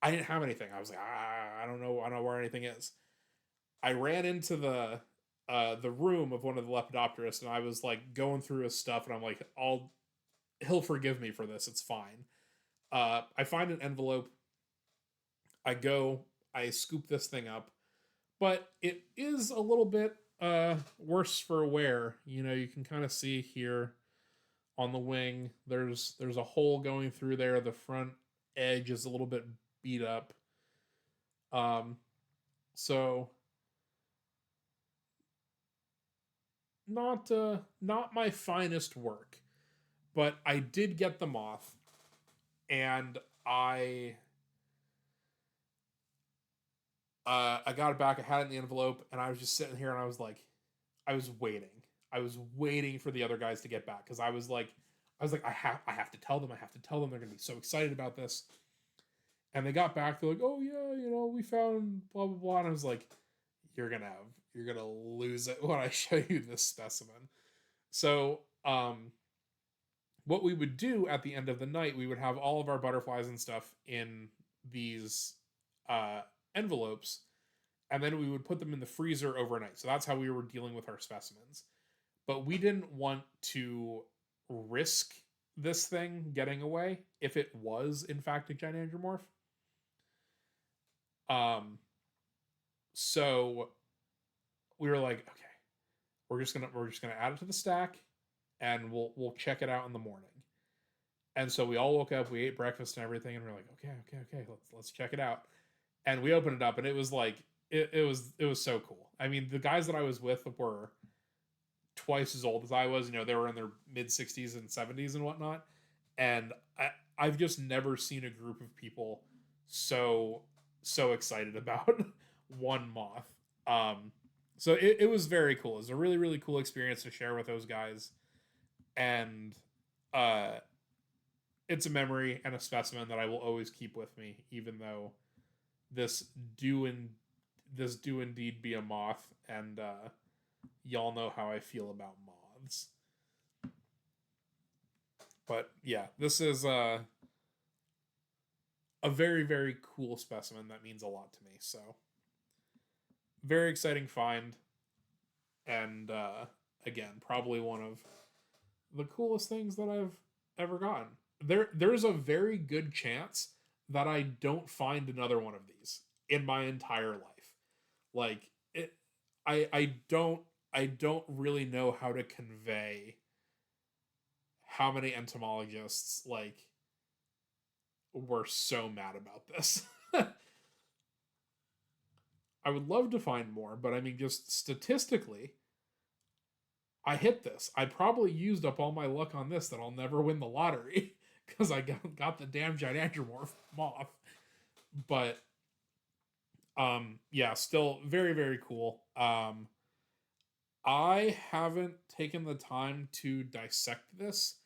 I didn't have anything. I was like, I don't know where anything is. I ran into the room of one of the Lepidopterus, and I was like going through his stuff, and I'm like, he'll forgive me for this. It's fine. I find an envelope. I scoop this thing up, but it is a little bit worse for wear. You know, you can kind of see here on the wing. There's a hole going through there. The front edge is a little bit beat up. Um, so not my finest work, but I did get the moth, and I I got it back. I had it in the envelope, and I was just sitting here, and I was like, I was waiting. I was waiting for the other guys to get back because I was like, I have to tell them. I have to tell them. They're gonna be so excited about this. And they got back. They're like, oh yeah, you know, we found blah blah blah. And I was like, you're gonna lose it when I show you this specimen. So what we would do at the end of the night, we would have all of our butterflies and stuff in these uh, envelopes, and then we would put them in the freezer overnight. So that's how we were dealing with our specimens. But we didn't want to risk this thing getting away if it was in fact a giant andromorph. Um, so we were like, okay, we're just gonna add it to the stack, and we'll check it out in the morning. And so we all woke up, we ate breakfast and everything, and we're like, okay, let's check it out. And we opened it up, and it was like it was so cool. I mean, the guys that I was with were twice as old as I was. You know, they were in their mid 60s and 70s and whatnot. And I've just never seen a group of people so excited about one moth. Um, so it was very cool. It was a really really cool experience to share with those guys, and uh, it's a memory and a specimen that I will always keep with me, even though this do in this do indeed be a moth, and y'all know how I feel about moths. But yeah, this is a very very cool specimen that means a lot to me. So very exciting find, and again, probably one of the coolest things that I've ever gotten. There's a very good chance that I don't find another one of these in my entire life. Like it, I don't really know how to convey how many entomologists like were so mad about this. I would love to find more, but I mean, just statistically, I hit this. I probably used up all my luck on this that I'll never win the lottery because I got the damn gigantomorph moth. But yeah, still very very cool. I haven't taken the time to dissect this.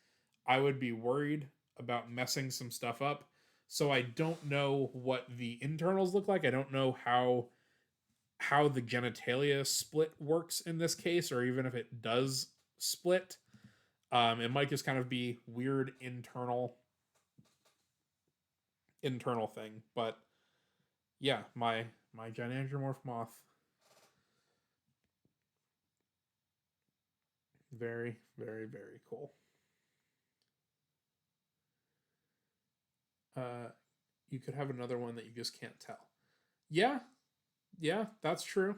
I would be worried about messing some stuff up. So I don't know what the internals look like. I don't know how the genitalia split works in this case, or even if it does split. It might just kind of be weird internal thing. But yeah, my gynandromorph moth, very very very cool. Uh, you could have another one that you just can't tell. Yeah, yeah, that's true.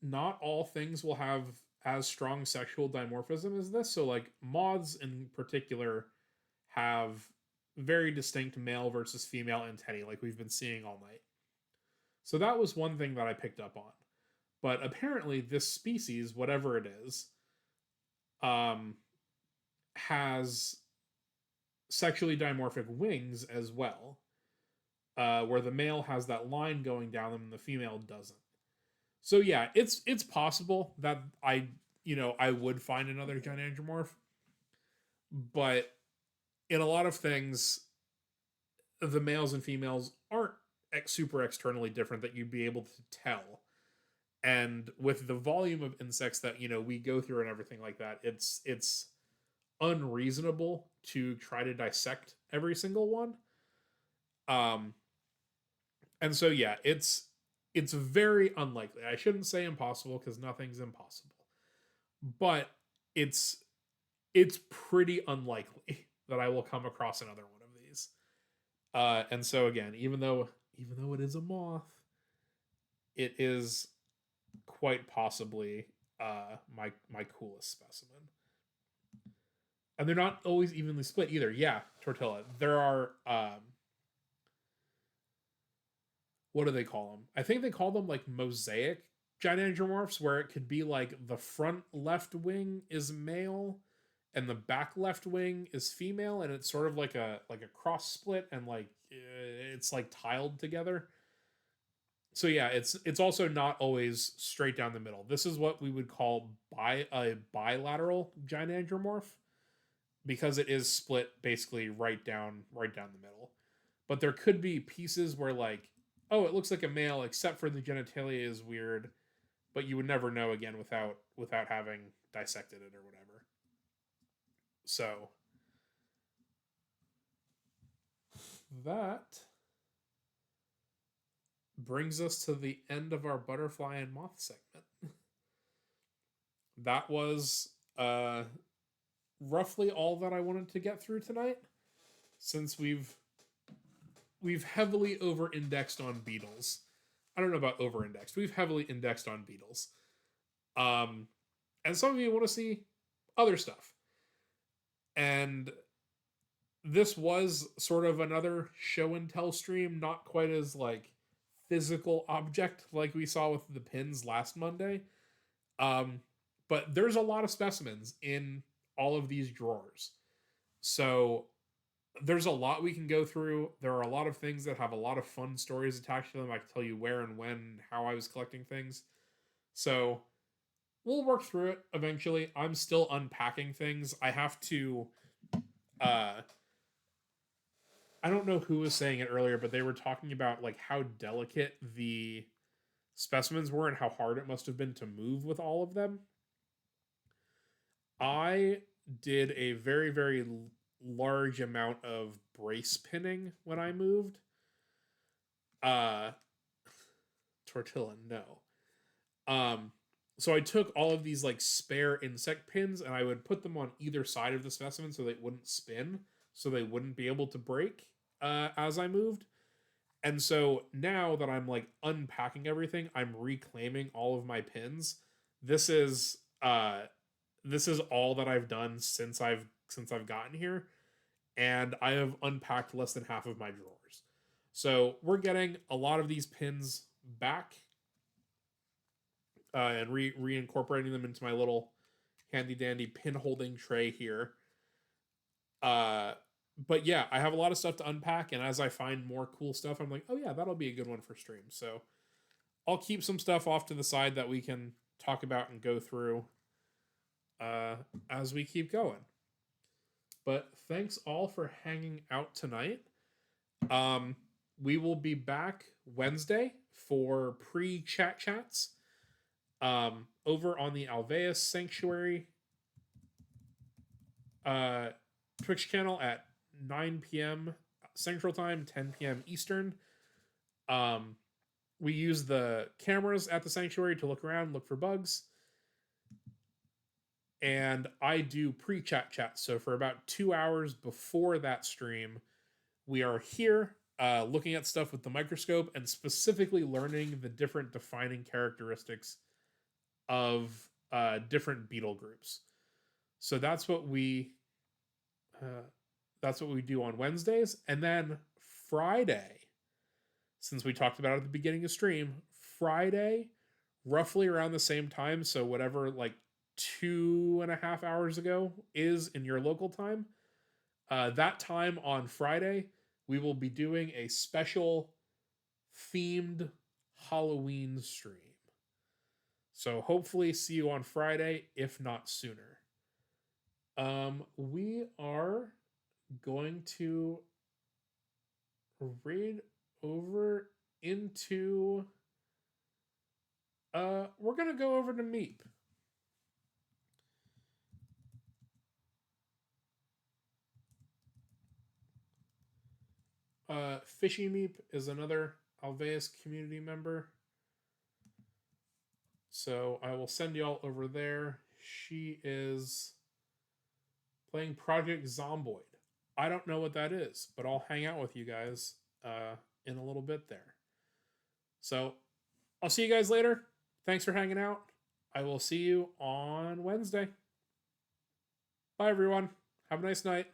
Not all things will have as strong sexual dimorphism as this. So, like, moths in particular have very distinct male versus female antennae, like we've been seeing all night. So, that was one thing that I picked up on. But apparently, this species, whatever it is, um, has sexually dimorphic wings as well, where the male has that line going down them and the female doesn't. So yeah, it's possible that I would find another gynandromorph, but in a lot of things, the males and females aren't super externally different that you'd be able to tell. And with the volume of insects that we go through and everything like that, it's unreasonable to try to dissect every single one. Um, and so yeah, it's very unlikely. I shouldn't say impossible because nothing's impossible, but it's it's pretty unlikely that I will come across another one of these. And so again, even though even though it is a moth, it is quite possibly my coolest specimen. And they're not always evenly split either. Yeah, Tortilla. There are what do they call them? I think they call them like mosaic giant andromorphs, where it could be like the front left wing is male and the back left wing is female, and it's sort of like a cross split, and like it's like tiled together. So yeah, it's also not always straight down the middle. This is what we would call a bilateral giant andromorph, because it is split basically right down the middle. But there could be pieces where like, oh, it looks like a male except for the genitalia is weird, but you would never know again without having dissected it or whatever. So that brings us to the end of our butterfly and moth segment. That was roughly all that I wanted to get through tonight, since we've heavily over indexed on beetles. I don't know about over indexed. We've heavily indexed on beetles. Um, and some of you want to see other stuff. And this was sort of another show and tell stream, not quite as like physical object like we saw with the pins last Monday. Um, but there's a lot of specimens in all of these drawers. So there's a lot we can go through. There are a lot of things that have a lot of fun stories attached to them. I can tell you where and when and how I was collecting things. So we'll work through it eventually. I'm still unpacking things. I have to uh I don't know who was saying it earlier, but they were talking about like how delicate the specimens were and how hard it must have been to move with all of them. I did a very large amount of brace pinning when I moved. Uh Tortilla, no. Um so I took all of these like spare insect pins and I would put them on either side of the specimen so they wouldn't spin, so they wouldn't be able to break as I moved. And so now that I'm like unpacking everything, I'm reclaiming all of my pins. This is this is all that I've done since I've gotten here, and I have unpacked less than half of my drawers. So we're getting a lot of these pins back, and reincorporating them into my little handy dandy pin holding tray here. Uh, but yeah, I have a lot of stuff to unpack, and as I find more cool stuff, I'm like, oh yeah, that'll be a good one for stream. So I'll keep some stuff off to the side that we can talk about and go through uh, as we keep going. But thanks all for hanging out tonight. Um, we will be back Wednesday for pre-chat chats over on the Alveus Sanctuary uh, Twitch channel at 9 p.m. Central Time, 10 p.m. Eastern. Um, we use the cameras at the sanctuary to look around, look for bugs. And I do pre-chat chats. So for about 2 hours before that stream, we are here looking at stuff with the microscope and specifically learning the different defining characteristics of different beetle groups. So that's what we do on Wednesdays. And then Friday, since we talked about it at the beginning of stream, Friday, roughly around the same time, so whatever like 2.5 hours ago is in your local time, that time on Friday, we will be doing a special themed Halloween stream. So hopefully see you on Friday, if not sooner. We are going to read over into we're gonna go over to Meep. Fishy Meep is another Alveus community member. So I will send y'all over there. She is playing Project Zomboid. I don't know what that is, but I'll hang out with you guys in a little bit there. So I'll see you guys later. Thanks for hanging out. I will see you on Wednesday. Bye, everyone. Have a nice night.